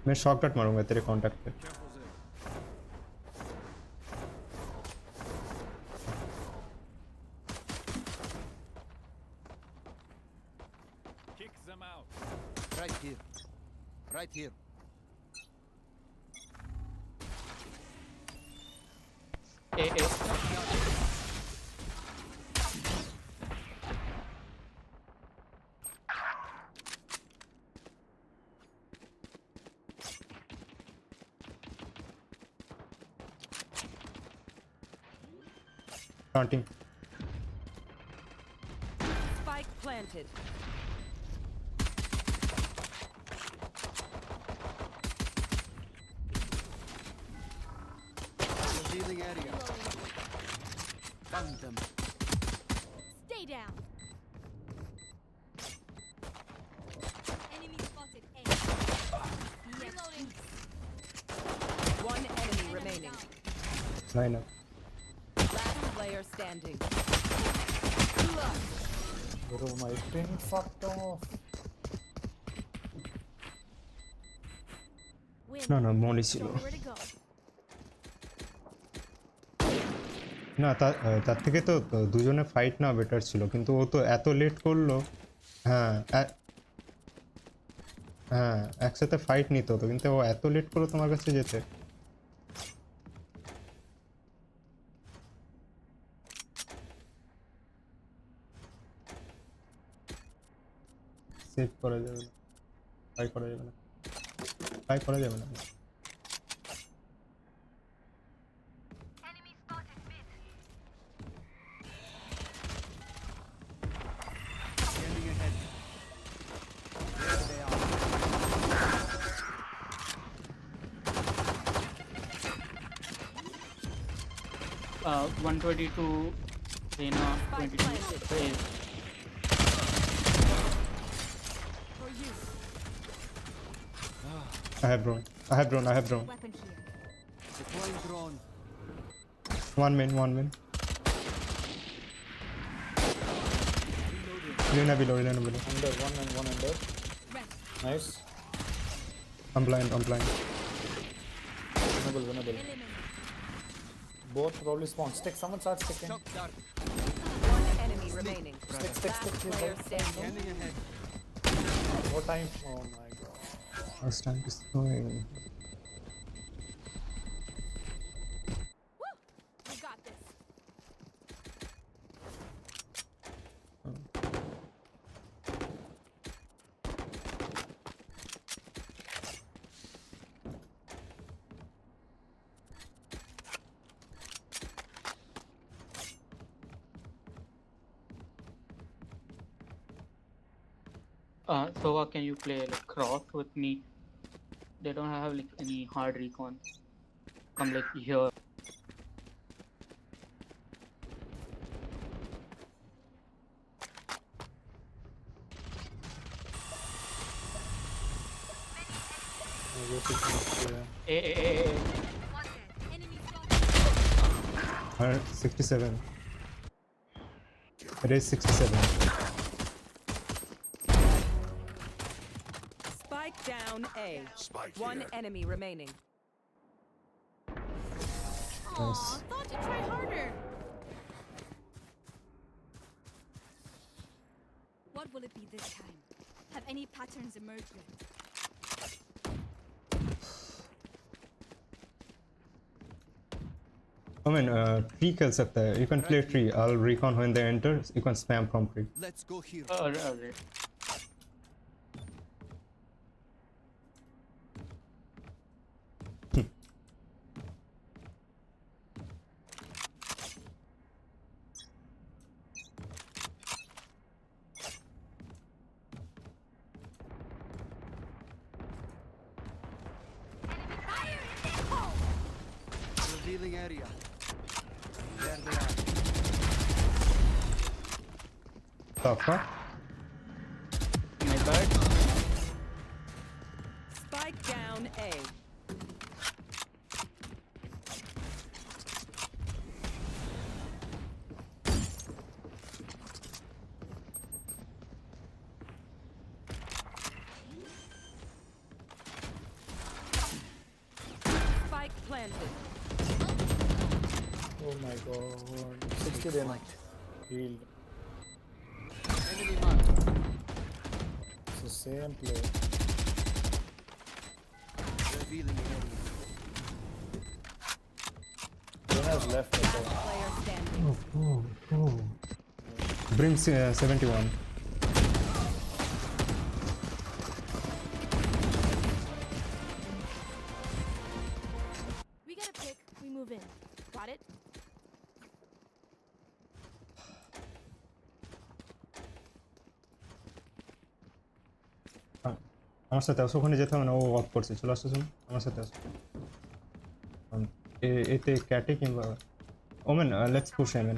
मैं shortcut मारूंगा तेरे contact पे। Kick them out. Right here. Right here. Planting. Spike planted. Revealing area. Found them. Stay down. Enemy spotted. Reloading. One enemy remaining. Line up. Last player standing. Bro, my ping fucked off. না মনে ছিল না, তার থেকে তো দুজনে fight না better ছিল, কিন্তু ও তো এত লেট করলো। হ্যাঁ হ্যাঁ, একসাথে ফাইট নিতে হতো, কিন্তু ও এত লেট করলো তোমার কাছে যেতে। সেভ করা যাবে না, ট্রাই করা যাবে না, ট্রাই করা যাবে না। Scanning ahead. There they are. 122, Furina, 22. Phase. I have drone. Deploying drone. One min. Furina below. Under, one and one under. Nice. I'm blind. Winnable. Both probably spawn. Stick, someone start sticking. Shock dart. One enemy remaining. Stick. Last player standing. Scanning ahead. What time? Oh my god. First time is going. We got this. Sova, can you play like cross with me? They don't have like any hard recon. Come like here. A. 67. It is 67. Spike down A. One enemy remaining. Nice. Thought to try harder. What will it be this time? Have any patterns emerged yet? I mean, tree kill सकता है. You can play tree. I'll recon when they enter. You can spam from tree. Let's go here. Alright. Revealing area. There they are. Taka. My bad. Spike down A. Spike planted. Oh my god. 60 damage. Healed. Enemy marked. It's the same play. Revealing area. Rena's left. Player standing. Brim 71. We get a pick, we move in. Got it? আমার সাথে আসো, ওখানে যেতে হবে না, ও walk করছে, চলে আসো, শুনুন আমার সাথে আসো। এতে ক্যাটে কিংবা women, let's push Yemen.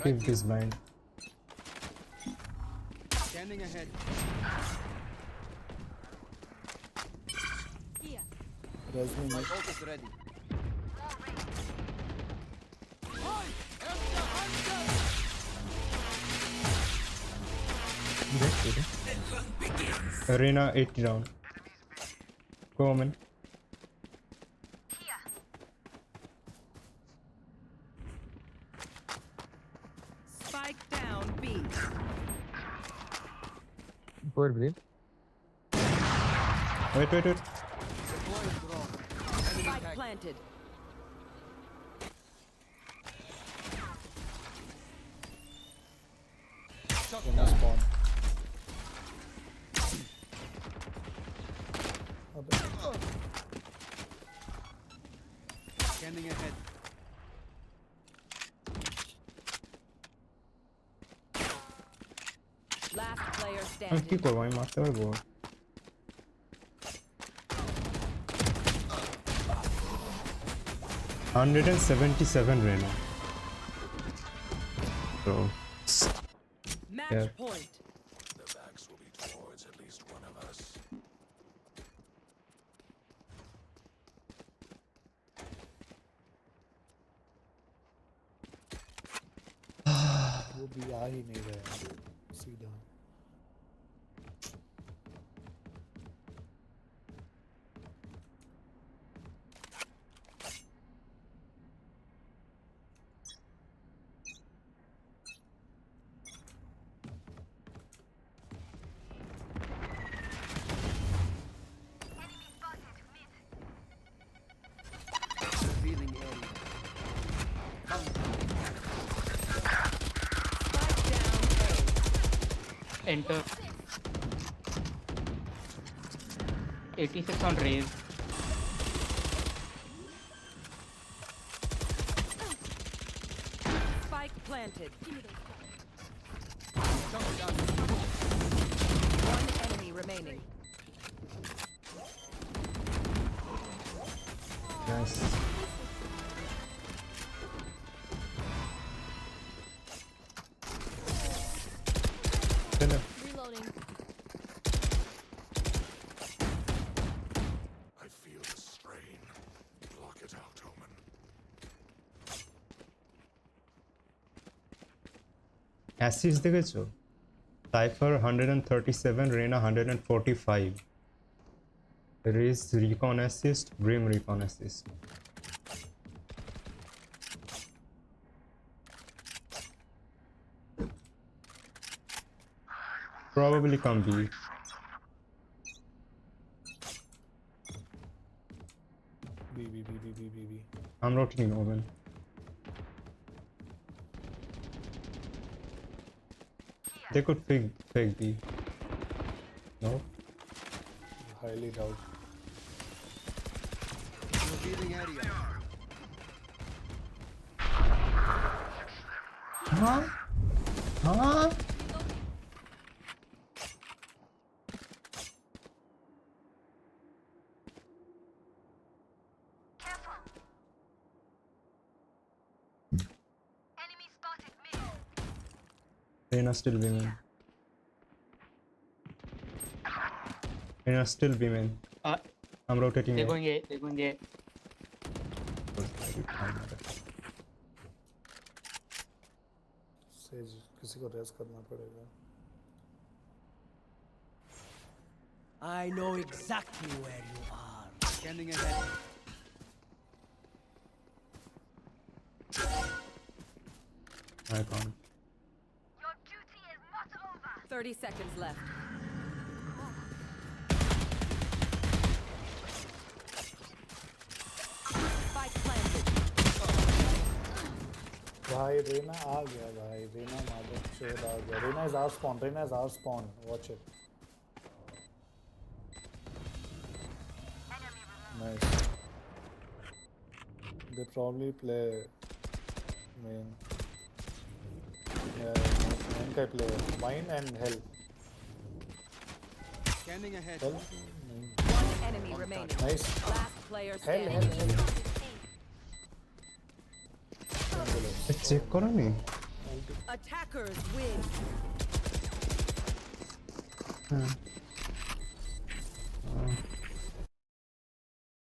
Give this blind. Scanning ahead. Here. My ult is ready. Arena 80 round. Go Omen. Spike down B. Forward, Blade. Wait. Deploying drone. Enemy Spike tag. planted. Shot Rena down. spawn. Scanning ahead. Last player আমি কি standing. করবো, আমি মারতে পারবো? $177 Rena. So Match yeah. point. The backs will be towards at least one of us. वो भी आ ही नहीं रहा है सीधा। Revealing area. Spike down A. Enter. 86 on raise. Spike planted. Shot down. One enemy remaining. Nice. Assist দেখেছো? Cypher 137, Reyna 145. Riz recon assist, Grim recon assist. Probably come B. B. I'm rotating Omen. They could fake B. No? Highly doubt. Revealing area. Huh? Huh? Reyna still women. Reyna still women. I'm rotating They're it. going A. They're going A. Says किसी को race करना पड़ेगा. I know exactly where you are. Scanning ahead. I can't. 30 seconds left. Spike planted. भाई रेना आ गया भाई. रेना मादर चोद आ गया. Reina is our spawn. Reina is our spawn. Watch it. Nice. They probably play main. Yeah, main guy play mine and hell. Scanning ahead. Hell. One enemy remaining. Nice. Last player Hell. standing. Check karo ni. Attackers win.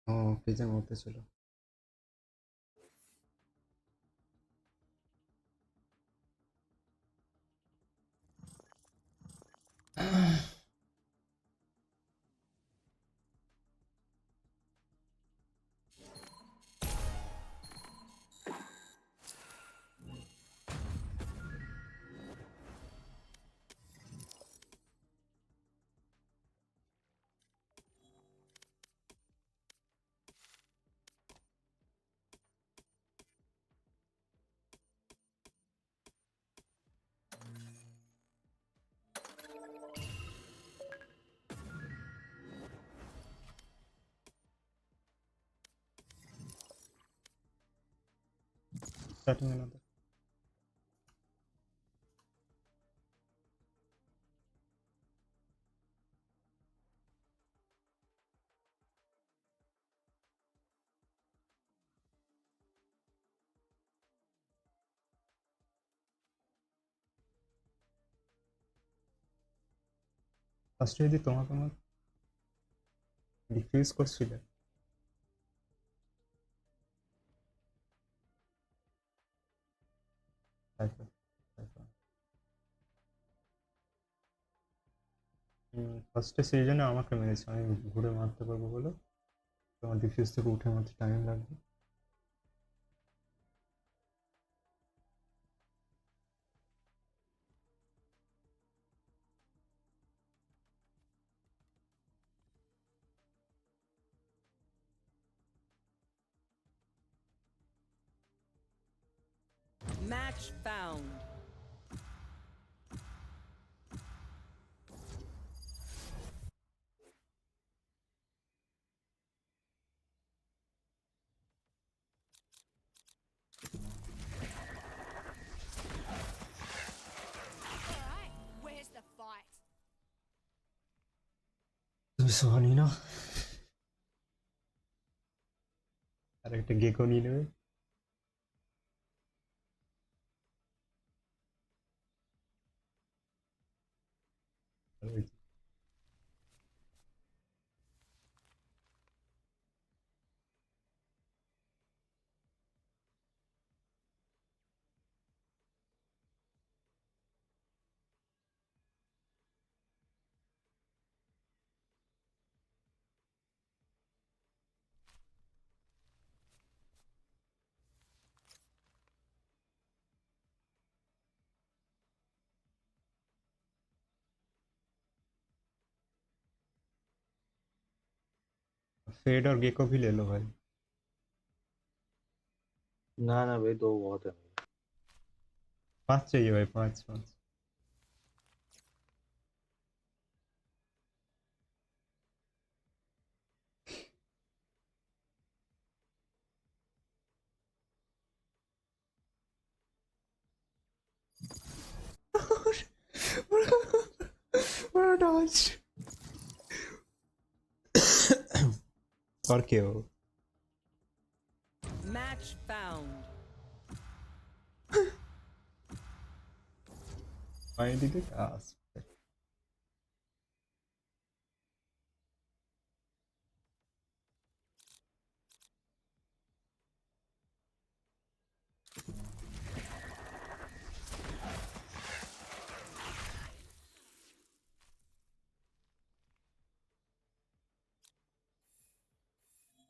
Oh, pizza hote chalo. Starting another. ফার্স্টে যদি তোমার diffuse করছিলে ফার্স্টে সেই জন্য আমাকে মেরেছে, আমি ঘুরে মারতে পারবো বলে। তোমার ডিফিউজ থেকে উঠে মারতে টাইম লাগবে। Match found. Alright, where's the fight? তুমি সোহা নিয়ে নাও, আর একটা গেকো নিয়ে নেবে। फेड और गेको भी ले लो भाई। ना ना भाई 2 बहुत है। 5 चाहिए भाई, 5 5। बड़ा डॉज। और क्या हो? Match found. Why did it ask?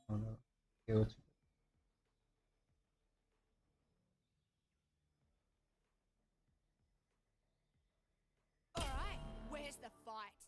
Oh no. Okay, Alright, where's the fight?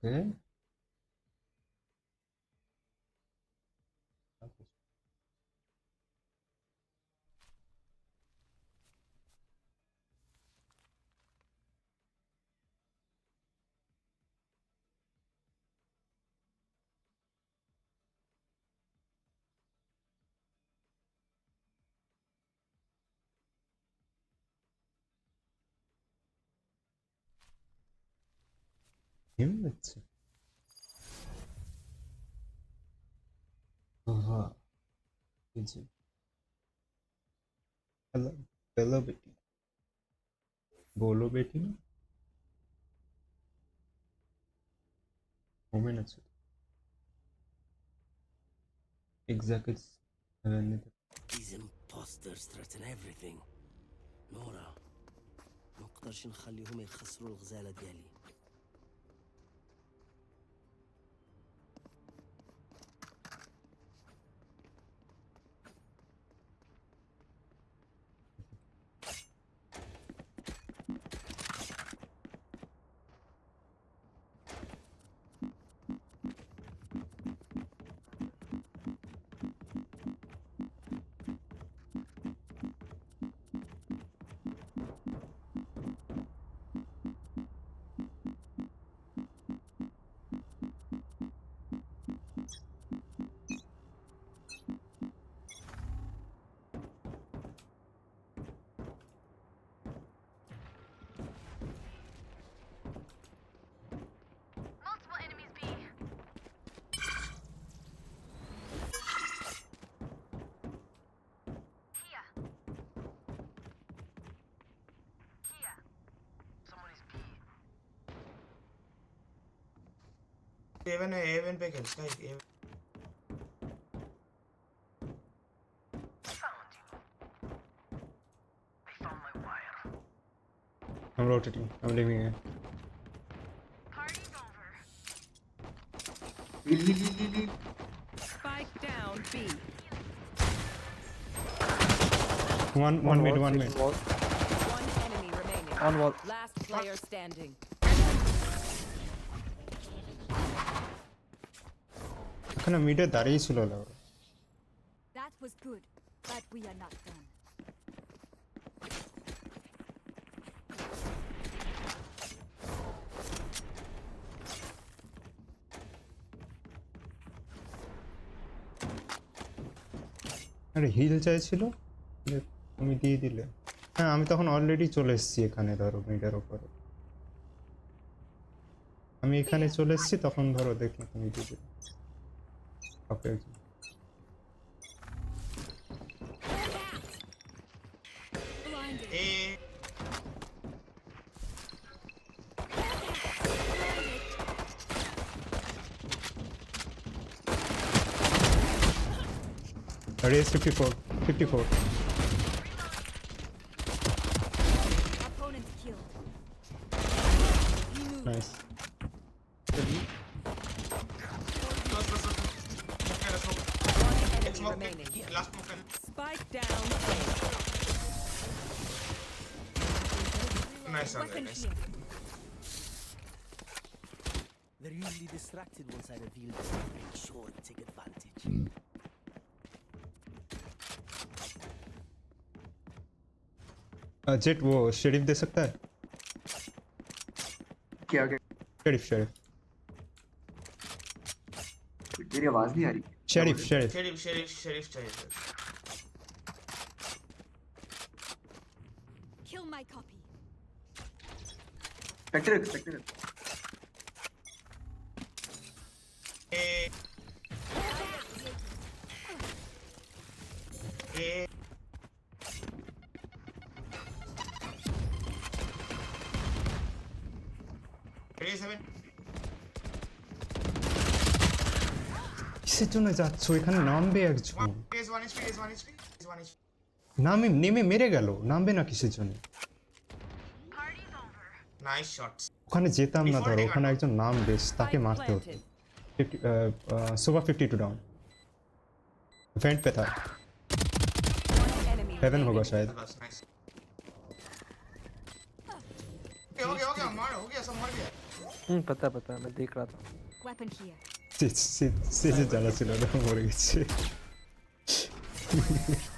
okay. Him, it's easy. Hello बेटी, बोलो बेटी ना। minutes. Exactly. These imposters threaten everything. نورا ما نقدرش نخليهم يخسروا الغزالة ديالي. Avon है, एवन पे खेलता है। I'm rotating. I'm leaving it. Spike down B. One mid, one mid. One enemy remaining. On wall. Last player standing. এখানে মিডে দাঁড়িয়ে ছিল লাগা। That was good, but we are not done. আরে hill চাইছিল, তুমি দিয়ে দিলে। হ্যাঁ আমি তখন অলরেডি চলে এসেছি এখানে, ধরো মিডের উপরে। আমি এখানে চলে এসেছি তখন ধরো দেখি তুমি দিয়ে দিলে। ওকে Raise 54. 54. Opponent killed. Nice. Remaining. Last smoke. Spike down. Nice one, Weapon nice. here. They're usually distracted once I reveal them. Make sure to take advantage. Jet वो शेरिफ दे सकता है क्या क्या शेरिफ शेरिफ तेरी आवाज नहीं आ रही शेरिफ शेरिफ शेरिफ चाहिए Kill my copy. स्पेक्टर কিসের জন্য যাচ্ছ এখানে নামবে একজন নামে নেমে মেরে গেল নামবে না কিসের জন্য নাইস শটস ওখানে যেতাম না ধরো ওখানে একজন নামবে তাকে মারতে হতো सुबह 52 डाउन वेंट पे था हेवन होगा शायद हो गया मार हो गया सब मर गया पता मैं देख रहा था Weapon here. से ज़्यादा चला रहा मर गए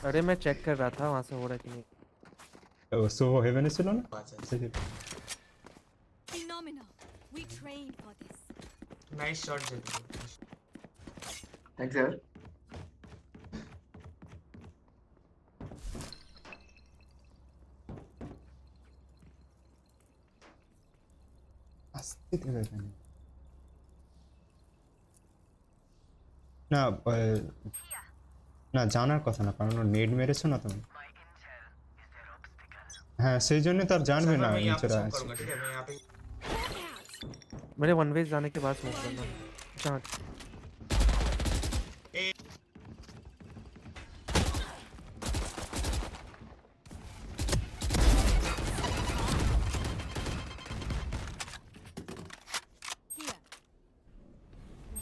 अरे मैं चेक कर रहा था वहाँ से हो रहा कि नहीं सुबह हेवन से चला ना Phenomenal. We trained for this. Nice shot jet thanks यार আস্তে ধীরে এখানে না না জানার কথা না কারণ নেট মেরেছো না তুমি হ্যাঁ সেই জন্য তো আর জানবে না নিচেরা আছে मेरे वन वे जाने के बाद स्मोक करना जहाँ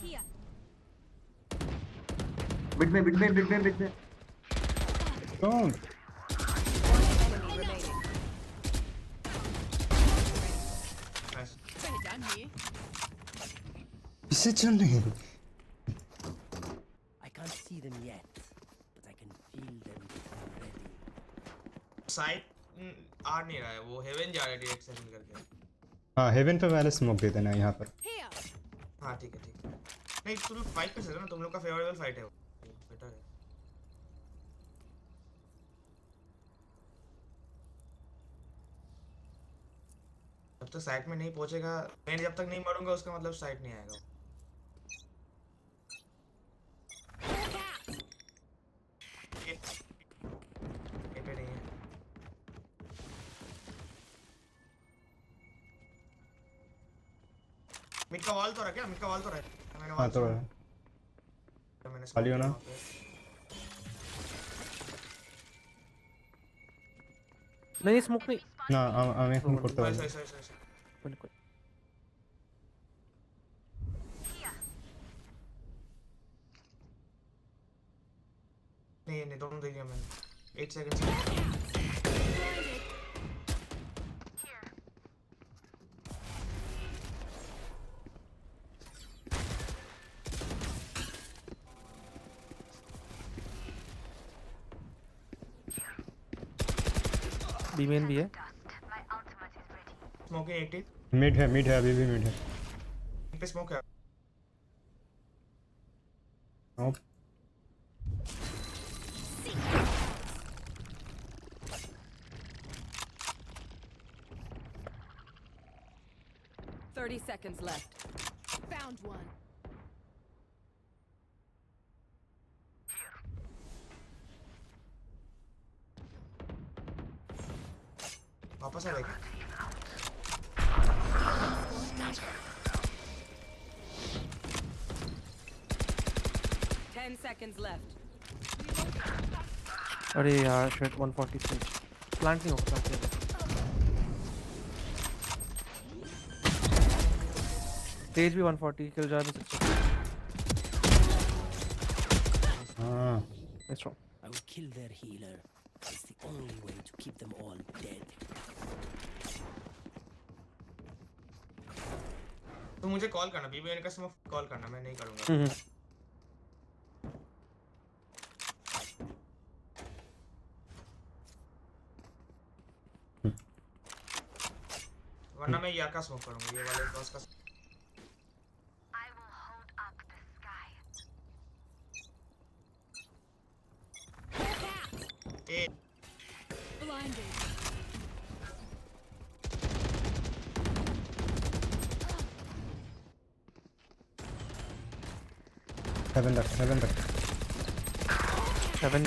Here. मिड में Don't. किससे चल नहीं I can't see them yet, but I can feel them already. Side आ नहीं रहा है वो हेवन जा रहा है डायरेक्ट सेकंड करके हाँ हेवन पे पहले स्मोक दे देना यहाँ पर हाँ ठीक है नहीं तुम लोग फाइट कर सकते हो ना तुम लोग का फेवरेबल फाइट है वो बेटर है जब तक साइट में नहीं पहुंचेगा मैं जब तक नहीं मरूंगा उसका मतलब साइट नहीं आएगा ये पे नहीं है मिड का वॉल तो रहा क्या मिड का वॉल तो रहा मैंने हाँ तो खाली हो ना नहीं स्मोक नहीं না আমি এখন করতে পারবো नहीं दोनों दे दिया मैंने 8 सेकंड्स बी मेन भी है स्मोकिंग 80 मिड है अभी भी मिड है पे स्मोक है नोप 30 seconds left. Found one. वापस आ जाएगा 10 seconds left. अरे यार शिट 143 प्लांट नहीं होगा प्लांट नहीं होगा तेज भी 140 किल जार भी 60 हाँ That's wrong. I will kill their healer. It's the only way to keep them all dead. तो मुझे कॉल करना बीबी का स्मोक कॉल करना मैं नहीं करूंगा वरना मैं याका स्मोक करूंगा ये वाले क्रॉस का Blinded. Heaven duck. Heaven.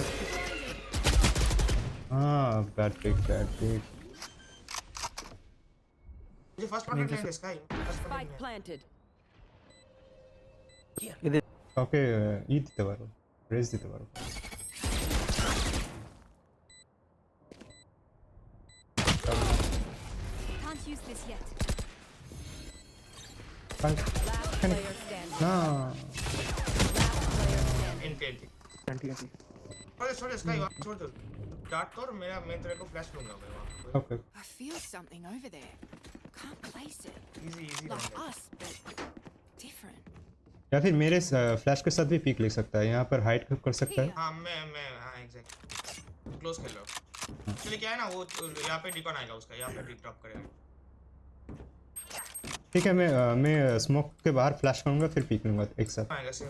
Ah, bad pick. मुझे फर्स्ट पॉइंट लेंगे स्काई Spike planted. इधर Okay, E দিতে পারো রেজ দিতে পারো Can't use this yet. Last player standing. না एंटी छोड़ स्काई छोड़ दो डार्ट कर मैं तेरे को फ्लैश दूंगा मैं वहां Okay. I feel something over there. Can't place it. Easy Like us, but different. या फिर मेरे फ्लैश के साथ भी पीक ले सकता है यहाँ पर हाइड कर सकता है हां मैं हां एग्जैक्ट क्लोज कर लो चलिए क्या है ना वो यहां पे डिकॉन आएगा उसका यहां पे डिक ड्रॉप करेगा ठीक है मैं स्मोक के बाहर फ्लैश करूंगा फिर पीक लूंगा एक साथ आएगा सेम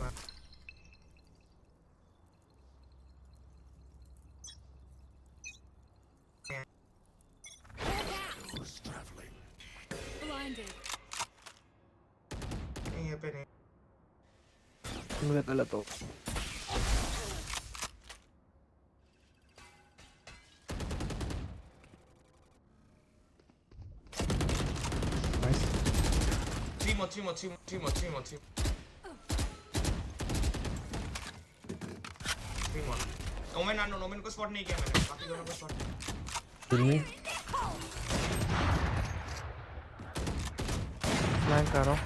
Blinded. नहीं पे नहीं मुझे गलत हो नाइस Timo. ओमेन को स्पॉट नहीं किया मैंने बाकी दोनों को स्पॉट फिर में प्लान कर रहा हूँ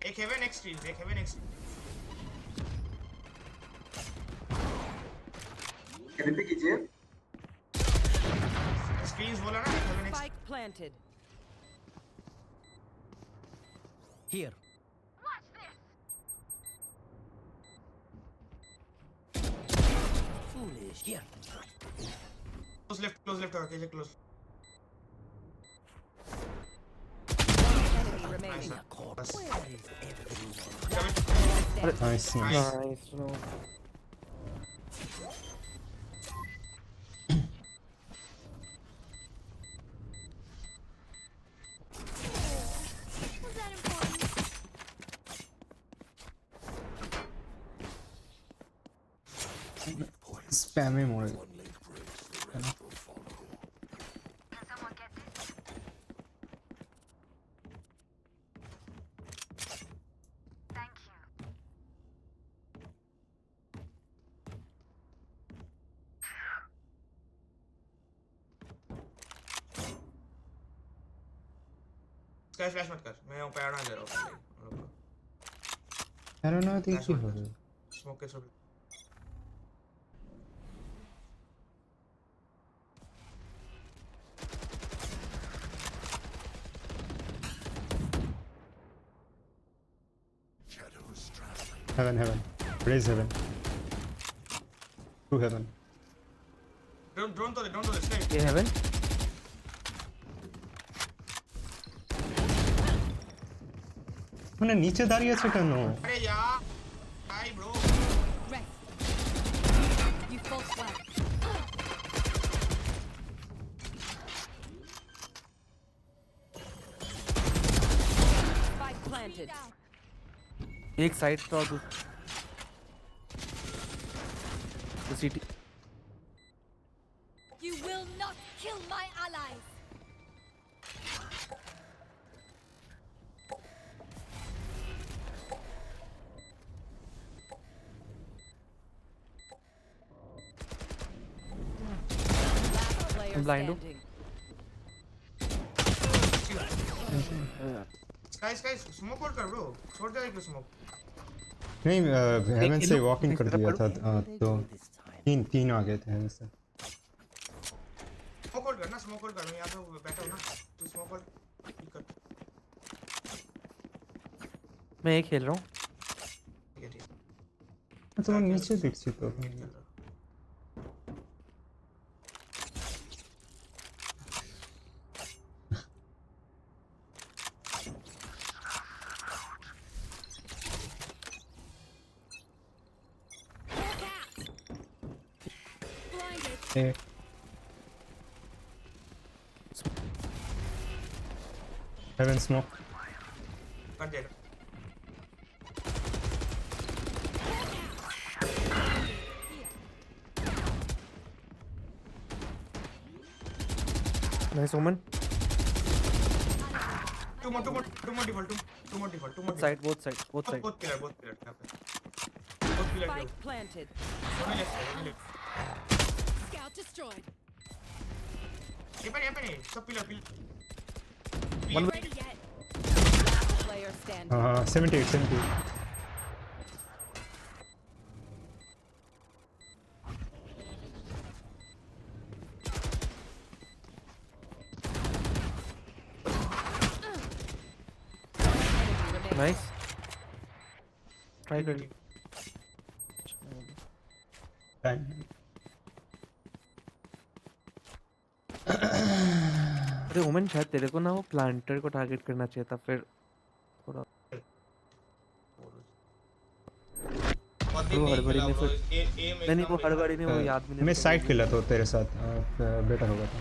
एक हेवन एक्सट्रीम हेवन पे कीजिए स्क्रीन्स बोला ना haven Spike planted. Here. Foolish. Here. Close left okay close Enemy remaining. Nice nice no Was that important? Spam में मोड़ स्काई फ्लैश मत कर मैं ऊपर आना दे रहा हूं अरे ना देखी हो स्मोक के through heaven raise heaven to heaven drone तो दे स्काई ये हेवन মানে নিচে দাঁড়িয়ে আছে কেন अरे यार hi bro Rest. You false flag. Spike planted. एक साइड तो और city You will not kill my allies. I'm blind. Sky, smoke hold कर bro. छोड़ दे एक smoke. नहीं हेवन से वॉकिंग कर दिया था तो तीन आ गए थे हेवन से। Smoke होल्ड कर ना, smoke होल्ड कर, मैं यहाँ पे बैठा हूँ ना, तू smoke होल्ड कर। मैं एक खेल रहा हूँ। ठीक है ठीक। तो नीचे दिख सी तो। Heaven smoke. कर देगा। Nice woman. Two more default. Both side. Both pillar यहाँ पे। Both pillar Spike planted. One left. Scout destroyed. यहाँ पे नहीं, सब pillar. One. Ready yet? Last player standing. 78. Nice. Try to. Time. अरे ओमन शायद तेरे को ना वो प्लांटर को टारगेट करना चाहिए था फिर थोड़ा वो हड़बड़ी में फिर नहीं वो हड़बड़ी में वो याद भी नहीं मैं साइड खेला तो तेरे साथ बेटर होगा था।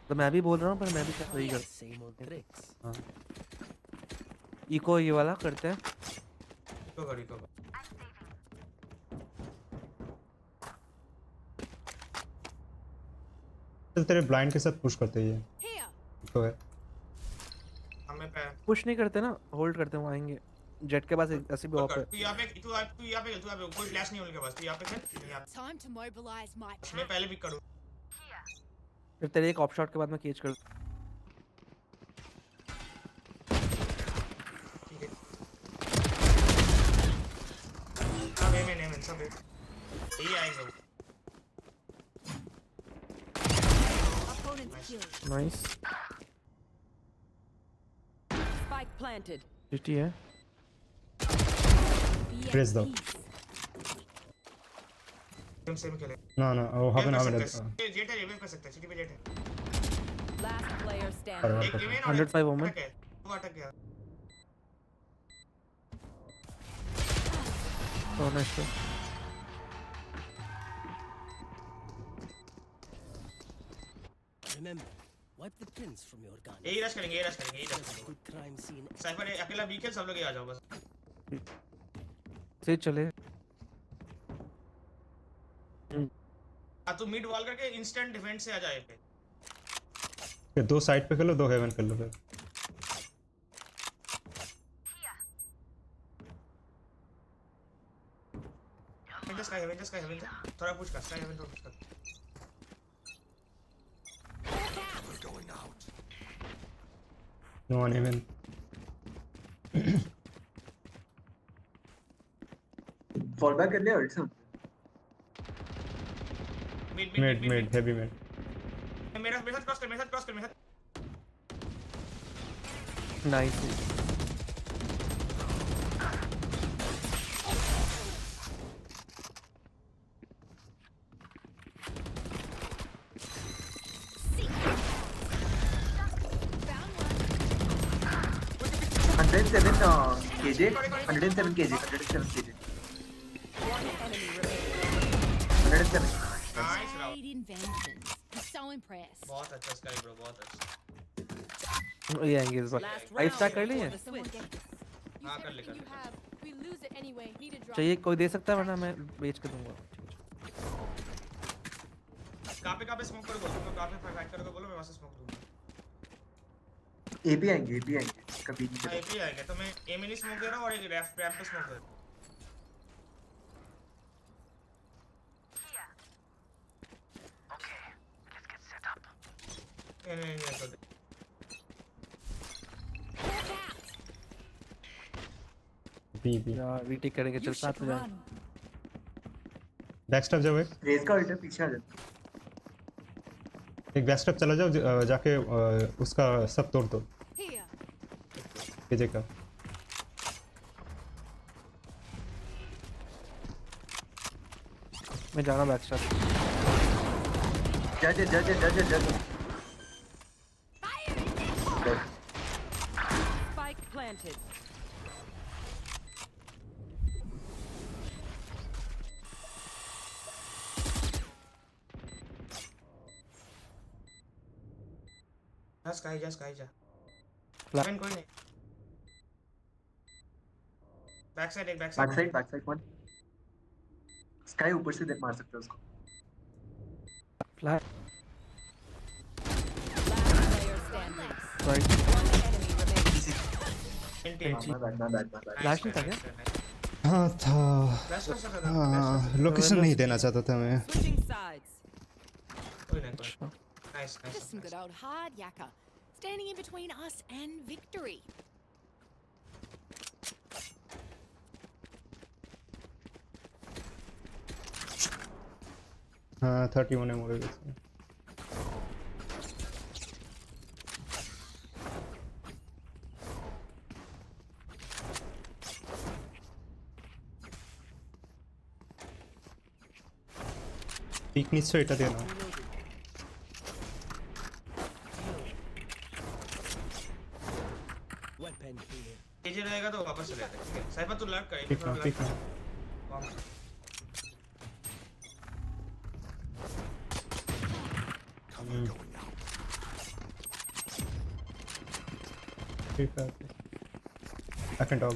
तो मैं भी बोल रहा हूँ पर मैं भी शायद वही करता हूँ। इको ये वाला करते हैं। इको चल तेरे ब्लाइंड के साथ पुश करते ही है तो है। हमें पे पुश नहीं करते ना, होल्ड करते हैं, वो आएंगे। जेट के पास ऐसे भी ऑफ है। तू यहाँ पे कोई फ्लैश नहीं उनके पास, तू यहाँ पे चल। Time to mobilize my मैं पहले पिक करूँ। फिर तेरे एक ऑफ शॉट के बाद मैं केज कर। ठीक है। सब एम सब यही आएंगे। Nice. Spike planted. GT है। Press दो। सेम खेले। No, वो हवन जेट है, रिवाइव कर सकता है, सिटी पे जेट है। Last player standing. 105 वुमन। वो अटक गया। Oh nice. Remember, wipe the prints from your gun. यही रश करेंगे। Good crime scene. साइफर अकेला वीक है, सब लोग आ जाओ बस। से चले। तू मिड वॉल करके इंस्टेंट डिफेंस से आ जाए पे। फिर दो साइड पे खेलो, दो हेवन खेल लो फिर। हेवन थोड़ा पुश कर, स्काई हेवन थोड़ा पुश कर। No one even. Fall back कर लिया अल्ट्स। Mid, heavy mid. मेरे साथ क्रॉस कर, मेरे साथ। Nice. KJ 107 KJ 107 nice round. Inventions. I'm so impressed. बहुत अच्छा स्काई ब्रो, बहुत अच्छा। ये आएंगे इस बार। 5 स्टार कर लिए? हां कर ले। We lose it anyway. Need a drop. चाहिए कोई दे सकता है वरना मैं बेच के दूंगा। कहां पे स्मोक करो बोलो, तो कहां पे फाइट करोगे बोलो, मैं वहां से स्मोक दूंगा। एपी आएंगे कभी नहीं। एपी आएंगे तो मैं ए में नहीं स्मोक दे रहा हूं और एक रैप पे स्मोक दे रहा हूं। नहीं तो बी यार रीटेक करेंगे चल साथ में जाएं बैक स्टेप जाओ एक रेस का अल्टर पीछे आ जा एक बैक स्टेप चला जाओ जाके उसका सब तोड़ दो केजे का मैं जाना बैक स्टेप जा Spike planted. just guy जा Flank. कोई नहीं बैक साइड वन स्काई ऊपर से देख मार सकते हो उसको flash Player standing. Right One enemy remaining. Flash नहीं था क्या हाँ था लोकेशन नहीं देना चाहता था मैं Switching sides. nice Just some good old hard yakka, standing in between us and victory. हाँ 31 है मोरे इसमें पीक নিশ্চয় এটা দেনা Weapon here. केजे रहेगा तो वापस चले जाते ठीक है साइफर तू लग कर ठीक है ठीक है I can talk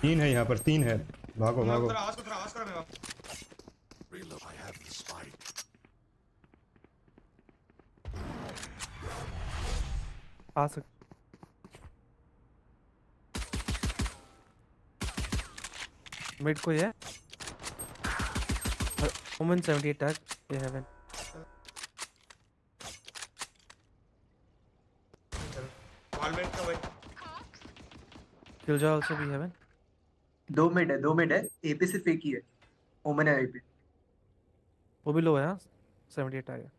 तीन है यहाँ पर तीन है भागो भागो आवाज करो मैं आ सक मिड कोई है वुमन 78 टैग ये हेवन वॉल बेट का वेट किल जा आल्सो भी हेवन दो मिड है ए पे सिर्फ एक ही है ओमन है ए पे वो भी लो है हाँ 78 टैग है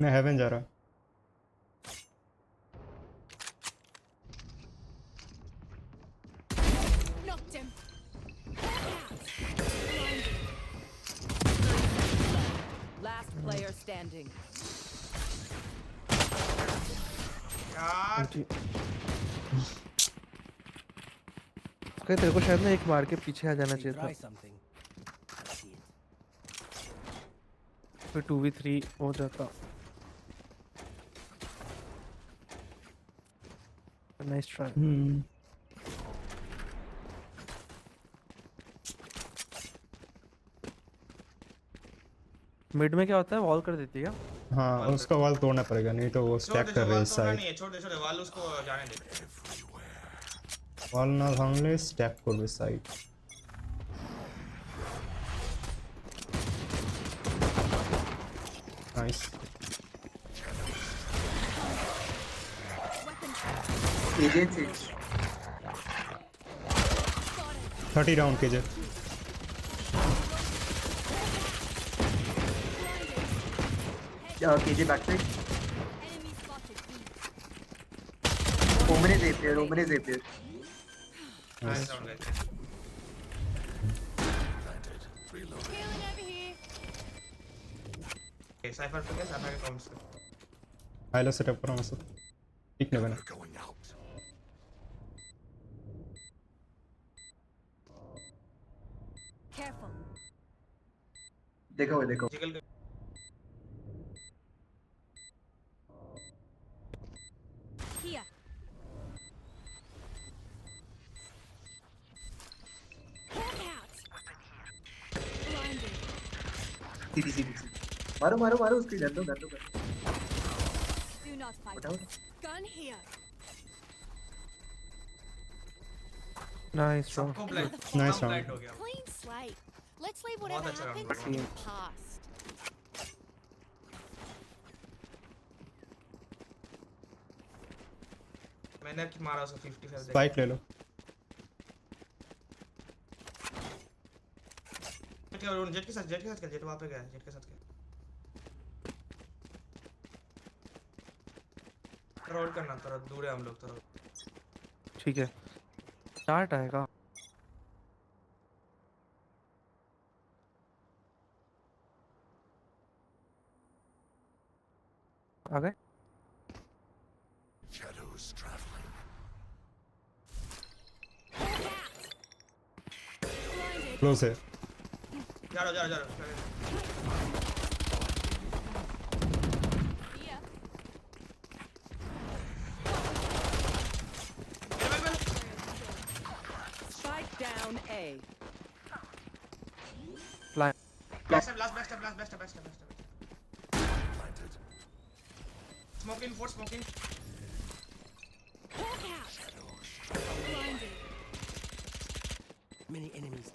मैं हेवन जा रहा Knocked him. Last player standing. यार उसका तेरे को शायद ना एक मार के पीछे आ जाना चाहिए Try था something. I see it. फिर 2v3 हो जाता नाइस ट्राई मिड में क्या होता है वॉल कर देती है हाँ उसका वॉल तोड़ना पड़ेगा नहीं तो वो स्टैक कर रहे हैं साइड छोड़ दे वॉल उसको जाने दे वॉल ना भांगले स्टैक करবে साइड नाइस एजेंट से 30 round KJ KJ back side Omen is a player nice round guys Healing over here. Okay Cypher पे क्या साइफर के काउंट्स आइलो सेटअप करो मस्त ठीक नहीं बना Careful. देखो jiggle Here. Hawk out. Blinded. सीधी मारो उसकी गन दो Do not fight. उठाओ Gun here. Nice round. सबको ब्लाइंड Nice round. ब्लाइंड हो गया Clean slate. Let's leave बहुत whatever अच्छा round happened था। in the past. मैंने मारा उसको 55 Spike ले लो. जेट के साथ खेल जेट वहां पे गया जेट के साथ खेल रोल करना थोड़ा दूर है हम लोग थोड़ा ठीक है स्टार्ट आएगा आ गए Shadows traveling. Close है. जा रहा Spike down A. Fly. last step Planted. smoking for smoking Many enemies.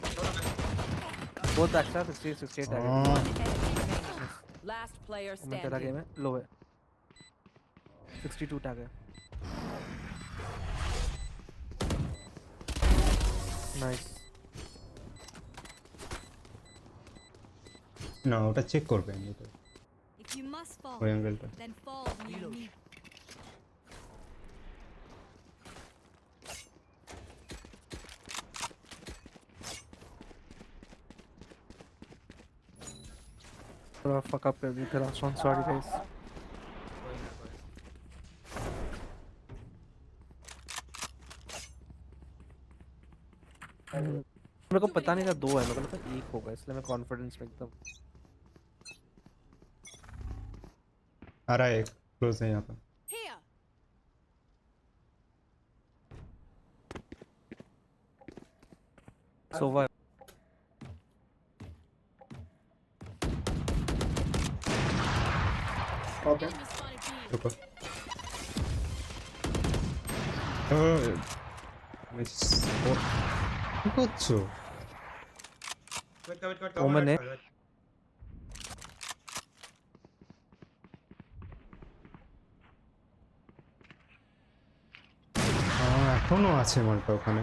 बहुत अच्छा 68 आ गया Last player मैं तेरा standing. गेम है लो है 62 आ गया नाइस না ওটা চেক করবে আমি তো If you must fall, ওই অ্যাঙ্গেলটা then fall near me. थोड़ा फक अप कर दी तेरा सॉरी गाइस मेरे को पता नहीं था दो है मेरे को लगा एक होगा इसलिए मैं कॉन्फिडेंस में एकदम आ रहा है एक क्लोज है यहाँ पर Here. सोवा ओके रुको मिस কি করছো wait Omen है এখনো আছে মালটা ওখানে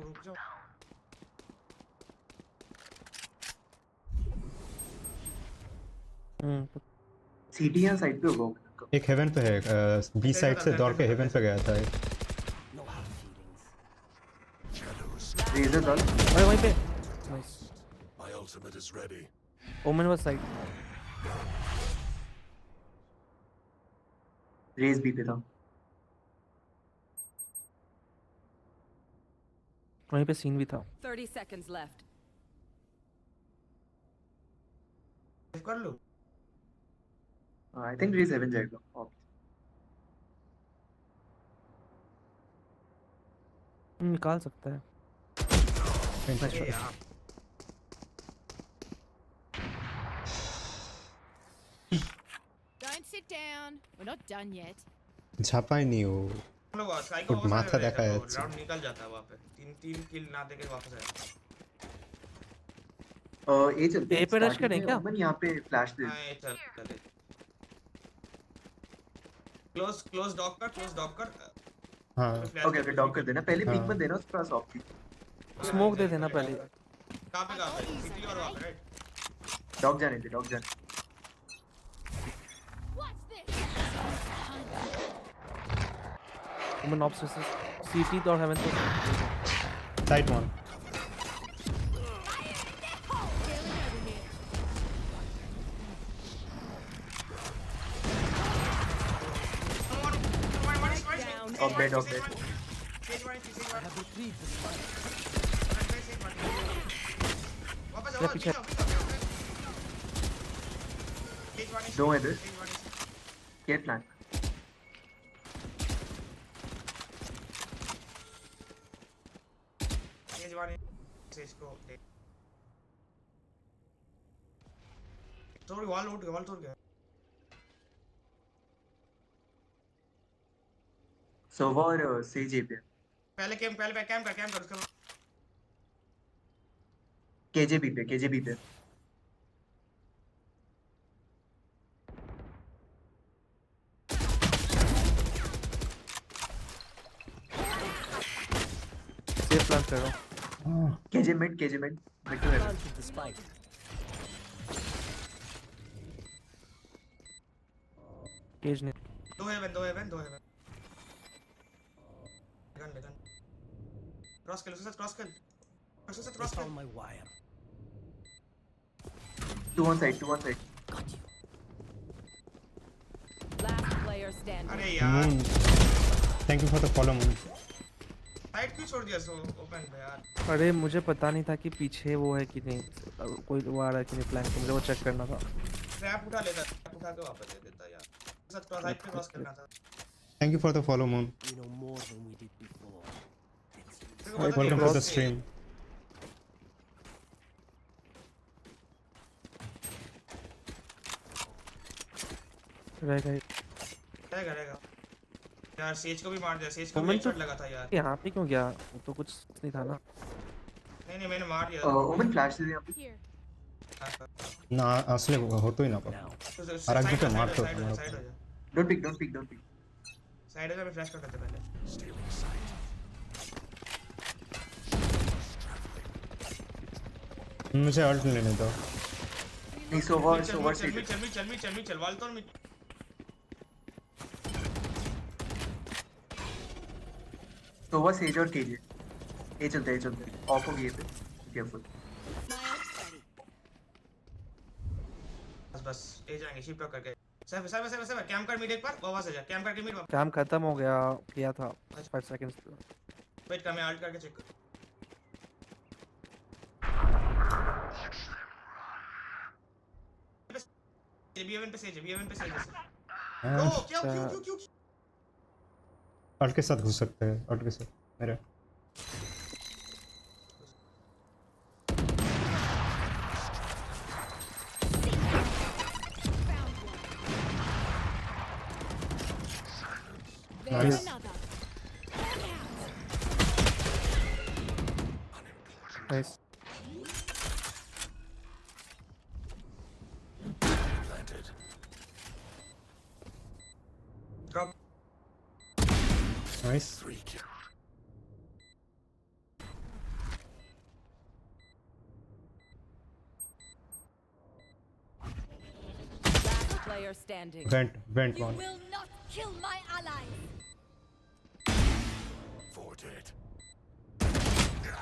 रुक जाओ सीटी या साइड पे होगा उनका। एक हेवन पे है बी साइड से दौड़ के हेवन पे गया था एक रेजर डॉल अरे वहीं पे nice My ultimate is ready. Omen was side Raze B पे था। वहीं पे सीन भी था 30 seconds left. कर लो आई थिंक रेज हेवन जाएगा। निकाल सकता है Don't sit down. We're not done yet. ঝাপাই নি ও लोग स्काई ওর মাথা দেখা যাচ্ছে राउंड निकल जाता है वहां पे तीन किल ना देके वापस आया ए चलते ए पे रश करें क्या ओमन यहाँ पे फ्लैश दे हां चल क्लोज डॉग कर हाँ ओके ओके डॉग कर देना पहले पिक मत देना उसके पास ऑफ की स्मोक दे देना पहले कहां पे सिटी और वहां पे राइट डॉग जाने दे डॉग जाने ओमेन ऑप्स सीटी और हेवन तो side one of bed I have retrieved the spike. वापस या पीछे दो है इधर केयर प्लान तेज वाले से इसको थोड़ी वॉल तोड़ गया सोवा और सेज ए पे पहले कैम कर उसके केजेबी पे सेफ प्लान कर रहा हूं। KJ mid mid to heaven cage नहीं दो हेवन गन क्रॉस कर उसके साथ my wire. Two on side. Last player standing. अरे यार Moon. Thank you for the follow, Moon. Side क्यों छोड़ दिया सो ओपन पे यार? अरे मुझे पता नहीं था कि पीछे वो है कि नहीं, कोई वो आ रहा है कि नहीं फ्लैंक, तो मुझे वो चेक करना था। ट्रैप उठा के वापस दे देता यार। साथ क्रॉस करना था। Thank you for the follow, Moon. We know more than we did before. Welcome to the stream. रहेगा यार सेज को भी मार दिया, सेज को भी ओमन हेडशॉट लगा था यार। यहाँ पे क्यों गया? वो तो कुछ नहीं था ना। नहीं मैंने मार दिया। ओमन फ्लैश दे यहाँ पे ना असले होतो ही ना पर आराग पे मार तो डोंट पिक साइड है मैं फ्लैश कर करते पहले मुझे अल्ट लेने दो। नहीं सोवा चल वाल तो मैं सोवा सेज और केजे ए चलते ऑफ हो गए पे केयरफुल बस ए जाएंगे शिफ्ट करके सब कैम कर मिड एक बार वापस आ जा कैम करके मिड काम खत्म हो गया, किया था 5 सेकंड्स। वेट कर मैं अल्ट करके चेक कर बीएवन पे सेज ओ क्यों अल्ट के साथ घुस सकते हैं, अल्ट के साथ मेरे nice. Nice. Drop nice. Last player standing. Vent one. will not kill my allies.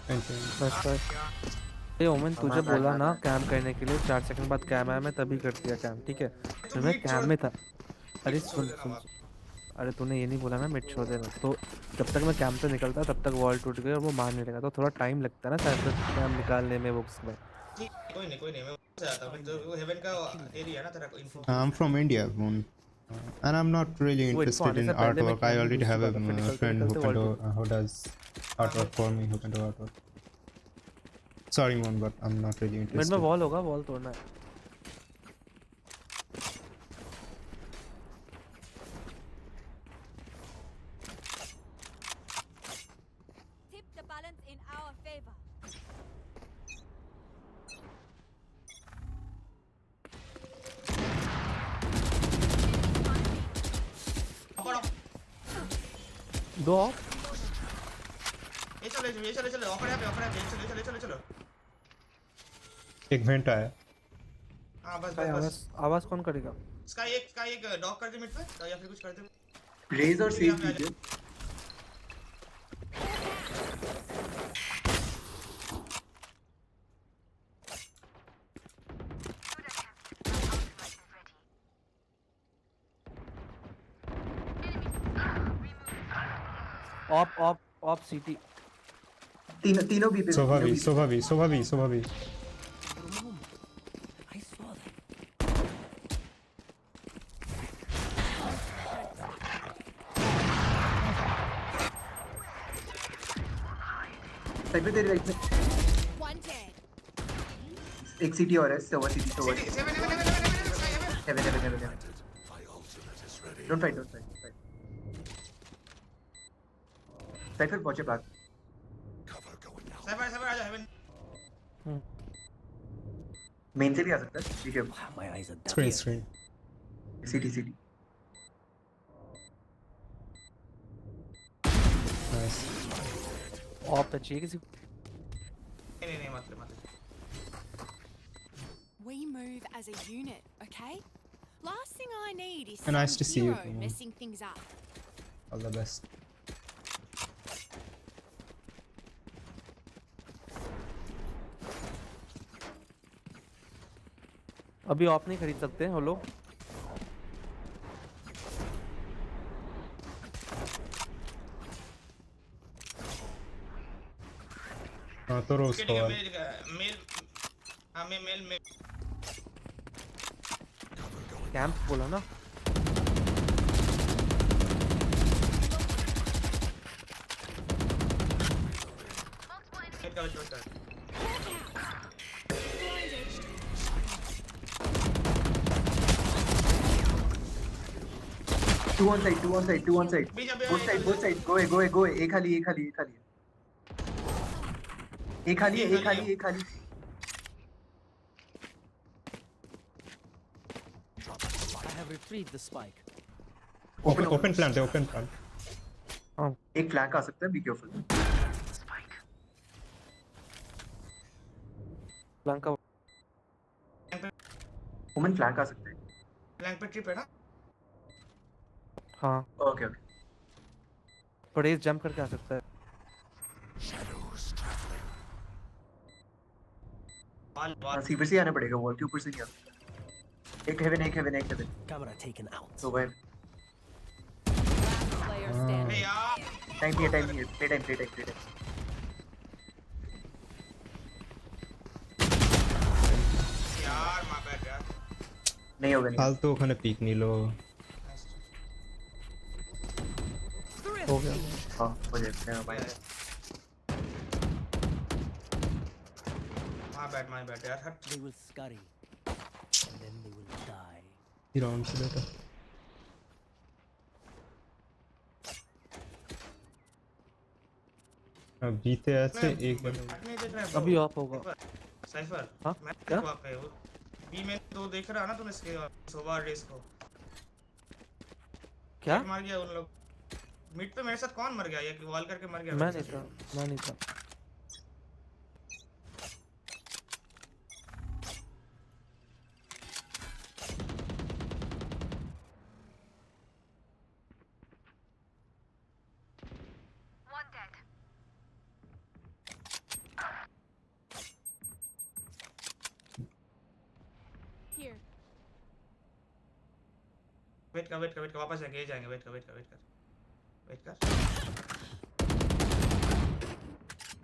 बस ये ओमन तुझे बोला ना कैम करने के लिए, 4 सेकंड बाद कैम आया, मैं तभी कर दिया कैम, ठीक है? तो मैं कैम में था। अरे सुन अरे तूने ये नहीं बोला ना मिड छोड़ देना, तो जब तक मैं कैम से निकलता तब तक वॉल टूट गई और वो मार नहीं लगा, तो थोड़ा टाइम लगता है ना शायद कैम निकालने में। वो उसमें कोई नहीं मैं से आता हूं तो वो हेवन का एरिया ना तेरा info. I'm from India, Moon. And I'm not really interested in artwork. I already have a friend who does artwork for me, who can do artwork. Sorry, Moon, but I'm not really interested. Mid में wall होगा, wall तोड़ना है। Tip the balance in our favor. दो ये चलो offer है चलो एक वेंट आया। हां बस आवाज कौन करेगा? स्काई एक डॉग कर दे मिड पे या फिर कुछ कर दे। रेज और सेव कीजिए। ऑप सीटी तीनों भी पे सोभा भी I saw that. साइड पे तेरे राइट में One dead. एक सिटी और है, सोवा सिटी हेवन डोंट फाइट साइफर पहुंचे बैक। साइफर आ जा हेवन। मेन से भी आ सकता है। ठीक है। My eyes are Screen. सीटी। Nice. ऑफ पे चाहिए किसी नहीं मत ले। We move as a unit, okay? Last thing I need is Nice some to see you, hero Kumar. messing things up. All the best. अभी ऑफ नहीं खरीद सकते हैं वो लोग। हाँ तो रोज को मेल कैंप बोला ना। Two on side. Both side. Go away. एक खाली. एक खाली. I have retrieved the spike. Open plant. एक फ्लैंक आ सकता है, बी केयरफुल। फ्लैंक का वुमन फ्लैंक आ सकता है। फ्लैंक पे ट्रिप है ना? हाँ ओके। परेज जंप करके आ सकता है। हाँ सीवर से आना पड़ेगा, वॉल के ऊपर से नहीं आ सकता। एक हेवन। Camera taken out. तो भाई Player standing. Time play time. यार माय बैड यार। नहीं होगा। फालतू ओखाনে পিক নিল। हो गया। हाँ हो जाएगा। माय बैड यार। They will scurry. And then they will die. ये राउंड से बेटा। बीते ऐसे एक बार अभी ऑफ होगा। साइफर हाँ मैं क्या वहां पे हूं। बी में तो देख रहा ना तूने इसके सोवा रेस को क्या मार गया उन लोग। मिड पे मेरे साथ कौन मर गया? ये वॉल करके मर गया। मैं नहीं था। वेट कर वापस जाएंगे वेट कर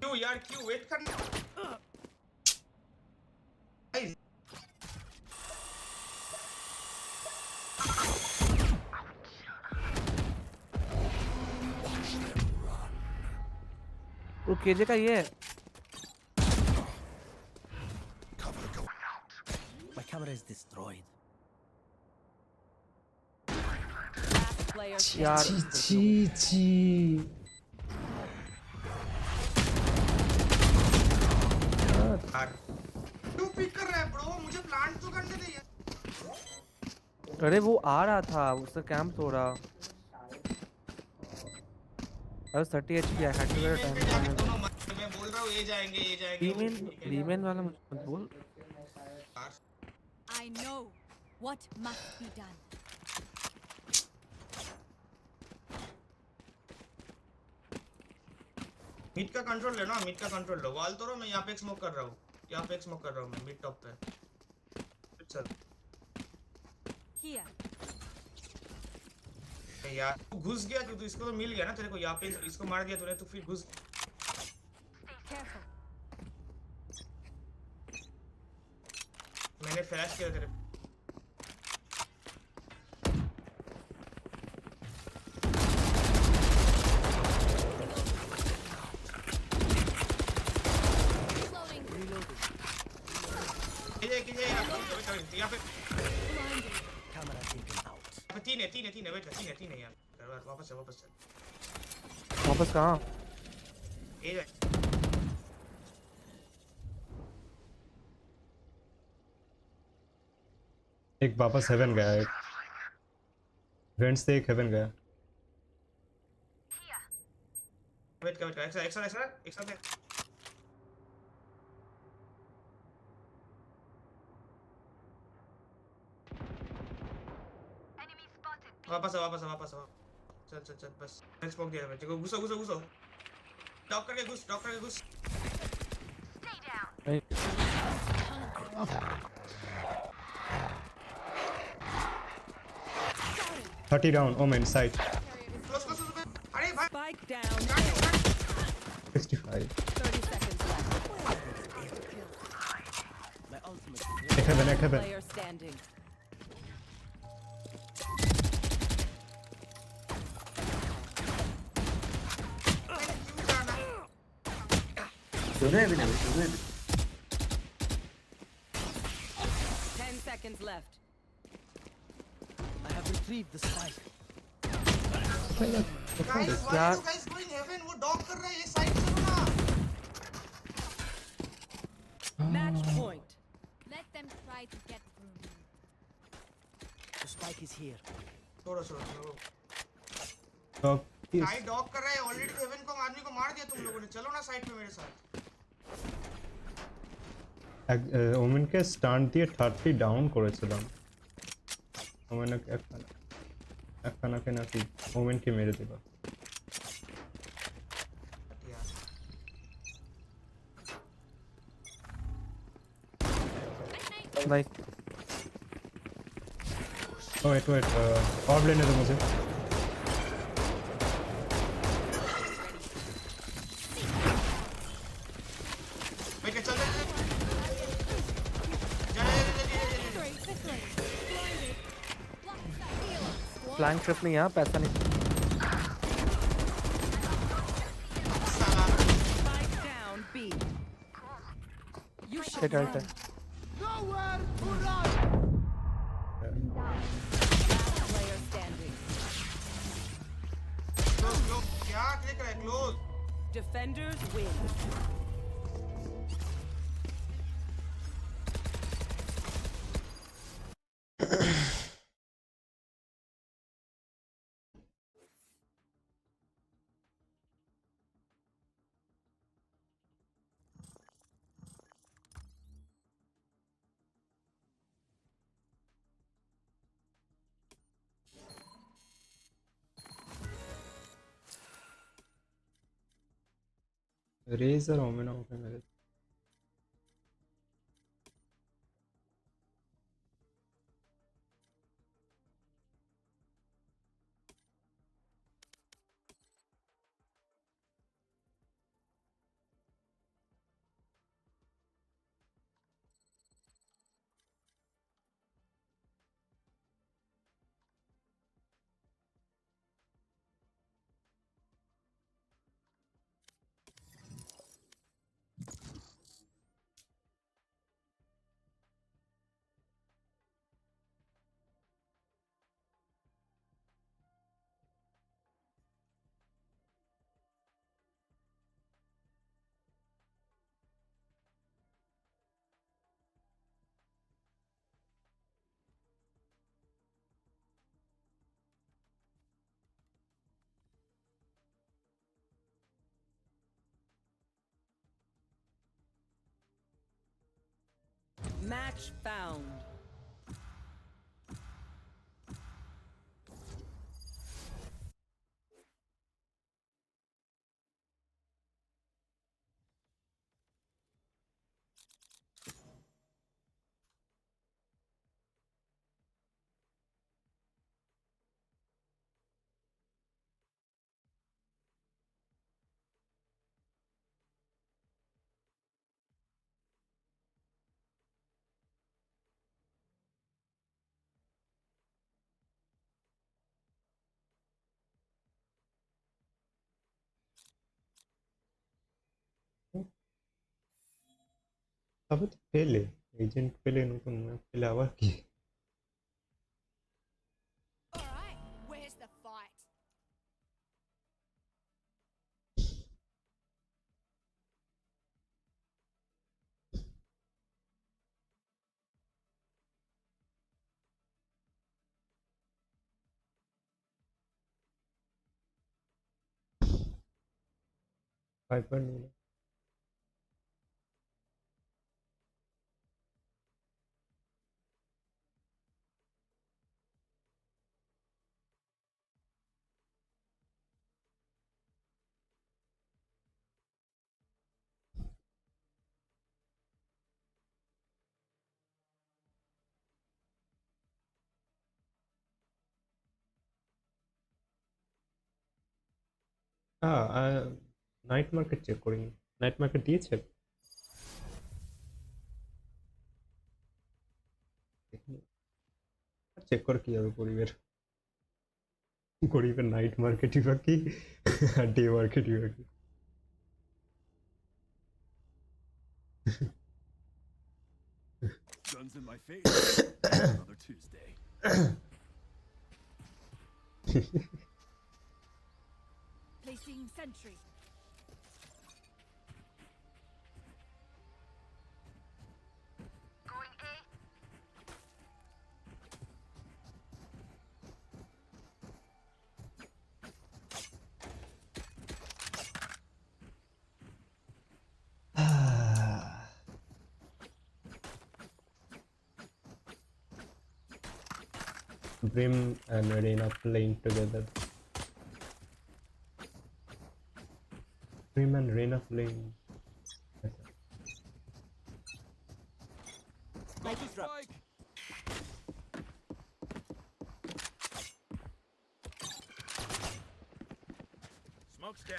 क्यों यार वेट करना। वो केजे का ये है। My camera is destroyed. Player यार ची क्यों पिक कर रहा है ब्रो? मुझे प्लांट तो करने दे यार। अरे वो आ रहा था, उसने कैंप तोड़ा। अरे 30 HP है, हैक कर टाइम। मैं बोल रहा हूं ये जाएंगे। बीमेन वाला मत बोल। I know what must be done. Mid का कंट्रोल लो। वॉल तोड़ो। मैं यहाँ पे स्मोक कर रहा हूँ मैं मिड टॉप पे। चल Here. यार तू घुस गया क्यों? तू इसको तो मिल गया ना तेरे को। यहाँ पे इसको मार दिया तूने तो फिर घुस। मैंने फ्लैश किया तेरे। यहाँ पे Camera taken out. तीन है यार। वापस चल। वापस कहाँ? एक वापस हेवन गया, एक वेंट से एक हेवन गया। वेट कर एक्स्ट्रा दे। वापस आ। चल बस स्मोक दिया मैं देखो। घुसो डॉक करके घुस। 30 down, Omen side. क्लोज अरे भाई Spike down. 65. 30 seconds left. My ultimate एक heaven. Player standing. दोनों भी 10 seconds left. I have retrieved the spike. Guys why are you guys going heaven? वो डॉक कर रहा है, ये साइड चलो ना। Match point. Let them try to get through me. The spike is here. छोड़ो Top is साइड डॉक कर रहा है ऑलरेडी। हेवन को आदमी को मार दिया तुम लोगों ने। चलो ना साइड पे मेरे साथ। ওমেন কে স্টান্ট দিয়ে 30 ডাউন করেছিলাম। ওমেন একখানাকে নাকি ওমেন কে মেরে দিবা। नाइस। वेट ऑफ लेने दो मुझे। फ्लैंक शिफ्ट नहीं यहाँ पैसा नहीं। Spike down B. You should Take run. out. Nowhere to run. Last player standing. Close क्या क्लिक रहा है? Close. Defenders win. Razor Omen open मेरे। Match found. তবে তো পেলে এজেন্ট পেলে নতুন ম্যাপ পেলে আবার কি? All right, where's the fight? Viper Nina. Night market check করিনি নাইট মার্কেট দিয়েছে চেক করে কি হবে গরিবের নাইট মার্কেটই বাকি আর ডে মার্কেটই বাকি Guns in my face. Another Tuesday. Placing sentry. Going A. Brim and Arena playing together. Brim and Arena playing. Spike is dropped. Smoke's down.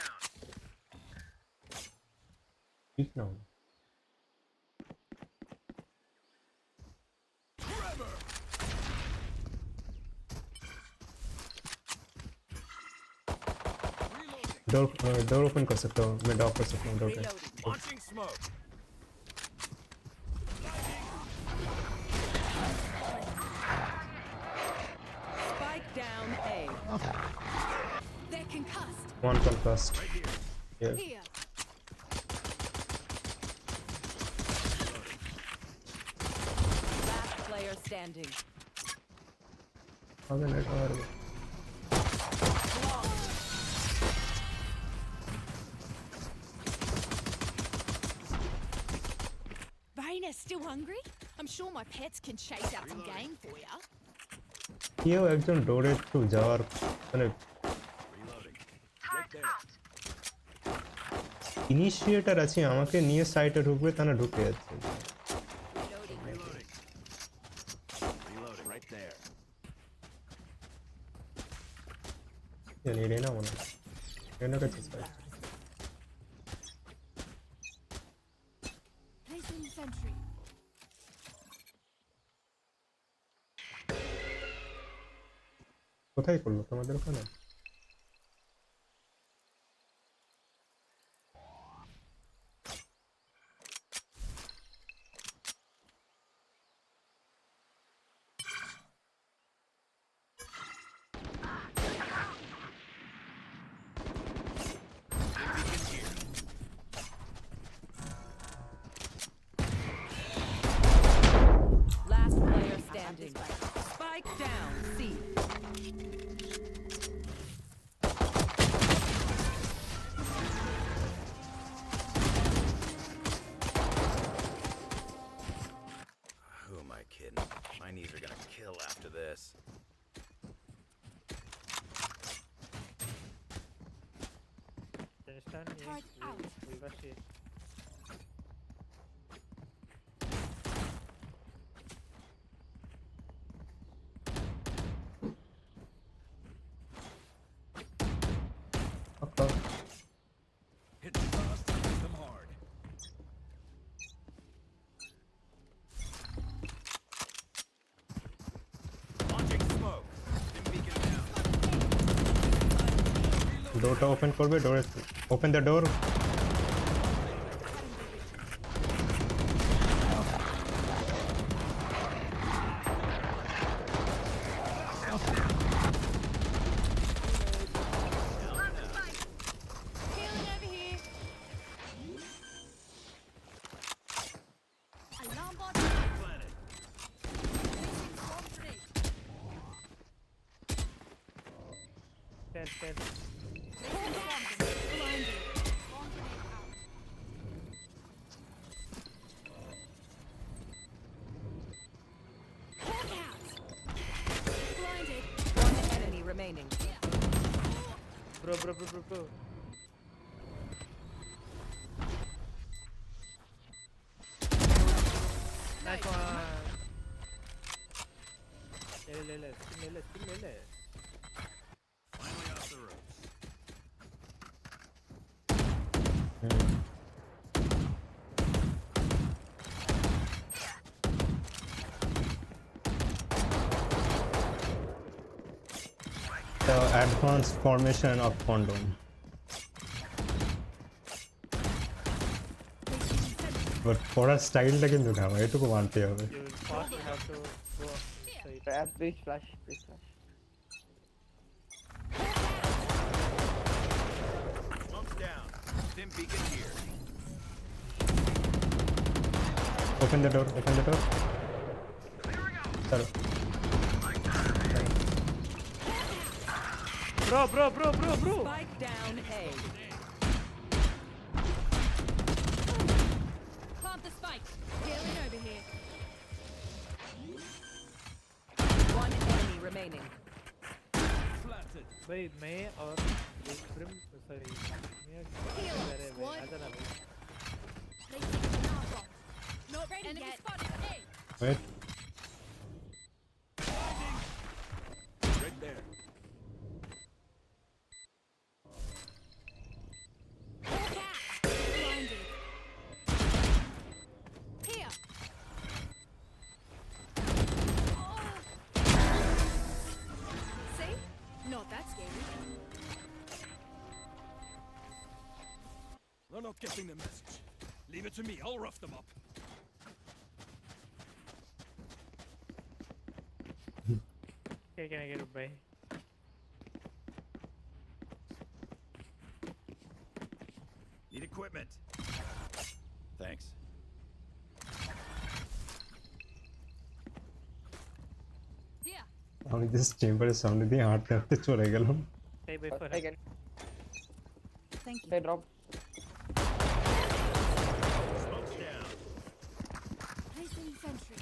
Speak now. Door open कर सकता हूँ मैं डॉक कर सकता हूँ door का Launching smoke. Spike down A. They're concussed. one concussed yeah Here. Last player standing. अबे net आ रहा है Raina's still hungry? I'm sure my pets can chase out some game for ya. কেউ একজন ডোরে একটু যাওয়ার মানে ইনিশিয়েটর আছে আমাকে নিয়ে সাইটে ঢুকবে তা না ঢুকে যাচ্ছে Reloading right there. জানি রেনা মনে রেনা কাছে সাইট Placing sentry. কোথায় করলো তোমাদের ওখানে Last player standing. Spike down C. Who am I kidding? My knees are gonna kill after this. Turret out. Hit them fast, hit them hard. Launching smoke. Dim beacon down. ডোরটা open করবে ডোরে open the door Healing over here. Alarm bot. Planet. Placing swarm grenade. Stand. Placing swarm grenade. Blinded. Swarm grenade bro. Nice one. ले. Finally off the ropes. The advanced formation of condom. But for a style টা কিন্তু ঢামা এটুকু মানতে হবে। You first have to go side. Bridge flash. Smoke's down. Stim beacon here. Open the door. Sorry. Bro. Spike down A. Plant the spike. Healing over here. One enemy remaining. Planted. भाई मैं और brim sorry आजा ना भाई Not ready Enemy yet. spotted. A. Wait. Right there. Blinded. Here. See? Not that scary. They're not getting the message. Leave it to me. I'll rough them up. क्या कहने के भाई Need equipment. Thanks. Here. আমি just চেম্বারের সামনে দিয়ে হাঁটতে চলে গেলাম। Hey, wait for Again. Thank you. They drop. Smoke's down. Placing sentry.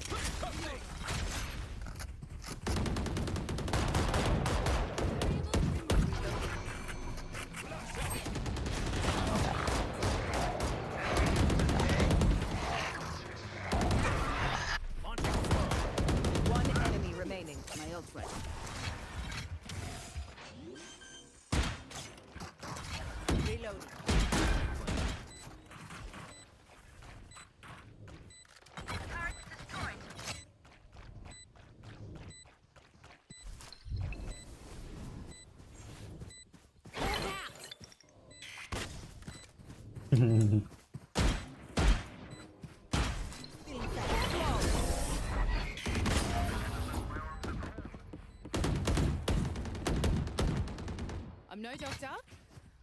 One enemy remaining. My ult's ready. Reloading. I'm no doctor,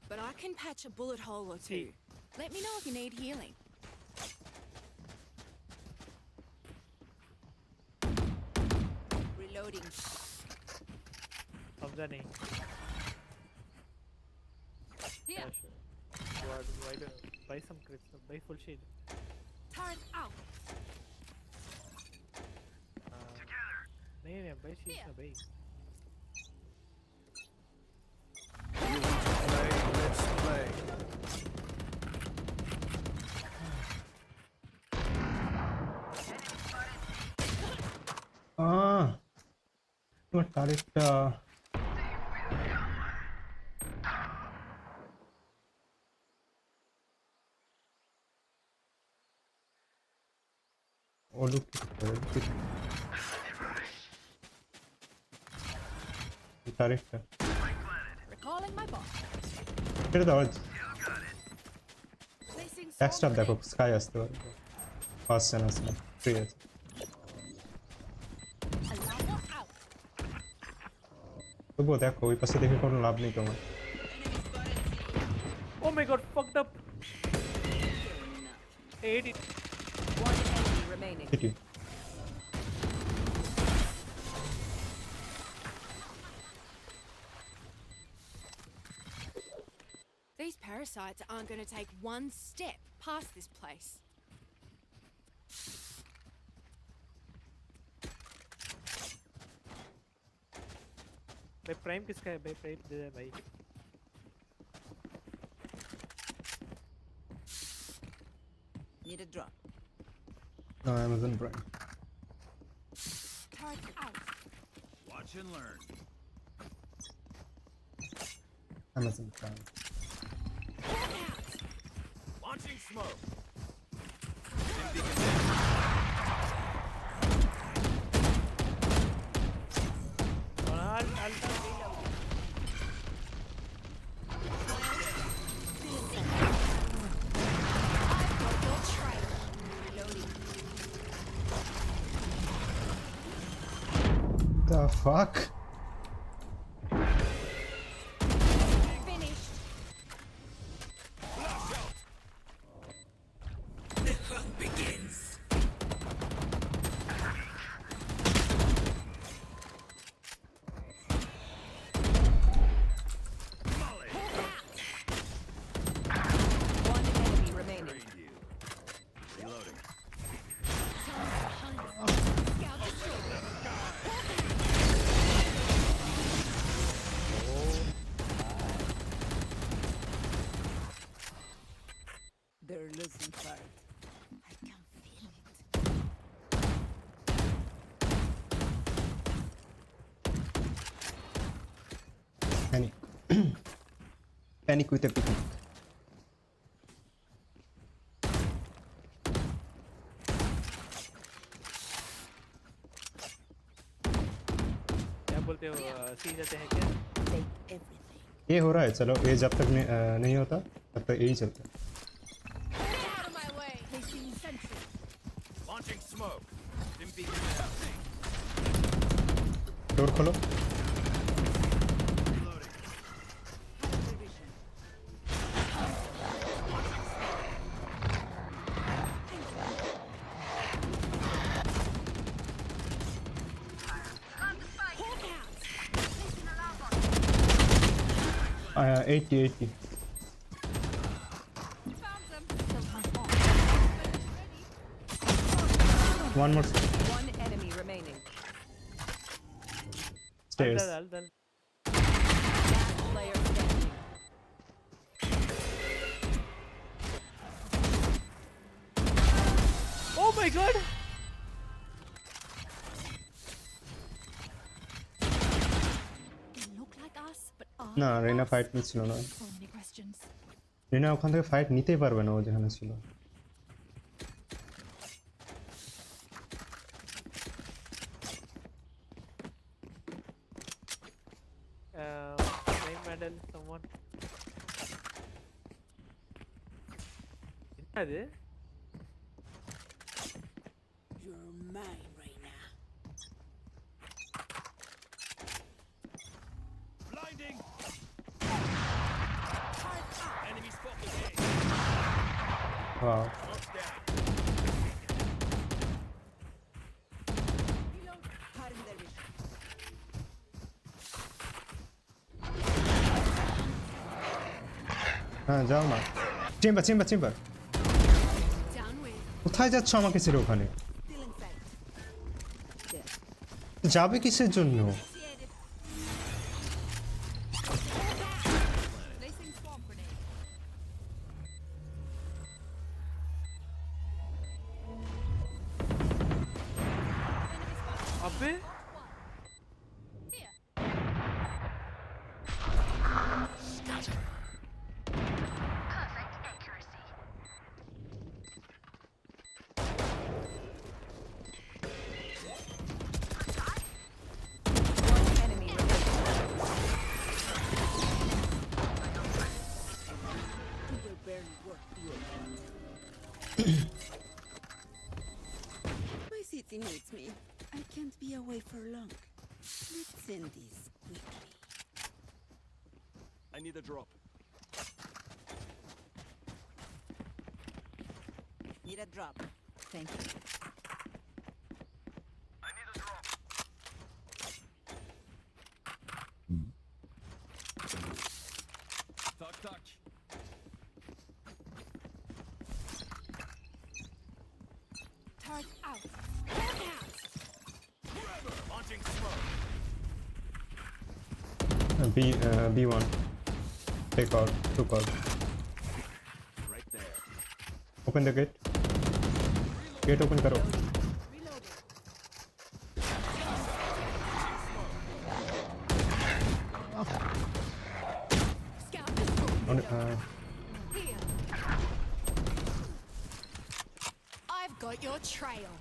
but I can patch a bullet hole or two. Let me know if you need healing. Reloading. समझा नहीं Here. buy some crits buy full shield Turret out. नहीं buy shield ना भाई Let's play. তোমার টারেটটা টারেটটা Recalling my bot. এটা দাও Placing text দেখো sky আসতে পারে ফার্স্ট সেন আছে ফ্রি আছে alarm out. তবুও দেখো ওই পাশে দেখে কোনো লাভ নেই তোমার oh my god fucked up 80 One enemy remaining. ঠিকই These parasites aren't going to take one step past this place. भाई प्राइम किसका है भाई प्राइम दे दे भाई Need a drop. No, Amazon Prime. Turret out. Watch and learn. Amazon Prime. Launching smoke. The fuck? Finished. The hunt begins. One enemy remaining. Reloading. They're losing fire. I can feel it. Panic. Panic with a picnic. क्या बोलते हो सी जाते हैं क्या? ये हो रहा है, चलो ये जब तक नहीं होता तब तक यही चलता है. Out of my way. Placing sentry. Launching smoke. Dim beacon out. Door खोलो. Hawk out. 80. One more. One enemy remaining. Stairs. Dal. Last player standing. Oh my god! They look like us, but are না they রেনা us? Fight নিচ্ছিল না. So many questions. রেনা ওখান থেকে fight নিতেই পারবে না ও যেখানে ছিল. Name medal, someone. என்னது? You're mine right now. Blinding. Enemy spotted. Wow. Smoke's down. Reload. Cutting their vision. হ্যাঁ যাও না. চেম্বার. Down with. কোথায় যাচ্ছ আমাকে ছেড়ে ওখানে? Still in sight. Dead. যাবে কিসের জন্য? Initiated. Placing swamp grenade. अबे One enemy remaining. You will barely work through it. My city needs me. I can't be away for long. Let's end this quickly. I need a drop. Need a drop. Thank you. I need a drop. Touch. Turret out. Launching smoke. B1. Take out. Took out. Right there. Open the gate. Gate open करो I've got your trail.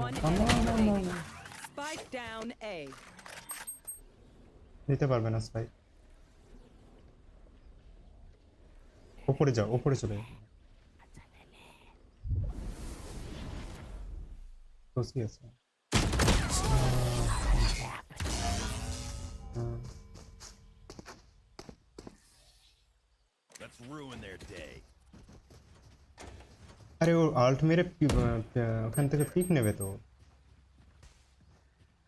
One enemy remaining. Spike down A. নিতে পারবে না spy উপরে যাও উপরে চলে যাও বসি আছে Let's ruin their day. আরে ও আল্ট মেরে ওখান থেকে পিক নেবে তো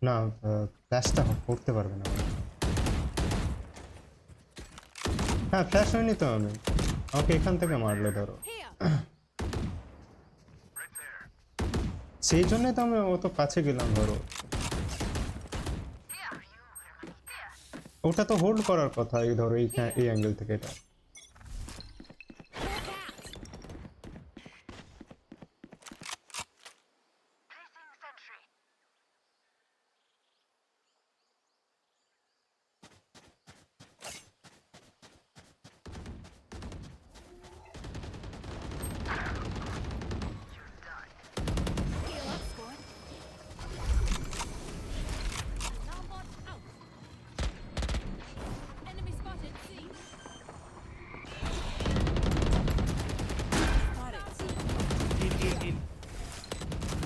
না ফ্ল্যাশটা করতে পারবে না হ্যাঁ ফ্ল্যাশ হয়নি তো আমি আমাকে এখান থেকে মারলো ধরো সেই জন্যই তো আমি অত কাছে গেলাম ধরো ওটা তো হোল্ড করার কথা এই ধরো এই অ্যাঙ্গেল থেকে এটা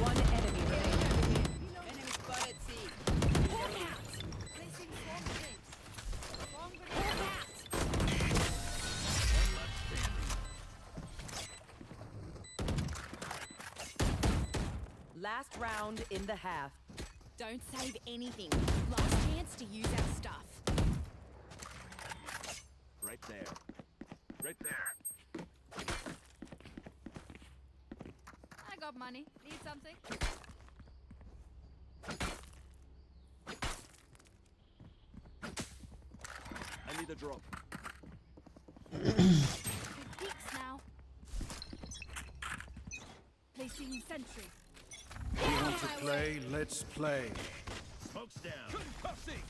One enemy remaining. Enemy spotted C. Hawk out. Placing swarm grenades. Swarm grenade out. Last round in the half. Don't save anything. Last chance to use our stuff. Right there. Right there. I got money. Need something? I need a drop. Peeks now. Placing sentry. You want to play? Let's play. Smoke's down. Concussing!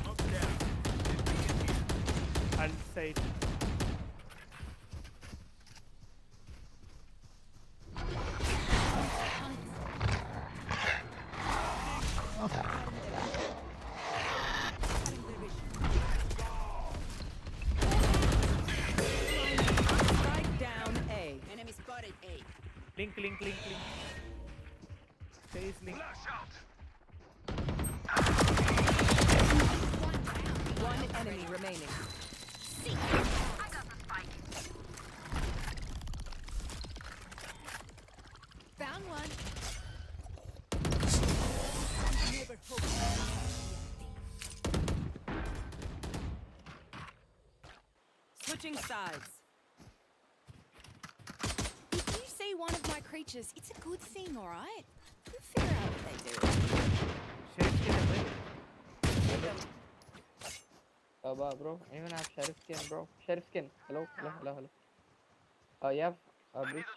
Smoke's down. Outside. Spike down A. Enemy spotted A. Link. Phase link. One enemy remaining. I got the spike. Found one. Never hope. Switching sides. If you see one of my creatures, it's a good thing, alright? You figure out what they do. Bro, anyone have sheriff skin, bro? Sheriff skin. Hello. You have brief?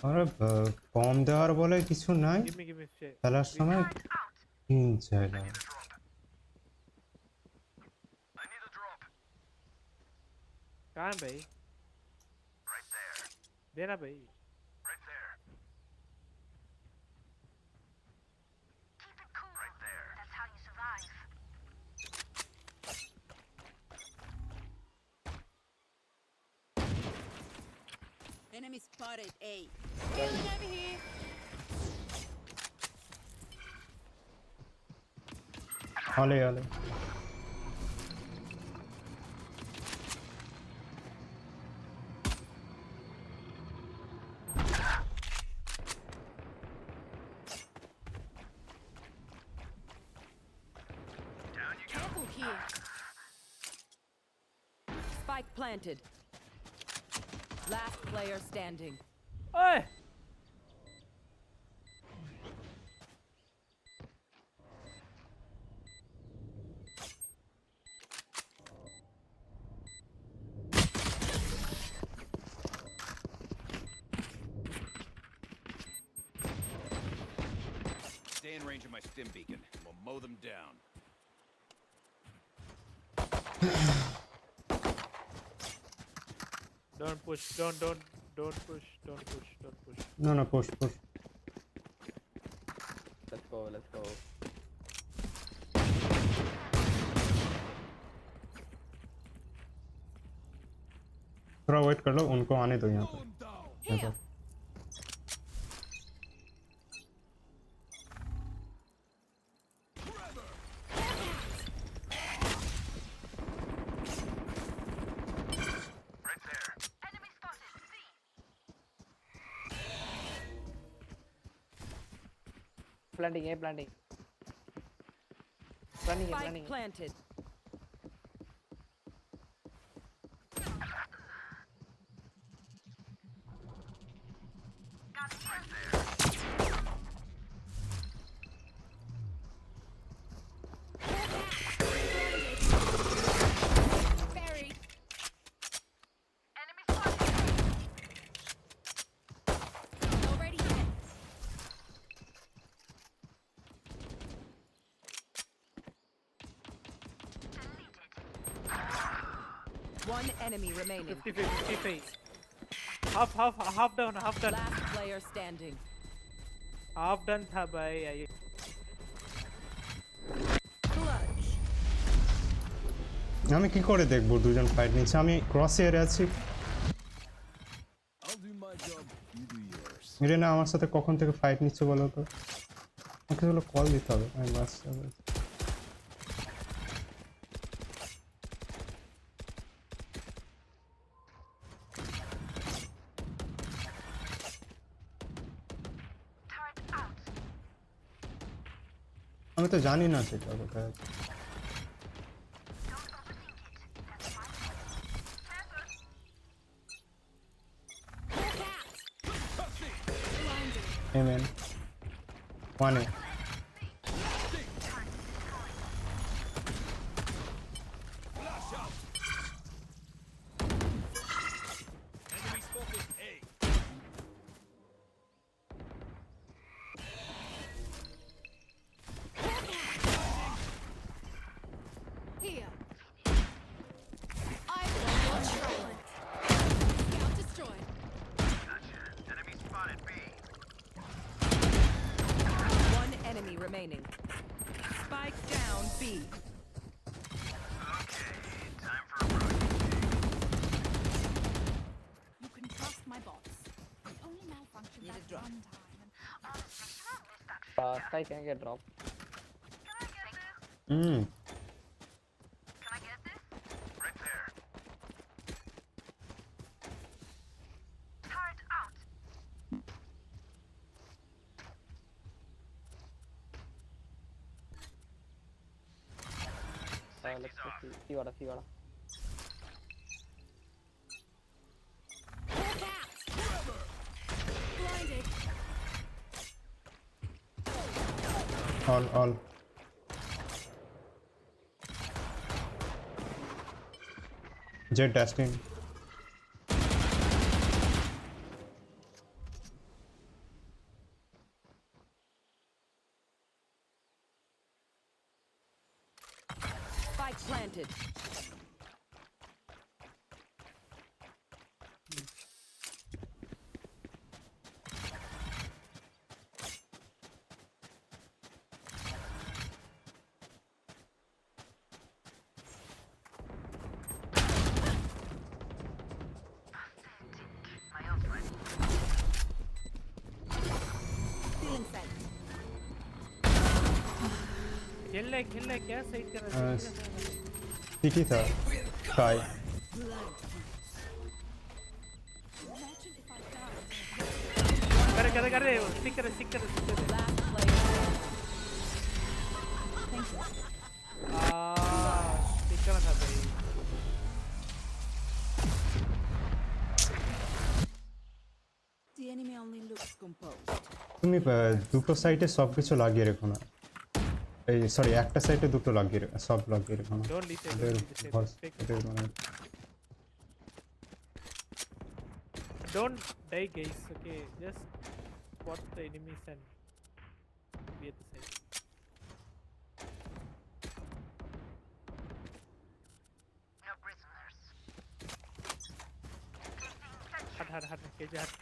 আরে কম দেওয়ার বলে কিছু নাই খেলার সময় চাই না कहाँ है भाई? देना भाई. Enemy spotted A. Getting over here. হলে Careful here. Spike planted. Last player standing. Oi! my stim beacon. We'll mow them down. Don't push. Don't push. Don't push. No, push. Let's go. थोड़ा wait कर लो, उनको आने दो यहाँ पर। Planting. Spike planted. Buried. Enemy spotted. Already hit. One enemy remaining. 55. Half done. Last player standing. Half done था भाई। Clutch. আমি কি করে দেখবো দুজন ফাইট নিচ্ছে? আমি ক্রস এরিয়া আছি। এটা না আমার সাথে কখন থেকে ফাইট নিচ্ছে বলো তো? আমাকে হলো কল দিতে হবে, আমি বাসতে হবে। আমি তো জানি না সেটা কোথায়। Amen. One. Here. I want your talent. Scout destroyed. Enemy spotted B. One enemy remaining. Spike down B. Okay, time for a rotation. You can trust my bots. I only malfunctioned Need a that drop. one time. And Sky can get drop. Let's go see what. blinded. All. Jet dashing. Spike planted. Feeling set. खेल ले क्या सही कर रहा है? ठीक ही था। Sky. Imagine if I died. करे stick करे। Thank you. stick करना था भाई। The enemy only looks composed. তুমি দুটো সাইডে সব কিছু লাগিয়ে রেখো না। এই সরি একটা সাইডে দুটো লাগিয়ে সব লাগিয়ে রেখো না। Don't listen. Don't die guys, okay? Just watch the enemies and be at the side. हट केजे हट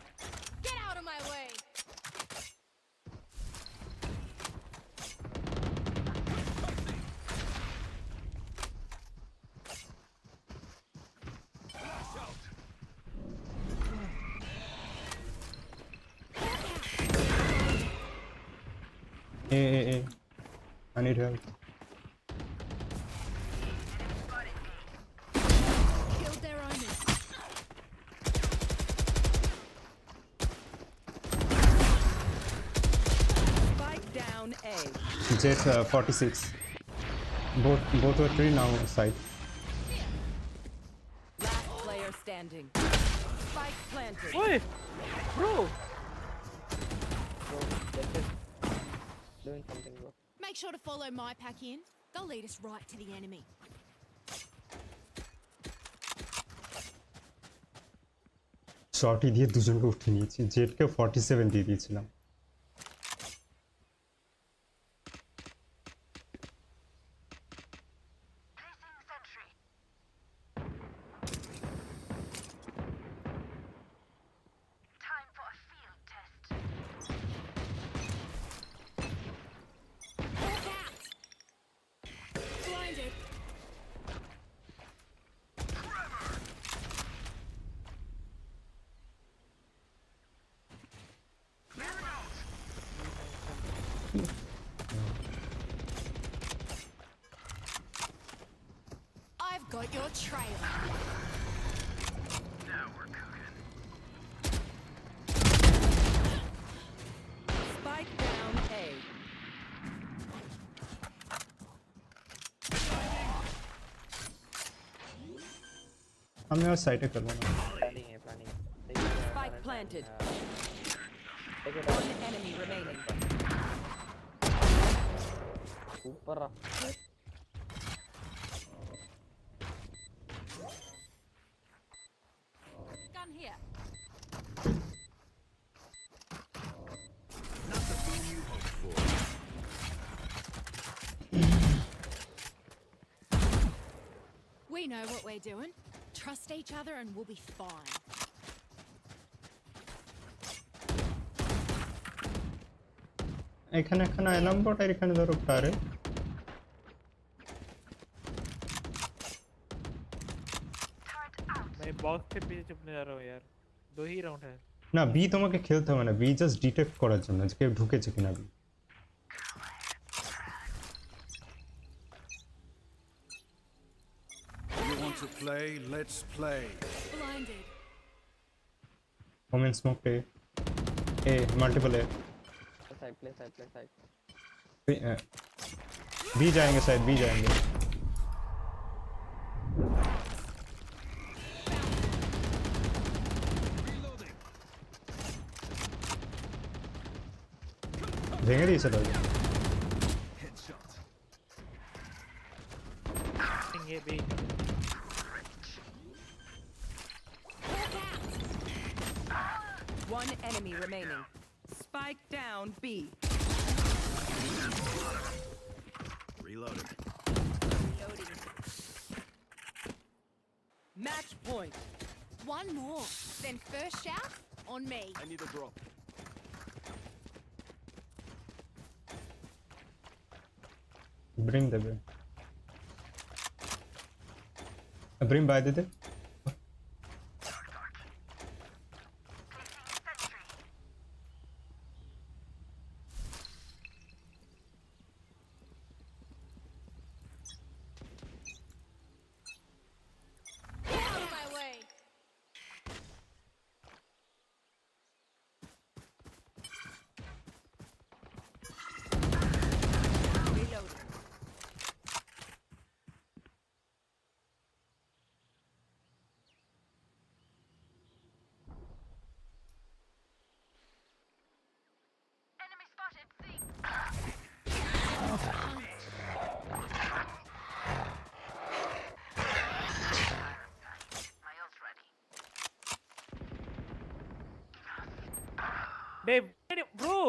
Get out of my way. Hey, I need help. Killed their owner. Spike down A. Jet 46. Both were 3 now side. Last player standing. Spike planted. Oi, bro. Doing something, bro. Make sure to follow my pack in. They'll lead us right to the enemy. শর্টি দিয়ে দুজনকে উঠিয়ে নিয়েছি, জেটকে 47 দিয়ে দিয়েছিলাম। Blinded. I've got your trail. Now we're cooking. Spike down A. हम यार side कर लेना। Planning. Spike planted. Take it One enemy remaining. Super. Gun here. Not the beam you hoped for. We know what we're doing. Trust each other and we'll be fine. এখানে এলাম বট আর এখানে ধরো পারে। मैं बॉक्स के पीछे छुपने जा रहा हूँ यार, 2 ही राउंड है। না বি তোমাকে খেলতে হবে না, বি জাস্ট ডিটেক্ট করার জন্য যে কেউ ঢুকেছে কিনা B. You want to play? Let's play. Blinded. Women smoke A multiple A. Play side. B जाएंगे शायद, बी जाएंगे। भेंगे दी चलो। ये भी One enemy remaining. Spike down B. Reloading. Match point. One more. Then first shout on me. I need a drop. Bring the brim. Brim by the day. Get out of my way. Reloading. Dave, bro.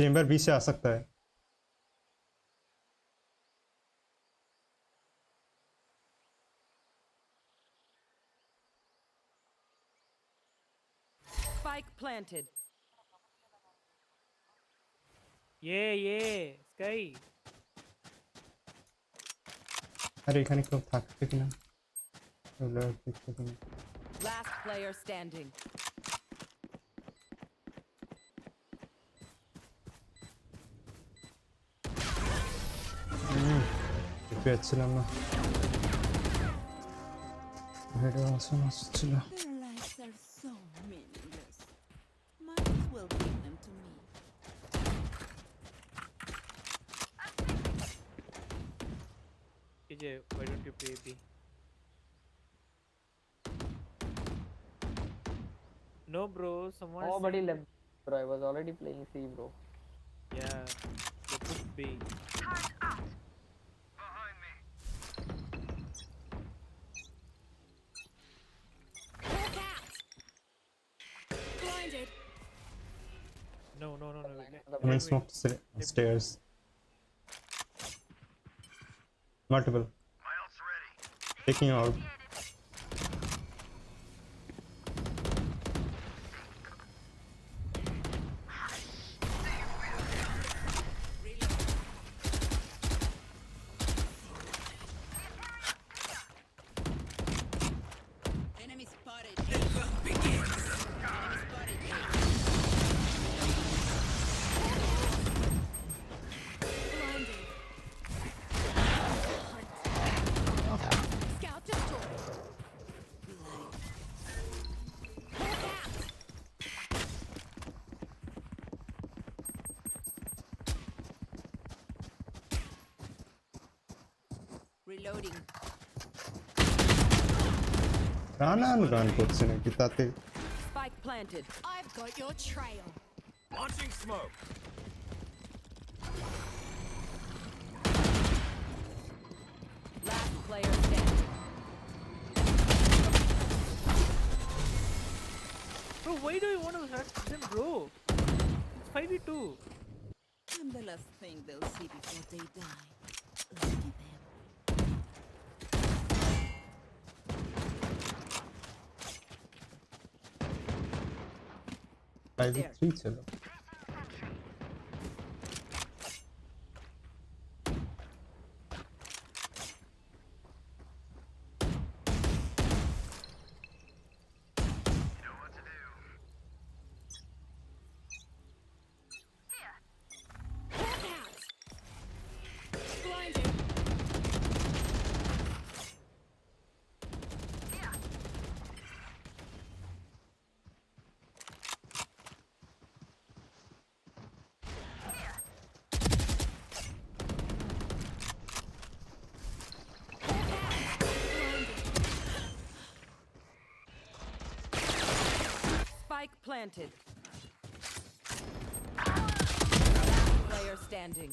Chamber B से आ सकता है। Spike planted. Yeah, Sky. আরে এখানে কেউ থাকবে কিনা? Last player standing. পেয়েছিলাম না। হেডে আসন আসছিল। Their lives are so meaningless. Might as well give them to me. KJ, why don't you play B? No, bro. Someone. Nobody left, bro. I was already playing C, bro. Yeah, they put B. Blinded. No. Someone smoked stairs. Multiple. Taking out. Enemy spotted. Enemy spotted. Blinded. Scout destroyed. Reloading. গান করছে নাকি তাতে? Spike planted. I've got your trail. Launching smoke. Last player standing. Bro, why do you want to hurt them, bro? It's 5v2. I'm the last thing they'll see before they die. Lucky them. Five with three ছিল। Blinded. Spike planted. Last player standing.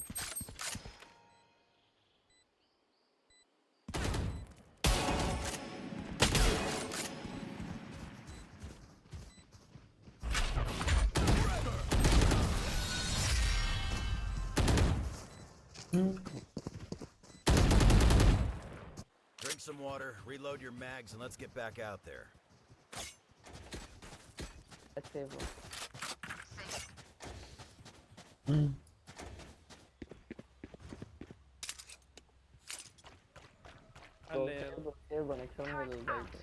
Drink some water, reload your mags, and let's get back out there. Let's save, bro. So, save, bro. Next one will buy, bro.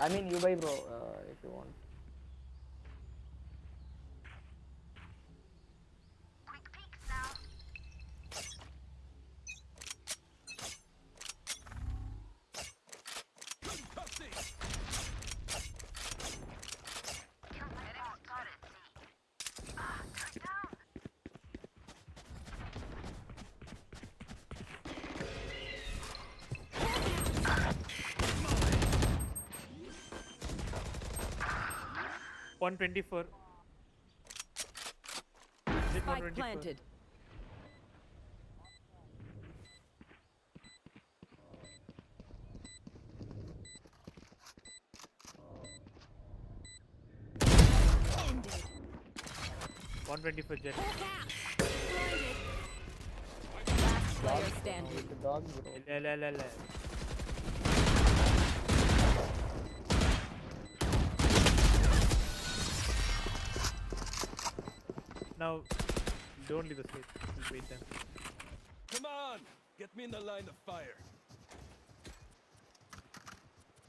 I mean, you buy, bro, if you want. $124. Spike planted. Ended. 124 jet. Last player standing. The dog, bro. La. Now, don't leave the stage. We'll wait them. Come on! Get me in the line of fire.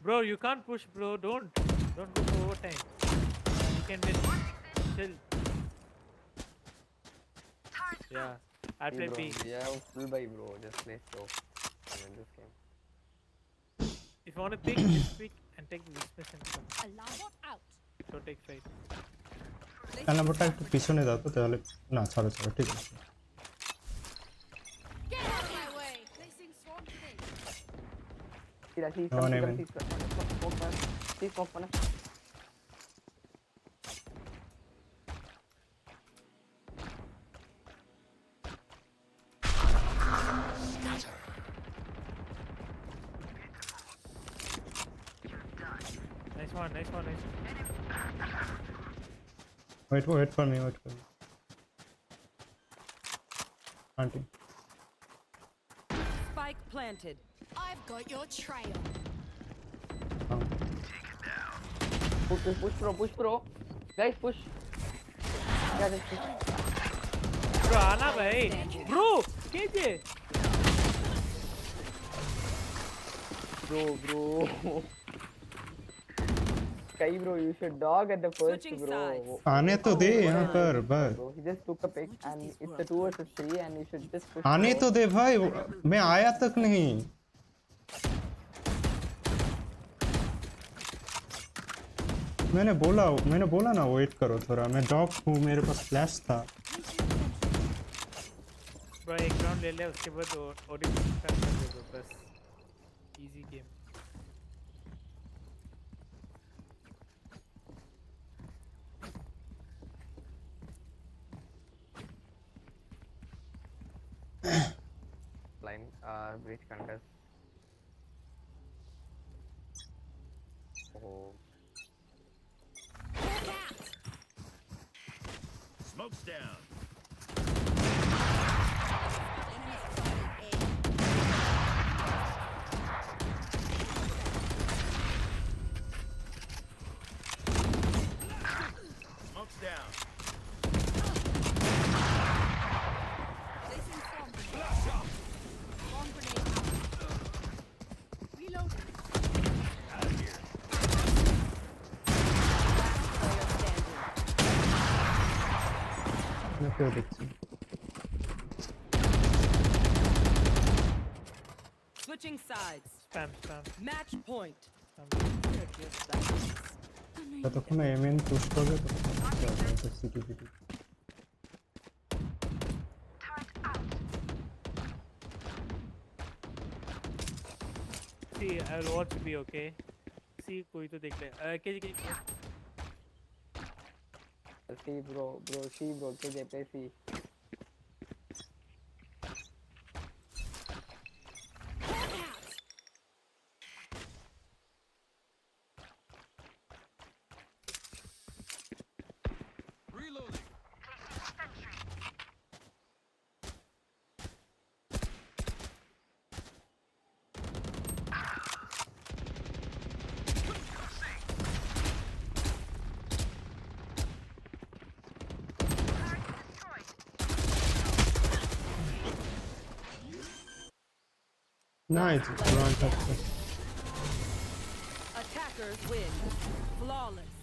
Bro, you can't push, bro. Don't go for overtime. You can win. Chill. Yeah, I'll play B. Yeah, full buy, bro. Just play slow. I win this game. If you want to pick, just pick and take the dismiss and come. Alarm out. Don't take fight. আর নাম্বারটা একটু পিছনে দাও তো তাহলে না ছাড়ো ঠিক আছে Get out of my way. Placing swarm thing. No, Navin. Nice one. Wait for me. Hunting. Spike planted. I've got your trail. Push, bro. Guys, push. Guys, push. Bro, आना भाई. Bro, कैसे? Bro. Kai, bro, you should dog at the first, bro. आने तो दे यहाँ पर बस. Bro, he just took a pick and it's a 2 versus 3 and you should just push. आने तो दे भाई. मैं आया तक नहीं. मैंने बोला ना वेट करो थोड़ा. मैं डॉग हूँ, मेरे पास फ्लैश था. Bro, एक राउंड ले ले उसके बाद ओडिन स्टार्ट कर दे दो बस. Easy game. Line, breach contest. Oh. Smoke's down. Smoke's down. Switching sides. Spam. Match point. ততক্ষণ এমএন পুশ করবে তো city. See, I'll watch B, okay? See, कोई तो देख ले. KJ. See, bro. KJ, play C. Nice. Attackers win. Flawless.